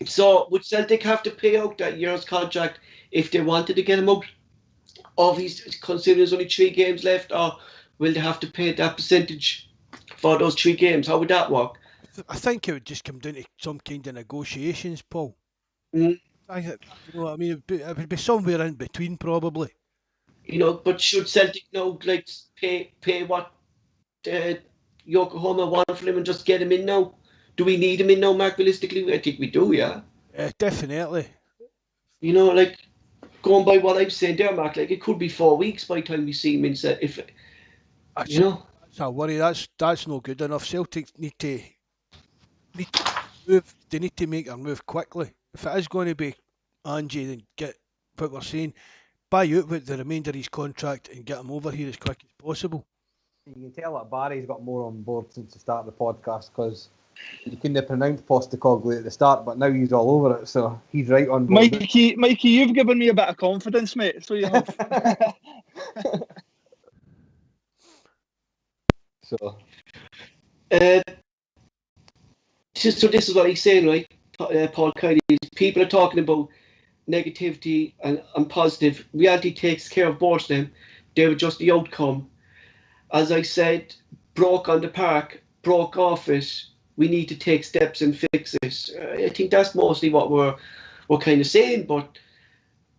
So would Celtic have to pay out that year's contract if they wanted to get him out? Of he's considering there's only 3 games left, or will they have to pay that percentage for those 3 games? How would that work? I think it would just come down to some kind of negotiations, Paul. Mm. It would be somewhere in between, probably. But should Celtic now pay what Yokohama want for him and just get him in now? Do we need him in now, Mark? Realistically, I think we do, yeah. Definitely. Going by what I'm saying there, Mark, it could be 4 weeks by the time we see him in set. That's a worry. That's no good enough. Celtic need to move. They need to make a move quickly. If it is going to be Ange, then get what we're saying. Buy out with the remainder of his contract and get him over here as quick as possible. You can tell that Barry's got more on board since the start of the podcast, because you couldn't have pronounced Postecoglou at the start, but now he's all over it, so he's right on board. Mikey, you've given me a bit of confidence, mate, so you have. So this is what he's saying, right? Paul Kennedy, people are talking about negativity and positive. Reality takes care of both of them. They were just the outcome. As I said, broke on the park, broke off it. We need to take steps and fix it. I think that's mostly what we're kind of saying, but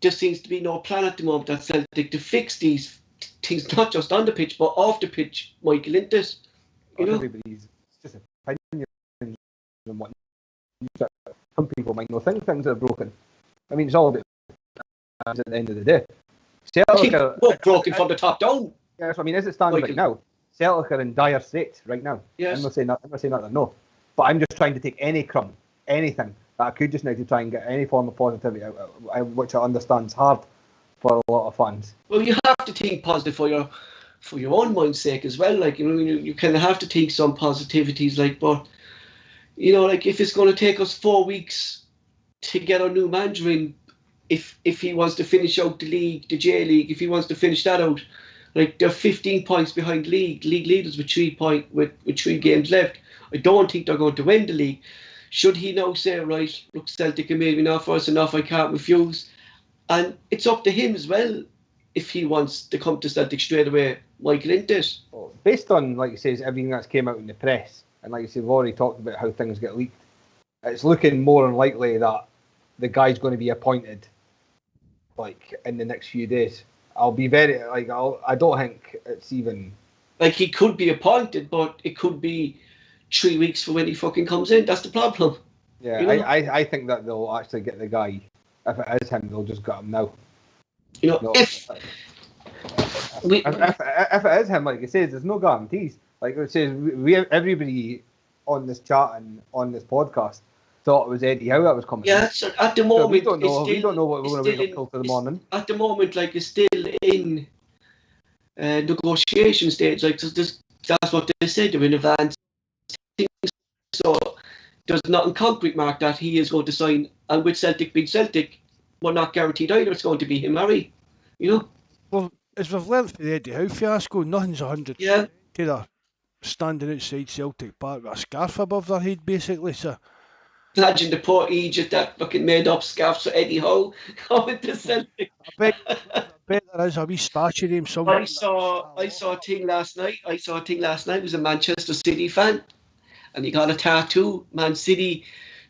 there seems to be no plan at the moment at Celtic to fix these things, not just on the pitch, but off the pitch, Michael, isn't it? Everybody's just opinions and what some people might not think things are broken. I mean, it's all about at the end of the day. Celtic are broken from the top down. Yes, I mean, as it stands right now, Celtic are in dire straits right now. Yes. I'm not saying that, no. But I'm just trying to take any crumb, anything that I could just now to try and get any form of positivity out, which I understand is hard for a lot of fans. Well, you have to think positive for your own mind's sake as well. You kind of have to think some positivities, but if it's going to take us 4 weeks to get our new manager in, if he wants to finish out the league, the J League, if he wants to finish that out, they're 15 points behind league leaders with 3 games left. I don't think they're going to win the league. Should he now say, right, look, Celtic are maybe not for us enough, I can't refuse. And it's up to him as well if he wants to come to Celtic straight away, Michael, isn't it? Well, based on, like you say, everything that's came out in the press, and like you say, we've already talked about how things get leaked, it's looking more unlikely that the guy's going to be appointed in the next few days. I'll be very, I don't think it's even... he could be appointed, but it could be 3 weeks for when he fucking comes in. That's the problem. Yeah, I think that they'll actually get the guy. If it is him, they'll just get him now. If it is him, like you says, there's no guarantees. Like it says, everybody on this chat and on this podcast thought it was Eddie Howe that was coming. Yeah, so at the moment, we don't know what we're going to wake up till to the morning. At the moment, it's still in negotiation stage. That's what they said. They're in advance. So there's nothing concrete, Mark, that he is going to sign. And with Celtic being Celtic, we're not guaranteed either it's going to be him, are we? Well, as we've learned from the Eddie Howe fiasco, nothing's 100%. Yeah. they're standing outside Celtic Park with a scarf above their head, basically. So Imagine the poor Egypt that fucking made up scarves for Eddie Howe coming to Celtic. I bet there is a wee statue of him somewhere. I saw a thing last night. It was a Manchester City fan, and he got a tattoo, Man City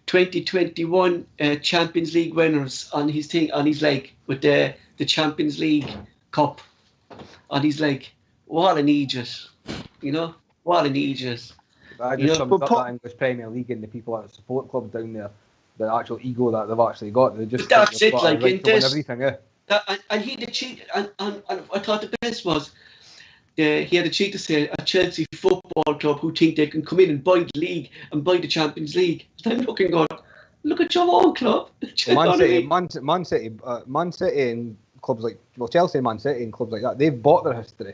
2021 Champions League winners on his thing, on his leg, with the Champions League cup on his leg. What an idiot, you know? What an idiot. I just summed up that English Premier League and the people at the support club down there, the actual ego that they've actually got. They just that's it, like in this. Everything, yeah. And he had a cheat, and I thought the best was he had a cheat to say a Chelsea football club who think they can come in and buy the league and buy the Champions League. I'm looking, going, look at your own club. Man City and clubs like Chelsea, Man City and clubs like that, they've bought their history.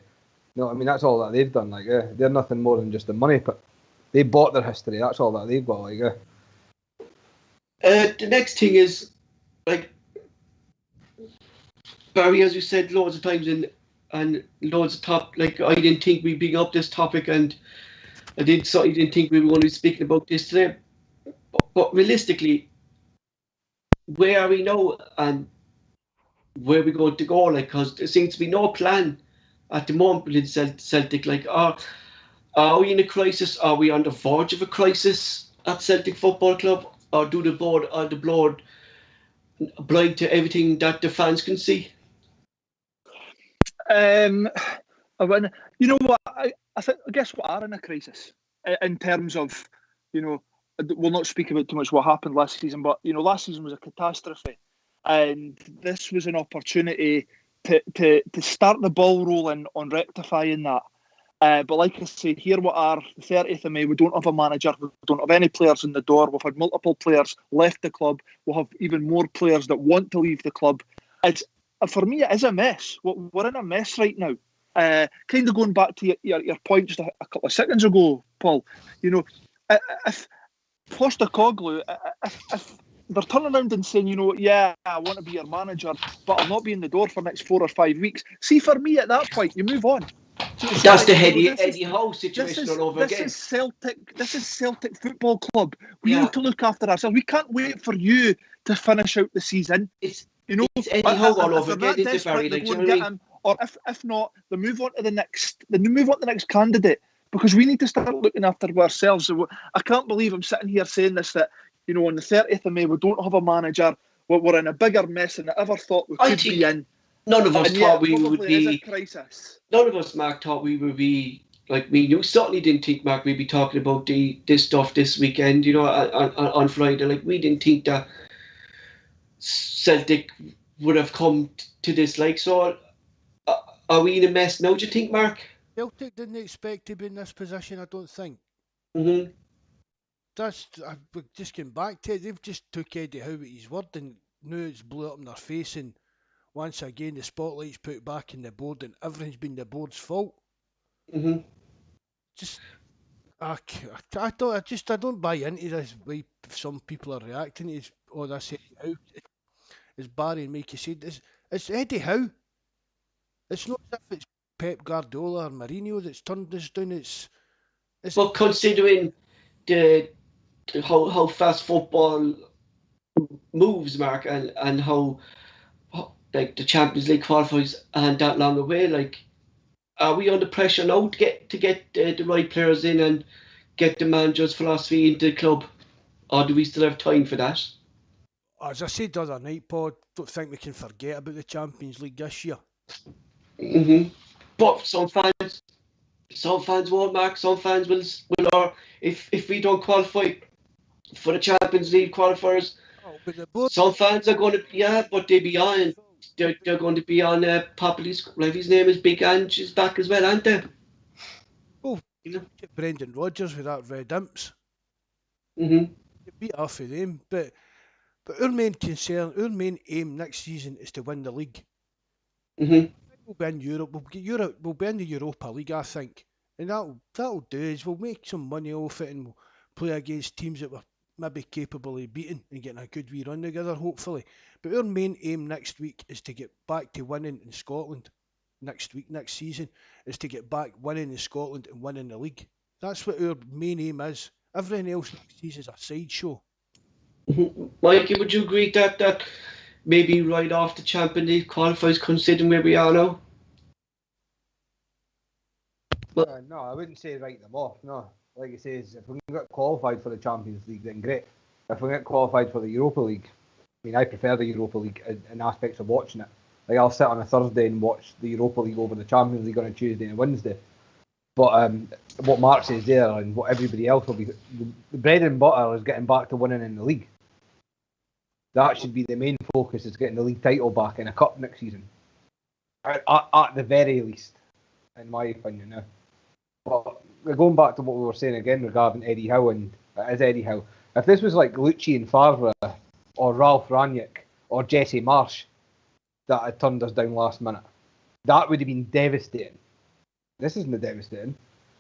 You know what I mean? That's all that they've done. Like, they're nothing more than just the money, but they bought their history. That's all that they've got. Like, the next thing is, like, Barry, as you said loads of times, and loads of top, like, I didn't think we'd bring up this topic, and I didn't think we were going to be speaking about this today. But realistically, where are we now, and where are we going to go? Like, because there seems to be no plan at the moment in Celtic. Like, are we in a crisis? Are we on the verge of a crisis at Celtic Football Club? Or do the board blind to everything that the fans can see? You know what? I guess we are in a crisis in terms of, you know, we'll not speak about too much what happened last season, but, you know, last season was a catastrophe, and this was an opportunity to start the ball rolling on rectifying that. But like I said, here we are, the 30th of May, we don't have a manager, we don't have any players in the door, we've had multiple players left the club, we'll have even more players that want to leave the club. For me, it is a mess. We're in a mess right now. Kind of going back to your point just a couple of seconds ago, Paul, you know, if Postecoglou, if they're turning around and saying, you know, yeah, I want to be your manager, but I'll not be in the door for the next 4 or 5 weeks. See, for me, at that point, you move on. That's the Eddie Howe situation all over again. This is Celtic Football Club. We need to look after ourselves. We can't wait for you to finish out the season. It's Eddie Howe all over again. Or if not, they move on to the next. They move on to the next candidate, because we need to start looking after ourselves. So I can't believe I'm sitting here saying this, that, you know, on the 30th of May we don't have a manager. We're in a bigger mess than I ever thought we could be in. None of us thought we would be. Crisis. None of us, Mark, thought we would be like me. You certainly didn't think, Mark, we'd be talking about this stuff this weekend. You know, on Friday. Like, we didn't think that Celtic would have come to this. Like, so are we in a mess now? Do you think, Mark? Celtic didn't expect to be in this position, I don't think. Mm-hmm. Just getting back to it. They've just took Eddie Howe at his word, and now it's blew up in their face, and once again the spotlight's put back in the board, and everything's been the board's fault. Mm-hmm. I don't buy into this way some people are reacting to this. Oh, that's Eddie Howe. As Barry and Mikey said, it's Eddie Howe. It's not as if it's Pep Guardiola or Mourinho that's turned this down. It's well, considering how fast football moves, Mark, and how like the Champions League qualifiers and that long away, like, are we under pressure now to get the right players in and get the manager's philosophy into the club, or do we still have time for that? As I said the other night, Paul, don't think we can forget about the Champions League this year. Mm-hmm. But some fans won't, Mark. Some fans will, or if we don't qualify for the Champions League qualifiers, some fans are going to, but they'll be on. They're going to be on Populist. His name is Big Ange is back as well, aren't they? Oh, get Brendan Rodgers with that red imps. Mm-hmm. You beat off of them, but our main concern, our main aim next season is to win the league. Mm-hmm. We'll be in Europe. We'll be in the Europa League, I think, and that'll do is we'll make some money off it, and we'll play against teams that we're maybe capable of beating and getting a good wee run together, hopefully. But our main aim next week is to get back to winning in Scotland. next season, is to get back winning in Scotland and winning the league. That's what our main aim is. Everything else next season is a sideshow. Mikey, would you agree that maybe right off the Champions League qualifies, considering where we are now? No, I wouldn't say write them off. No, like it says, if we can get qualified for the Champions League, then great. If we get qualified for the Europa League, I mean, I prefer the Europa League in aspects of watching it. Like, I'll sit on a Thursday and watch the Europa League over the Champions League on a Tuesday and a Wednesday. But what Mark says there, and what everybody else will be, the bread and butter is getting back to winning in the league. That should be the main focus, is getting the league title back in a cup next season. At the very least, in my opinion now. But going back to what we were saying again regarding Eddie Howe, and it is Eddie Howe. If this was like Lucci and Favre, or Ralph Rangnick, or Jesse Marsh that had turned us down last minute, that would have been devastating. This isn't devastating.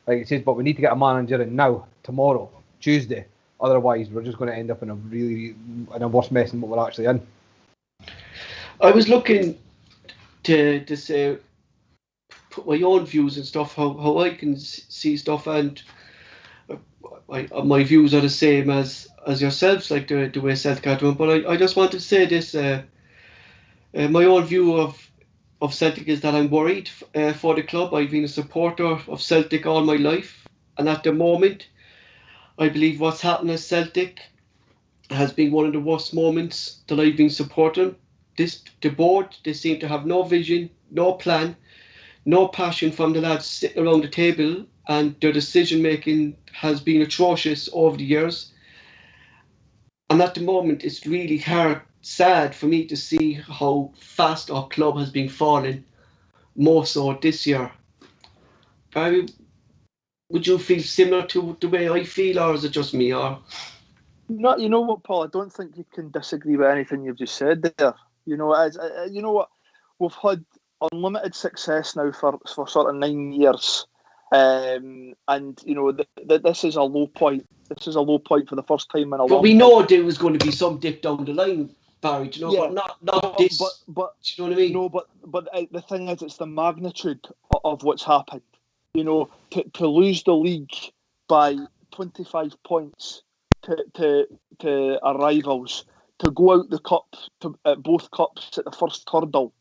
Like it says, but we need to get a manager in now, tomorrow, Tuesday. Otherwise, we're just going to end up in a worse mess than what we're actually in. I was looking to say, put my own views and stuff, how I can see stuff, and my views are the same as yourselves, like the way Celtic are doing. But I just want to say this: my own view of Celtic is that I'm worried for the club. I've been a supporter of Celtic all my life, and at the moment, I believe what's happened at Celtic has been one of the worst moments that I've been supporting. The board, they seem to have no vision, no plan, no passion from the lads sitting around the table, and their decision making has been atrocious over the years. And at the moment, it's really sad for me to see how fast our club has been falling, more so this year. Would you feel similar to the way I feel, or is it just me? Or no, you know what, Paul? I don't think you can disagree with anything you've just said there. You know, you know what, we've had unlimited success now for sort of 9 years, and you know this is a low point. This is a low point for the first time in a long time. But we know there was going to be some dip down the line, Barry. Do you know, yeah, but not this. But do you know what I mean? No, but the thing is, it's the magnitude of what's happened. You know, to lose the league by 25 points to our rivals, to go out the cup at both cups at the first hurdle,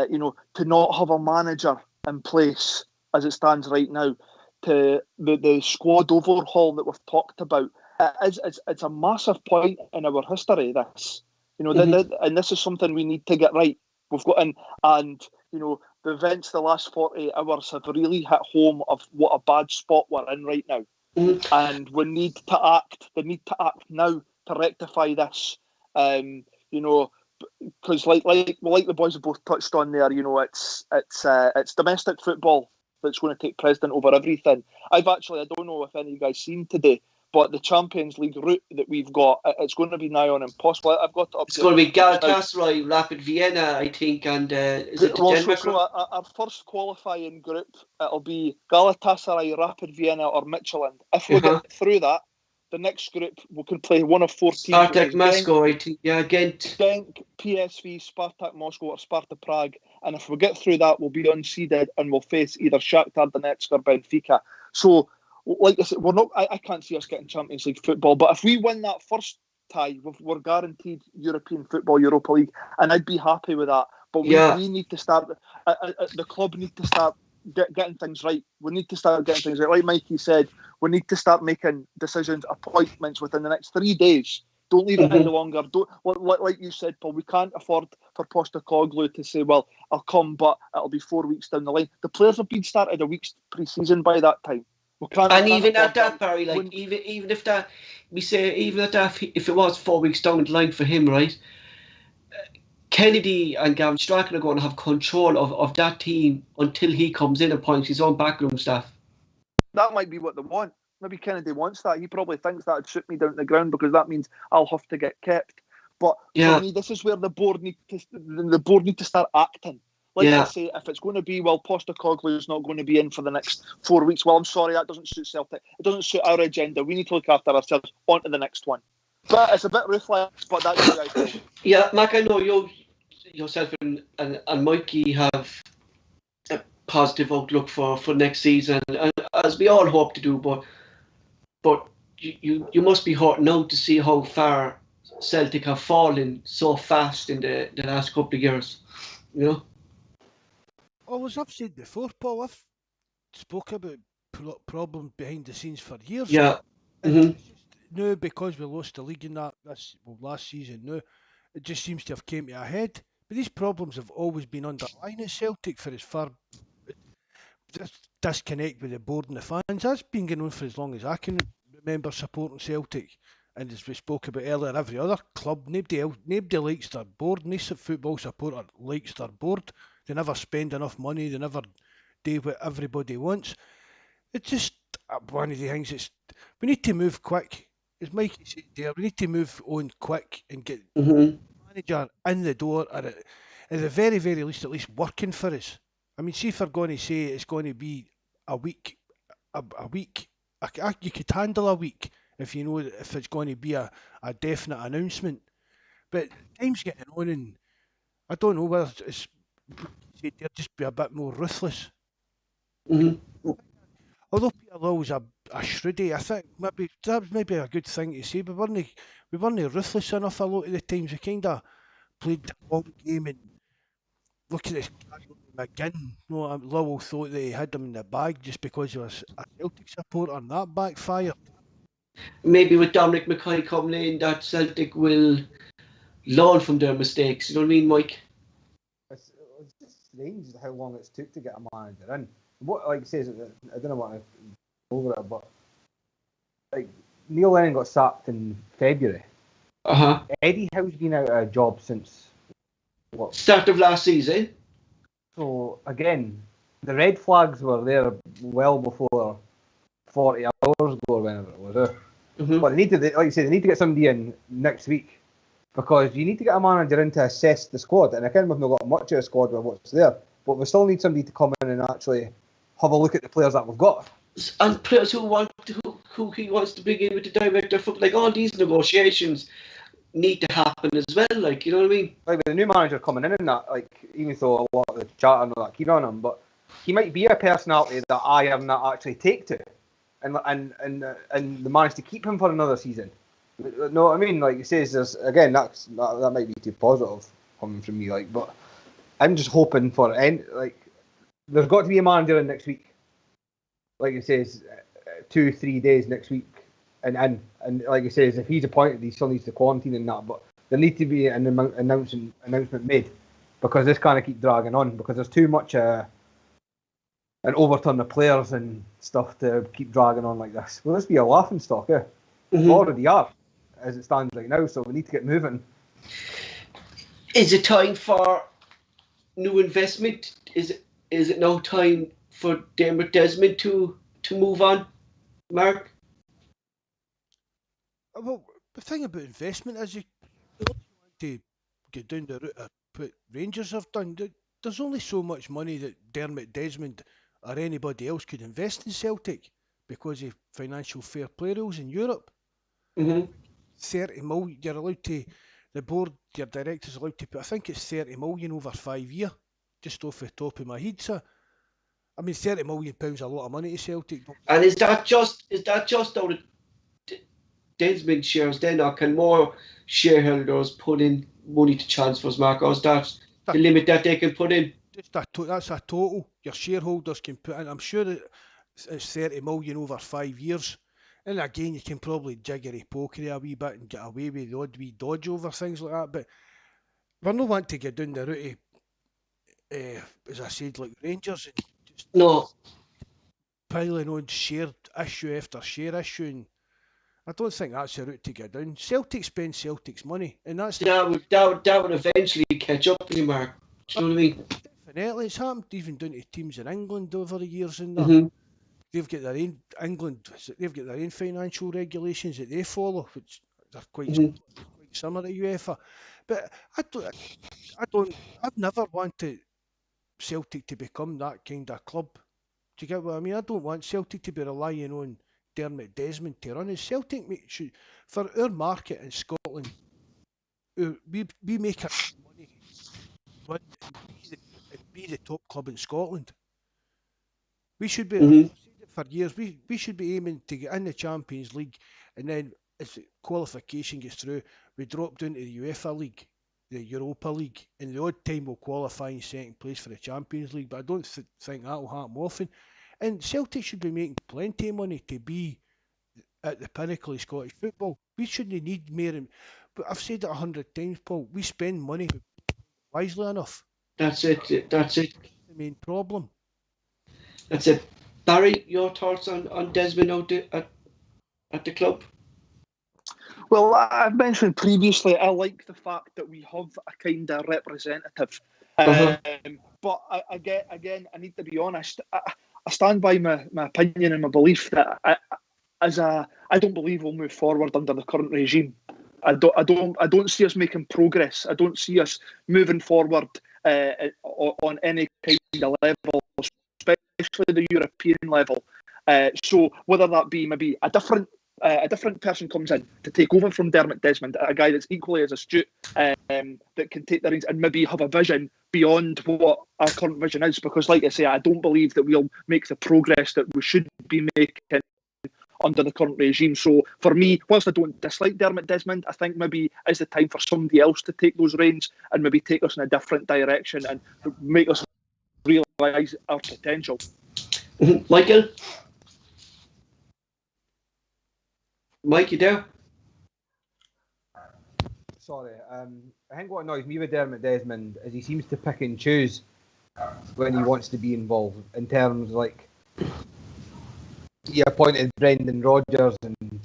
you know, to not have a manager in place as it stands right now, to the squad overhaul that we've talked about. It's a massive point in our history, this. You know, and this is something we need to get right. We've got and you know, the events the last 48 hours have really hit home of what a bad spot we're in right now. And we need to act. They need to act now to rectify this. You know, because like the boys have both touched on there, you know, it's domestic football that's going to take precedent over everything. I don't know if any of you guys seen today, but the Champions League route that we've got, it's going to be nigh on impossible. I've got to. It's going to be Galatasaray, Rapid Vienna, I think, and is it our first qualifying group? It'll be Galatasaray, Rapid Vienna, or Midtjylland. If we get through that, the next group we can play one of 4 teams. Spartak Moscow, I think. Yeah, Ghent, PSV, Spartak Moscow, or Sparta Prague. And if we get through that, we'll be unseeded and we'll face either Shakhtar Donetsk or Benfica. So, like I said, we're not. I can't see us getting Champions League football. But if we win that first tie, we're guaranteed European football, Europa League, and I'd be happy with that. But we need to start. The club need to start getting things right. We need to start getting things right. Like Mikey said, we need to start making decisions, appointments within the next 3 days. Don't leave it any longer. Don't, like you said, Paul, we can't afford for Postecoglou to say, well, I'll come, but it'll be 4 weeks down the line. The players have been started a week's pre-season by that time. And even at that, Barry, like even if that, we say, even at that, if it was 4 weeks down the line for him, right? Kennedy and Gavin Strachan are going to have control of that team until he comes in and appoints his own backroom staff. That might be what they want. Maybe Kennedy wants that. He probably thinks that would shoot me down to the ground because that means I'll have to get kept. But for me, this is where the board need to start acting. I say, if it's going to be, well, Postecoglou is not going to be in for the next 4 weeks. Well, I'm sorry, that doesn't suit Celtic. It doesn't suit our agenda. We need to look after ourselves. On to the next one. But it's a bit ruthless, but that's what I think. Yeah, Mac, I know yourself and Mikey have positive outlook for next season, and as we all hope to do. But you must be hurt now to see how far Celtic have fallen so fast in the last couple of years. You know. Well, as I've said before, Paul, I've spoke about problems behind the scenes for years. Yeah. And it's just now, because we lost the league in that last season, now it just seems to have came to a head. But these problems have always been underlying at Celtic for as far this disconnect with the board and the fans. That's been going on for as long as I can remember supporting Celtic. And as we spoke about earlier, every other club, nobody likes their board. No football supporter likes their board. They never spend enough money. They never do what everybody wants. It's just one of the things. We need to move quick. As Mikey said there, we need to move on quick and get the manager in the door, or at the very, very least, at least working for us. I mean, see if we're going to say it's going to be a week, you could handle a week if you know if it's going to be a definite announcement. But time's getting on, and I don't know whether it's they'll just be a bit more ruthless. Although Peter Law's a shrewdy, I think maybe that was maybe a good thing to say. We weren't ruthless enough a lot of the times. We kind of played the long game, and look at this McGinn. No, Lowell thought that he had him in the bag just because he was a Celtic supporter, and that backfired. Maybe with Dominic McKay coming in, that Celtic will learn from their mistakes. You know what I mean, Mike? It's just strange how long it's took to get a manager in. What, like, says, I don't know what I over it, but like Neil Lennon got sacked in February. Eddie Howe's been out of a job since what? Start of last season. So again, the red flags were there well before 40 hours ago, or whenever it was. But they need to, like you said, they need to get somebody in next week, because you need to get a manager in to assess the squad. And again, we've not got much of a squad with what's there, but we still need somebody to come in and actually have a look at the players that we've got. And players who he wants to bring in with the director of football, like all these negotiations need to happen as well, like, you know what I mean? Like with the new manager coming in and that, like, even though a lot of the chat and all that keen on him, but he might be a personality that I am not actually take to, and they managed to keep him for another season. No, what I mean, like he says, there's again that might be too positive coming from me, like, but I'm just hoping for like there's got to be a manager in next week. Like he says, 2-3 days next week, and like he says, if he's appointed, he still needs to quarantine and that. But there needs to be an announcement made, because this can't keep dragging on, because there's too much an overturn of players and stuff to keep dragging on like this. Will this be a laughing stock? Yeah, we already are as it stands right now. So we need to get moving. Is it time for new investment? Is it now time for Dermot Desmond to move on, Mark? Well, the thing about investment is you want to get down the route of what Rangers have done. There's only so much money that Dermot Desmond or anybody else could invest in Celtic because of financial fair play rules in Europe. 30 million, you're allowed to, the board, your director's allowed to put, I think it's 30 million over 5 years, just off the top of my head. So, I mean, £30 million a lot of money to Celtic. And is that just out of Desmond shares then, or can more shareholders put in money to transfers, Mark? Or is that the limit that they can put in? That's a total. Your shareholders can put in. I'm sure it's 30 million over 5 years. And again, you can probably jiggery pokery a wee bit and get away with the odd wee dodge over things like that. But we're not wanting to get down the route of, as I said, like Rangers, and just piling on share issue after share issue. And I don't think that's the route to get down. Celtic spend Celtic's money, and that's that would eventually catch up with you, Mark. Do you know what I mean? Definitely, it's happened even down to teams in England over the years, and that. They've got their own They've got their own financial regulations that they follow, which are quite similar to UEFA. But I've never wanted Celtic to become that kind of club. Do you get what I mean? I don't want Celtic to be relying on Dermot Desmond to run. Celtic should, for our market in Scotland, we make our money and be the top club in Scotland. We should be, I've said it for years, we should be aiming to get in the Champions League, and then if qualification gets through, we drop down to the UEFA League, the Europa League, and the odd time we'll qualify in second place for the Champions League, but I don't think that will happen often. And Celtic should be making plenty of money to be at the pinnacle of Scottish football. We shouldn't need more. But I've said it 100 times, Paul. We spend money wisely enough. That's it. That's it. The main problem. That's it. Barry, your thoughts on Desmond out at the club? Well, I've mentioned previously, I like the fact that we have a kind of representative. But I need to be honest. I stand by my opinion and my belief that I don't believe we'll move forward under the current regime. I don't see us making progress. I don't see us moving forward on any kind of level, especially the European level. So whether that be maybe a different person comes in to take over from Dermot Desmond, a guy that's equally as astute, that can take the reins and maybe have a vision beyond what our current vision is. Because, like I say, I don't believe that we'll make the progress that we should be making under the current regime. So for me, whilst I don't dislike Dermot Desmond, I think maybe it's the time for somebody else to take those reins and maybe take us in a different direction and make us realise our potential. Michael? Mike, you there? Sorry, I think what annoys me with Dermot Desmond is he seems to pick and choose when he wants to be involved. In terms like he appointed Brendan Rodgers and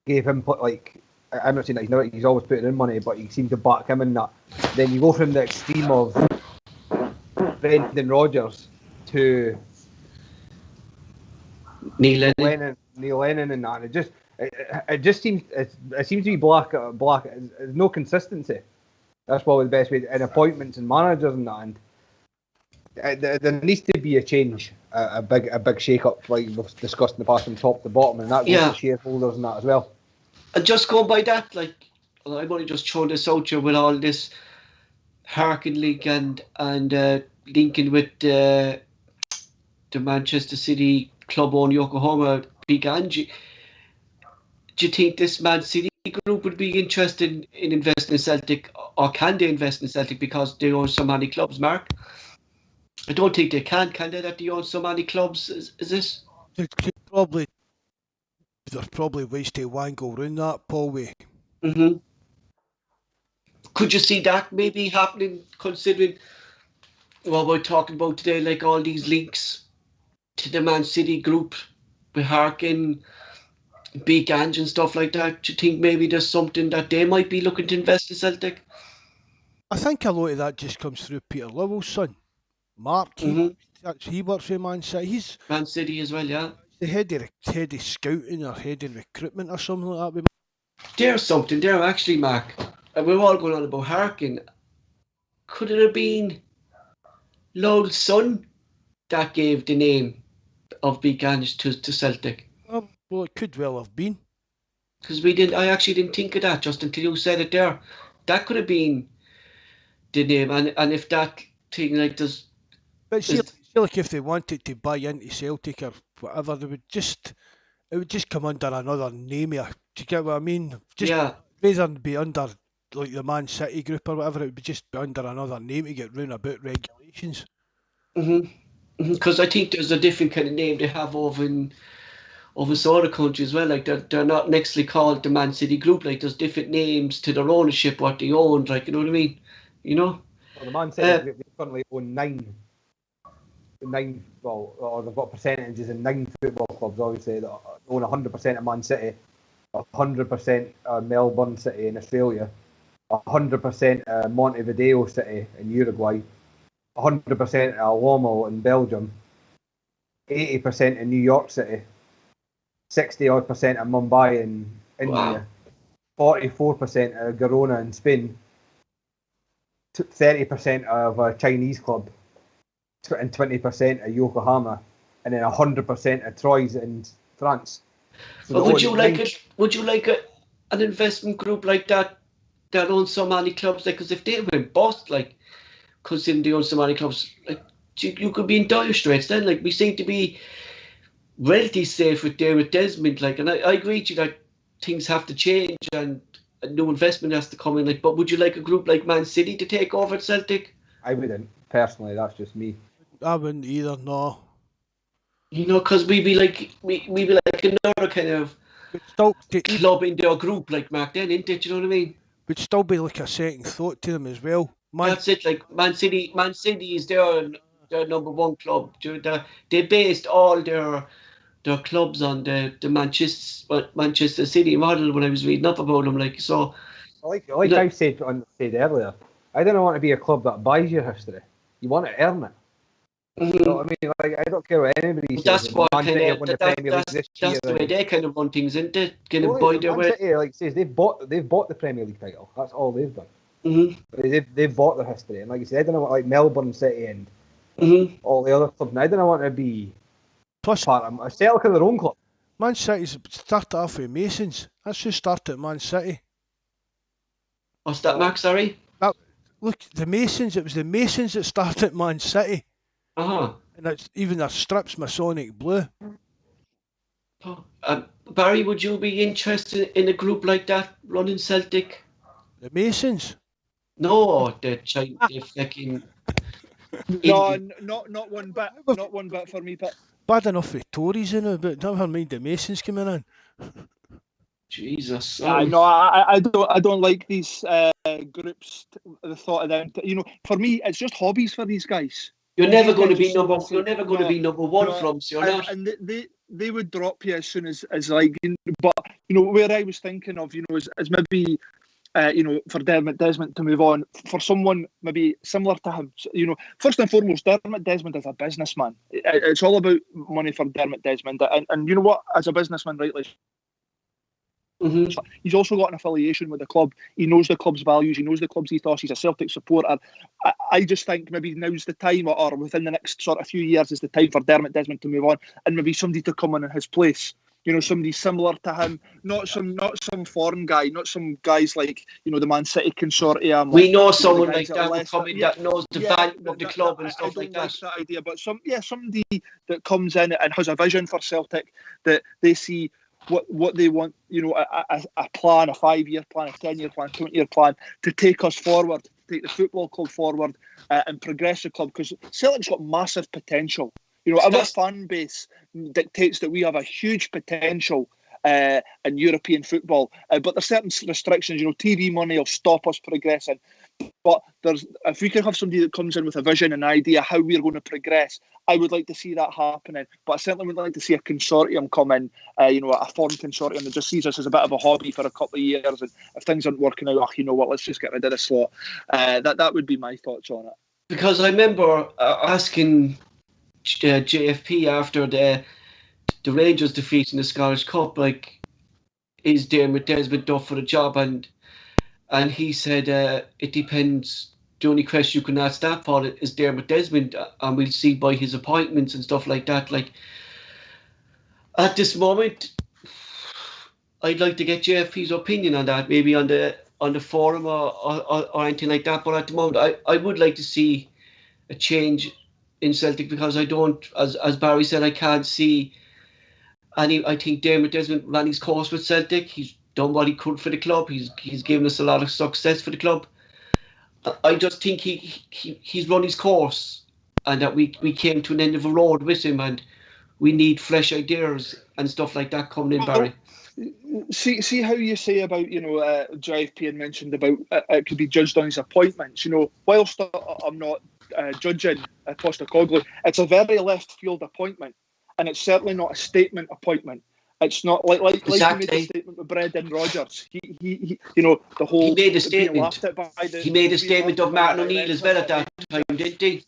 gave him I'm not saying that he's always putting in money, but he seemed to back him in that. Then you go from the extreme of Brendan Rodgers to Neil Lennon and that. It just seems to be black. There's no consistency. That's probably the best way. And appointments and managers and that. And there needs to be a change, a big shake-up, like we've discussed in the past, from top to bottom, and that goes to shareholders and that as well. And just going by that, I'm only just throwing this out here with all this Harkin league and linking with the Manchester City club owned Yokohama, Big Ange. Do you think this Man City group would be interested in investing in Celtic, or can they invest in Celtic because they own so many clubs, Mark? I don't think they can they, that they own so many clubs? Is this? There's probably ways to wangle around that, Paul. Could you see that maybe happening, considering what we're talking about today, like all these links to the Man City group with Harkin, Big Ange and stuff like that? Do you think maybe there's something that they might be looking to invest in Celtic? I think a lot of that just comes through Peter Lowell's son, Mark. He works with Man City. He's Man City as well, yeah. The head of scouting or head of recruitment or something like that. There's something there actually, Mark. We're all going on about Harkin. Could it have been Lowell's son that gave the name of Big Ange to Celtic? Well, it could well have been. Because I actually didn't think of that just until you said it there. That could have been the name, and if that thing like does. But see, like if they wanted to buy into Celtic or whatever, it would just come under another name. Do you get what I mean? Rather than be under like the Man City group or whatever, it would just be under another name to get round about regulations. Because I think there's a different kind of name they have over in some other countries as well. Like they're not necessarily called the Man City group. Like there's different names to their ownership, what they own. Like, you know what I mean? You know. Well, the Man City group, they currently own nine. Or they've got percentages in 9 football clubs. Obviously, that own 100% of Man City, 100% Melbourne City in Australia, 100% Montevideo City in Uruguay, 100% Lommel in Belgium, 80% in New York City, 60% of Mumbai in India, 44% of Girona in Spain, 30% of a Chinese club, and 20% of Yokohama, and then 100% of Troyes in France. So but would you like an investment group like that owns so many clubs? Like, because if they went bust, like, considering they own so many clubs, like, you could be in dire straits then. Like, we seem to be relatively safe with Desmond. Like, and I agree with you that things have to change and no investment has to come in. Like, but would you like a group like Man City to take over at Celtic? I wouldn't personally. That's just me. I wouldn't either. No. Because we'd be like another kind of club in their group, like Mark. Then, isn't it? You know what I mean? Would still be like a second thought to them as well. That's it. Like Man City is their number one club. They based all their clubs on the Manchester City model. When I was reading up about them, like, so. Like I said earlier, I don't want to be a club that buys your history. You want to earn it. Mm-hmm. You know what I mean? Like, I don't care what anybody says. That's what that's the way they kind of run things, isn't it? Kind of buy their way. City, like says, they've bought the Premier League title. That's all they've done. Mm-hmm. They've bought their history, and like you said, I don't know what like Melbourne City and all the other clubs. Now, I don't want to be part of a Celtic of their own club. Man City's started off with Masons. That's who started at Man City. What's that, Mark? Sorry. Look, the Masons. It was the Masons that started Man City. And it's even their strips Masonic blue. Barry, would you be interested in a group like that running Celtic? The Masons? No, the fucking. No, not one bit. Not one bit for me. But bad enough with Tories in it, but never mind the Masons coming in. Jesus. No, I don't like these groups. The thought of them. For me, it's just hobbies for these guys. You're never going to be number one from. So you're not. And they would drop you as soon as like. But where I was thinking of, is maybe. For Dermot Desmond to move on, for someone maybe similar to him. First and foremost, Dermot Desmond is a businessman. It's all about money for Dermot Desmond. And you know what? As a businessman, rightly. Mm-hmm. He's also got an affiliation with the club. He knows the club's values. He knows the club's ethos. He's a Celtic supporter. I just think maybe now's the time, or within the next sort of few years, is the time for Dermot Desmond to move on, and maybe somebody to come in his place. Somebody similar to him, not some foreign guy, not some guys like the Man City consortium. We know someone like that will come in that knows the value of the club and stuff like that. I don't like that idea, but somebody that comes in and has a vision for Celtic, that they see what they want, a plan, a 5-year plan, a 10-year plan, 20-year plan to take us forward, to take the football club forward and progress the club, because Celtic's got massive potential. Our fan base dictates that we have a huge potential in European football, but there's certain restrictions. TV money will stop us progressing. But if we can have somebody that comes in with a vision and idea how we're going to progress, I would like to see that happening. But I certainly would like to see a consortium come in, a foreign consortium that just sees us as a bit of a hobby for a couple of years, and if things aren't working out, you know what, let's just get rid of this lot. That would be my thoughts on it. Because I remember asking JFP after the Rangers defeat in the Scottish Cup, like, is Dermot Desmond up for the job? And he said it depends. The only question you can ask that for is Dermot Desmond, and we'll see by his appointments and stuff like that. Like, at this moment, I'd like to get JFP's opinion on that, maybe on the forum or anything like that. But at the moment, I would like to see a change in Celtic, because I don't, as Barry said, I can't see any. I think Dermot Desmond ran his course with Celtic. He's done what he could for the club. He's given us a lot of success for the club. I just think he's run his course, and that we came to an end of a road with him, and we need fresh ideas and stuff like that coming in, Barry. See how you say about JFP had mentioned about it could be judged on his appointments. Whilst I'm not judging Postecoglou, it's a very left field appointment, and it's certainly not a statement appointment. It's not like exactly. He made a statement with Brendan Rodgers. He the whole. He made a statement. He made a statement of Martin O'Neill as well at that time, didn't he?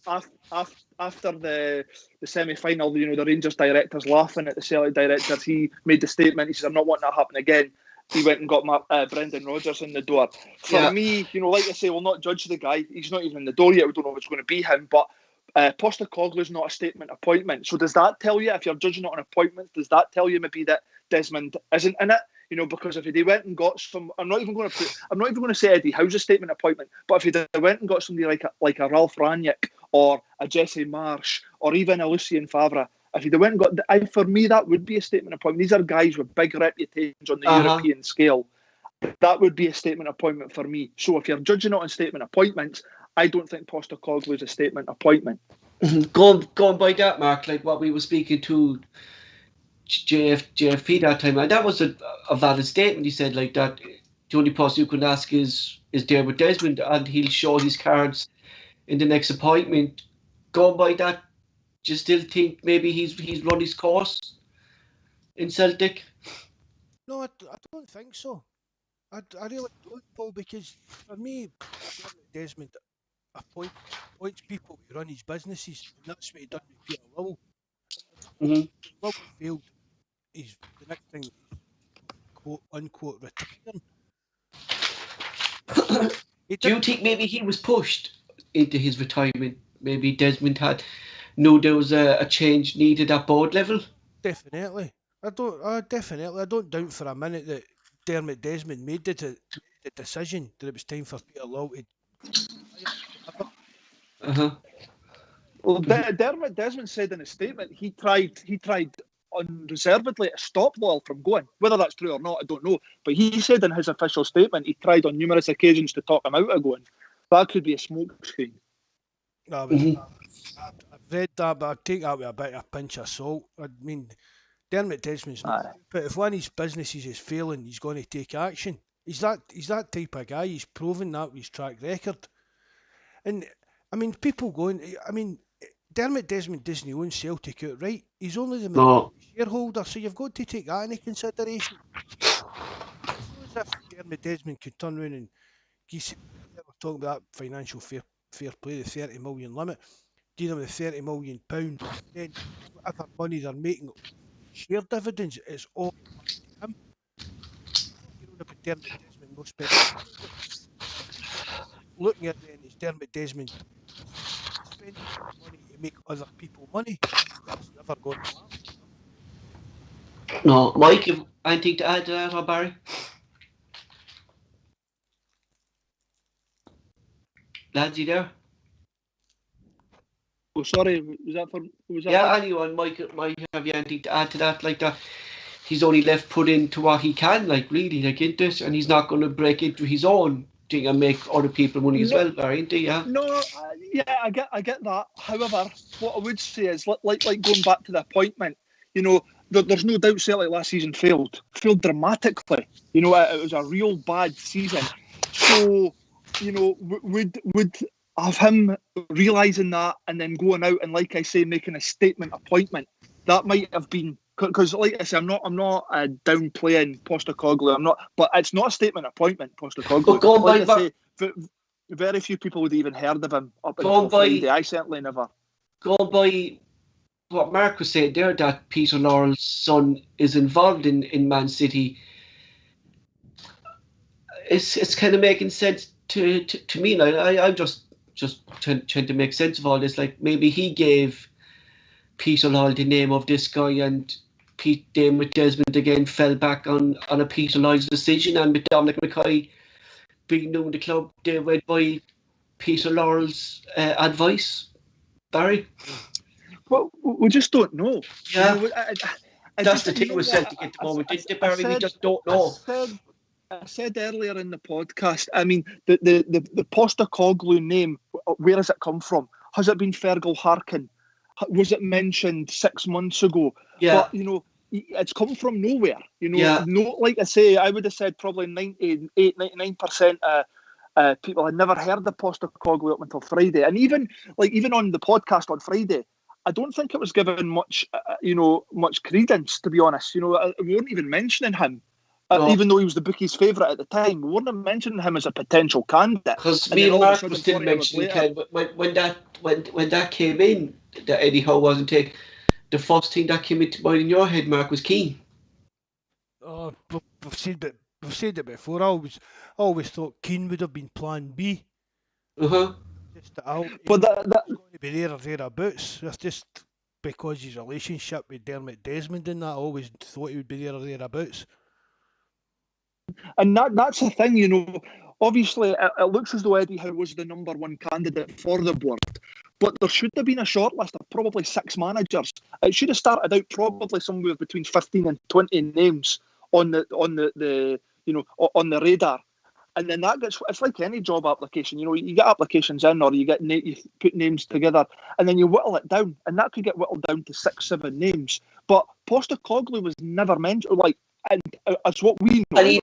After the semi-final, the Rangers directors laughing at the Celtic directors, he made the statement. He says, "I'm not wanting that to happen again." He went and got Brendan Rodgers in the door. For me, like I say, we'll not judge the guy. He's not even in the door yet. We don't know if it's going to be him, but. Postecoglou is not a statement appointment. So does that tell you, if you're judging it on appointments, does that tell you maybe that Desmond isn't in it? Because if he went and got some, I'm not even going to say Eddie Howe's a statement appointment, but if he went and got somebody like a Ralph Rangnick or a Jesse Marsh, or even a Lucien Favre. If he'd went and got, for me, that would be a statement appointment. These are guys with big reputations on the European scale. That would be a statement appointment for me. So if you're judging it on statement appointments, I don't think Postecoglou is a statement appointment. Going by that, Mark, like what we were speaking to JFP that time, and that was a valid statement. He said like that the only person you can ask is Dermot Desmond, and he'll show his cards in the next appointment. Going by that, do you still think maybe he's run his course in Celtic? No, I don't think so. I really don't, Paul, because for me, Desmond appoints people to run his businesses, and that's what he done with Peter Lowell. Lowell failed. The next thing is quote unquote retiring. Do you think maybe he was pushed into his retirement? Maybe Desmond knew there was a change needed at board level? Definitely. I don't doubt for a minute that Dermot Desmond made the decision that it was time for Peter Lowell to Well, Dermot Desmond said in a statement he tried unreservedly to stop Lowell from going. Whether that's true or not, I don't know. But he said in his official statement he tried on numerous occasions to talk him out of going. That could be a smokescreen. I've read that, but I'd take that with a bit of a pinch of salt. I mean, Dermot Desmond's not, but if one of his businesses is failing, he's going to take action. He's that type of guy. He's proven that with his track record. And I mean, people going. I mean, Dermot Desmond doesn't own Celtic outright. He's only the majority shareholder, so you've got to take that into consideration. It's not as if Dermot Desmond could turn around and we're talking about that financial fair play, the 30 million limit. Give them the £30 million, then whatever money they're making, share dividends, it's all to him. You know about Dermot Desmond, no spending. Looking at it as Dermot Desmond spending money to make other people money, that's never going to happen. No, Mike, have anything to add to that, or Barry? Lads, you there? Oh, sorry, was that? Yeah, anyone might have you anything to add to that, like that? He's only left put into what he can, like really, like in this, and he's not going to break into his own thing and make other people money as well, Barry, isn't he? Yeah. No, I get that. However, what I would say is, like going back to the appointment, you know, there's no doubt Celtic last season failed dramatically. You know, it was a real bad season. So, you know, would have him realising that and then going out and, like I say, making a statement appointment, that might have been, because like I say, I'm not downplaying Postecoglou. I'm not, but it's not a statement appointment, Postecoglou. But like I say, very few people would even heard of him up until Friday. I certainly never. Going by what Mark was saying there, that Peter Lawrell's son is involved in Man City, it's kind of making sense to me. Like I'm just trying to make sense of all this. Like maybe he gave Peter Lawrell the name of this guy, and Dermot Desmond again fell back on a Peter Lawrell's decision, and with Dominic McKay being new in the club, they went by Peter Lawrell's advice. Barry? Well, we just don't know. Yeah, you know, that's the thing with Celtic at the moment, isn't it, Barry? We just don't know. I said earlier in the podcast, I mean, the Postecoglou name, where has it come from? Has it been Fergal Harkin? Was it mentioned 6 months ago? Yeah. But, you know, it's come from nowhere. You know, no, like I say, I would have said probably 99% people had never heard of Postecoglou up until Friday. And even on the podcast on Friday, I don't think it was given much credence, to be honest. You know, we weren't even mentioning him. Even though he was the bookie's favourite at the time, we weren't mentioning him as a potential candidate. Because me and Mark was still mentioning Ken, but when that came in, that Eddie Howe wasn't taking, the first thing that came into mind in your head, Mark, was Keane. Oh, we've said it before. I always thought Keane would have been Plan B. Just but that going to be there or thereabouts. That's just because his relationship with Dermot Desmond and that. I always thought he would be there or thereabouts. And that's the thing, you know. Obviously, it looks as though Eddie Howe was the number one candidate for the board. But there should have been a shortlist of probably 6 managers. It should have started out probably somewhere between 15 and 20 names on the on the radar. And then that gets, it's like any job application, you get applications in, or you put names together, and then you whittle it down, and that could get whittled down to 6, 7 names. But Postecoglou was never mentioned, and as what we know. I mean,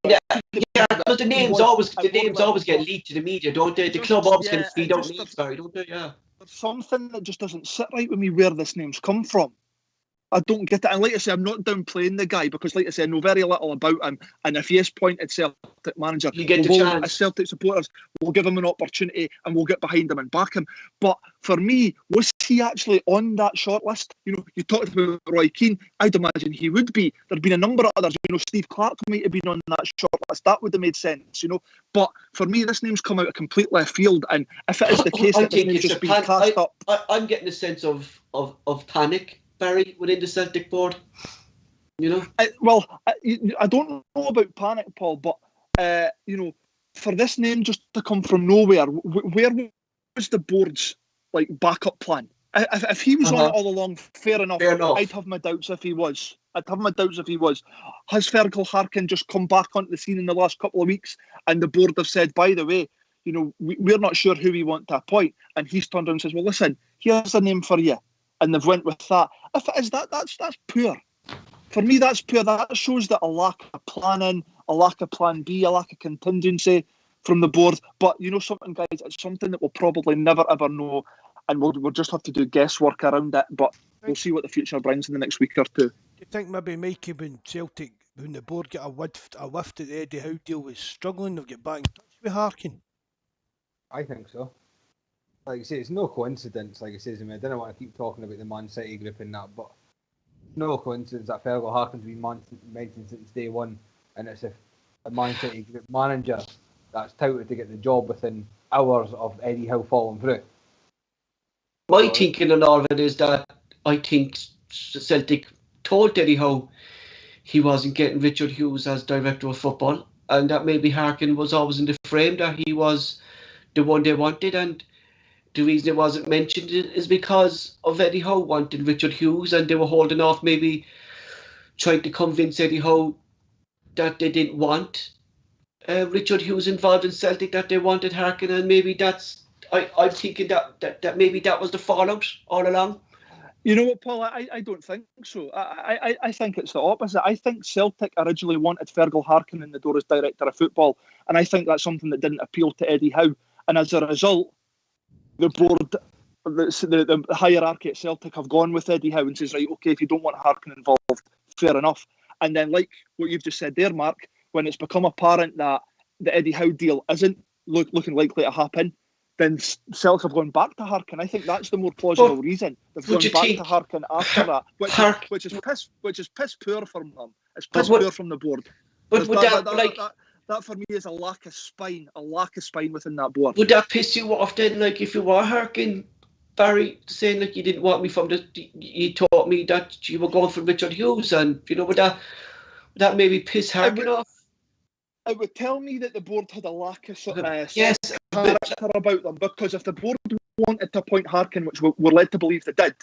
because the names always get leaked to the media, don't they? The club always can feed out names, don't they? Yeah. There's something that just doesn't sit right with me where this name's come from. I don't get it. And like I say, I'm not downplaying the guy, because like I say, I know very little about him. And if he is appointed Celtic manager, you get the chance. As Celtic supporters, we'll give him an opportunity and we'll get behind him and back him. But for me, was he actually on that shortlist? You talked about Roy Keane. I'd imagine he would be. There'd been a number of others. Steve Clark might have been on that shortlist. That would have made sense, But for me, this name's come out of complete left field. And if it is the case that this name's just been cast up, I'm getting a sense of panic, Barry, within the Celtic board. I don't know about panic, Paul, but for this name just to come from nowhere, where was the board's backup plan? If he was on it all along, fair enough. I'd have my doubts if he was. Has Fergal Harkin just come back onto the scene in the last couple of weeks, and the board have said, by the way, we're not sure who we want to appoint, and he's turned around and says, well, listen, here's a name for you, and they've went with that. If it is that, that's poor. For me, that's poor. That shows that a lack of planning, a lack of plan B, a lack of contingency from the board. But something, guys, it's something that we'll probably never ever know, and we'll just have to do guesswork around it. But we'll see what the future brings in the next week or two. Do you think maybe Mikey, when Celtic, when the board get a whiff at the Eddie Howe deal, was struggling, they'll get back in touch with Harkin? I think so. Like I say, it's no coincidence. Like I say, I don't want to keep talking about the Man City group and that, but no coincidence that Fergal Harkin's been mentioned since day one, and it's a Man City group manager that's touted to get the job within hours of Eddie Howe falling through. My thinking on all of it is that I think Celtic told Eddie Howe he wasn't getting Richard Hughes as director of football, and that maybe Harkin was always in the frame that he was the one they wanted, and the reason it wasn't mentioned is because of Eddie Howe wanted Richard Hughes, and they were holding off, maybe trying to convince Eddie Howe that they didn't want Richard Hughes involved in Celtic, that they wanted Harkin, and maybe that's, I'm thinking that maybe that was the fallout all along. You know what, Paul? I don't think so. I think it's the opposite. I think Celtic originally wanted Fergal Harkin in the door as director of football, and I think that's something that didn't appeal to Eddie Howe. And as a result, the board, the hierarchy at Celtic have gone with Eddie Howe and says, right, okay, if you don't want Harkin involved, fair enough. And then, like what you've just said there, Mark, when it's become apparent that the Eddie Howe deal isn't looking likely to happen, then Celtic have gone back to Harkin. I think that's the more plausible reason. They've gone back to Harkin after that, which is piss poor from them. It's piss poor from the board. But would that for me is a lack of spine within that board. Would that piss you off then, if you were Harkin, Barry, saying you didn't want me you taught me that you were going for Richard Hughes, and would that maybe piss Harkin off? It would tell me that the board had a lack of character about them, because if the board wanted to appoint Harkin, which we're led to believe they did,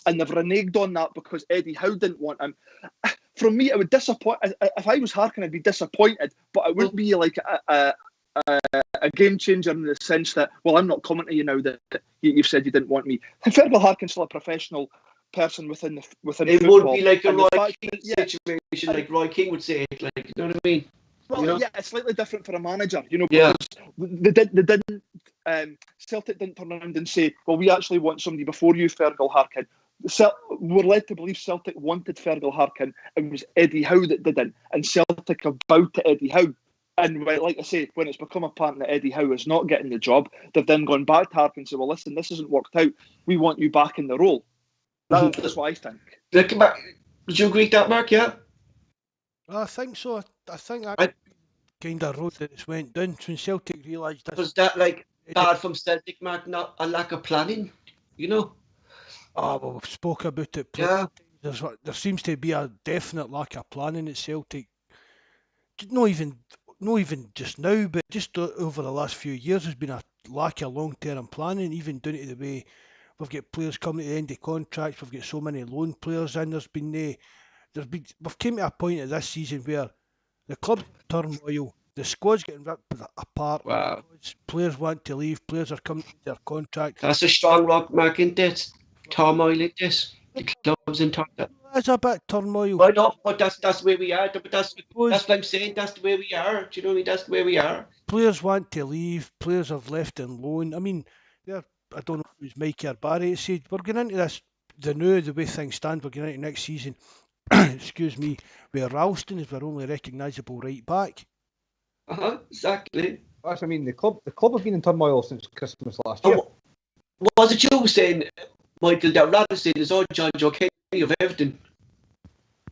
and they've reneged on that because Eddie Howe didn't want him, from me, it would disappoint. If I was Harkin, I'd be disappointed, but it wouldn't be like a game changer in the sense that, well, I'm not coming to you now that you've said you didn't want me. Fergal Harkin's still a professional person within it football. Would be like a Roy Keane situation, like Roy Keane would say it, you know what I mean? Well, yeah, it's slightly different for a manager, because Celtic didn't turn around and say, well, we actually want somebody before you, Fergal Harkin. We're led to believe Celtic wanted Fergal Harkin. It was Eddie Howe that didn't, and Celtic have bowed to Eddie Howe. And like I say, when it's become apparent that Eddie Howe is not getting the job, they've then gone back to Harkin and said, well, listen, this hasn't worked out. We want you back in the role. That's what I think. Would you agree with that, Mark? Yeah? I think so. I think that kind of road that it went down when Celtic realised this. Was that bad from Celtic, Mark, not a lack of planning, well, we've spoke about it. Yeah. There seems to be a definite lack of planning at Celtic. Not even just now, but just over the last few years, there's been a lack of long-term planning, even down to the way We've got players coming to the end of contracts. We've got so many loan players in. We've came to a point of this season where the club's in turmoil. The squad's getting ripped apart. Wow. Players want to leave. Players are coming to their contract. That's a strong rock, Mark, isn't it? Turmoil in this. The club's in turmoil. There's a bit of turmoil. Well, no, but that's where we are. But that's what I'm saying. That's the way we are. Do you know what I mean? That's the way we are. Players want to leave. Players have left on loan. I mean, I don't know if it was Mikey or Barry that said, we're going into this, the way things stand, we're going into next season, excuse me, where Ralston is our only recognisable right back. Exactly. That's, I mean, the club have been in turmoil since Christmas last year. Was it you saying, Michael, that Ralston is on John Joe Kenny of Everton?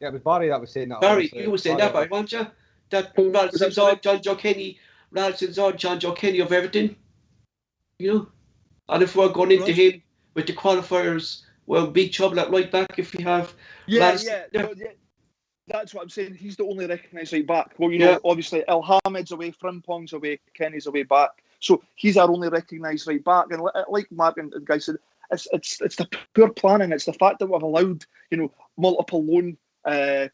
Yeah, it was Barry that was saying that. Barry, you were saying that, Barry, weren't you? That Ralston's on John Joe Kenny. Ralston's on John Joe Kenny of Everton. You know? And if we're going into him with the qualifiers, we're in big trouble at right back if we have. Yeah. That's what I'm saying. He's the only recognised right back. Well, you know, obviously El Hamid's away, Frimpong's away, Kenny's away back. So he's our only recognised right back. And like Mark and the guy said, it's the poor planning. It's the fact that we've allowed, you know, multiple loan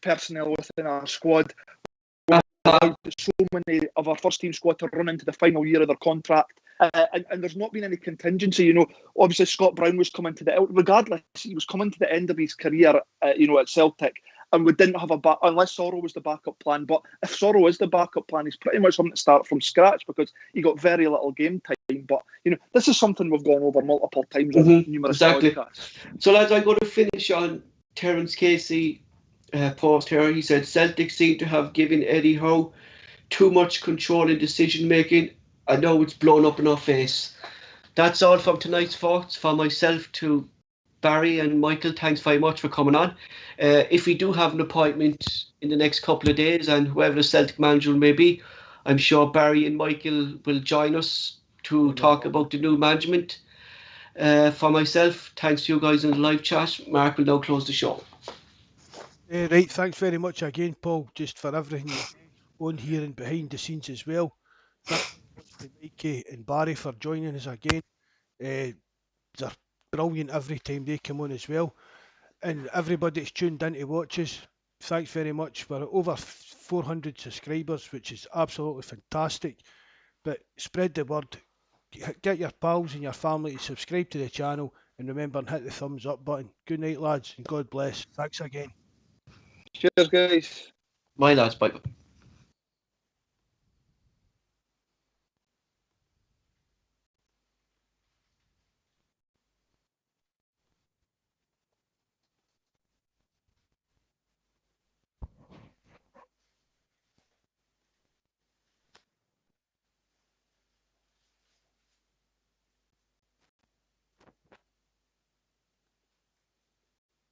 personnel within our squad. So many of our first team squad to run into the final year of their contract. And there's not been any contingency, you know. Obviously, Scott Brown was coming to regardless, he was coming to the end of his career, you know, at Celtic, and we didn't have unless Sorrow was the backup plan. But if Sorrow is the backup plan, he's pretty much something to start from scratch because he got very little game time. But you know, this is something we've gone over multiple times on numerous podcasts. So, lads, I'm going to finish on Terence Casey post here. He said Celtic seem to have given Eddie Howe too much control in decision making. I know it's blown up in our face. That's all from tonight's thoughts. For myself to Barry and Michael, thanks very much for coming on. If we do have an appointment in the next couple of days, and whoever the Celtic manager may be, I'm sure Barry and Michael will join us to talk about the new management. For myself, thanks to you guys in the live chat. Mark will now close the show. Right, thanks very much again, Paul, just for everything on here and behind the scenes as well. Thanks to Mikey and Barry for joining us again. They're brilliant every time they come on as well. And everybody that's tuned in to watch us, thanks very much. We're over 400 subscribers, which is absolutely fantastic. But spread the word. Get your pals and your family to subscribe to the channel, and remember and hit the thumbs up button. Good night, lads, and God bless. Thanks again. Cheers, guys. Bye, lads. Bye.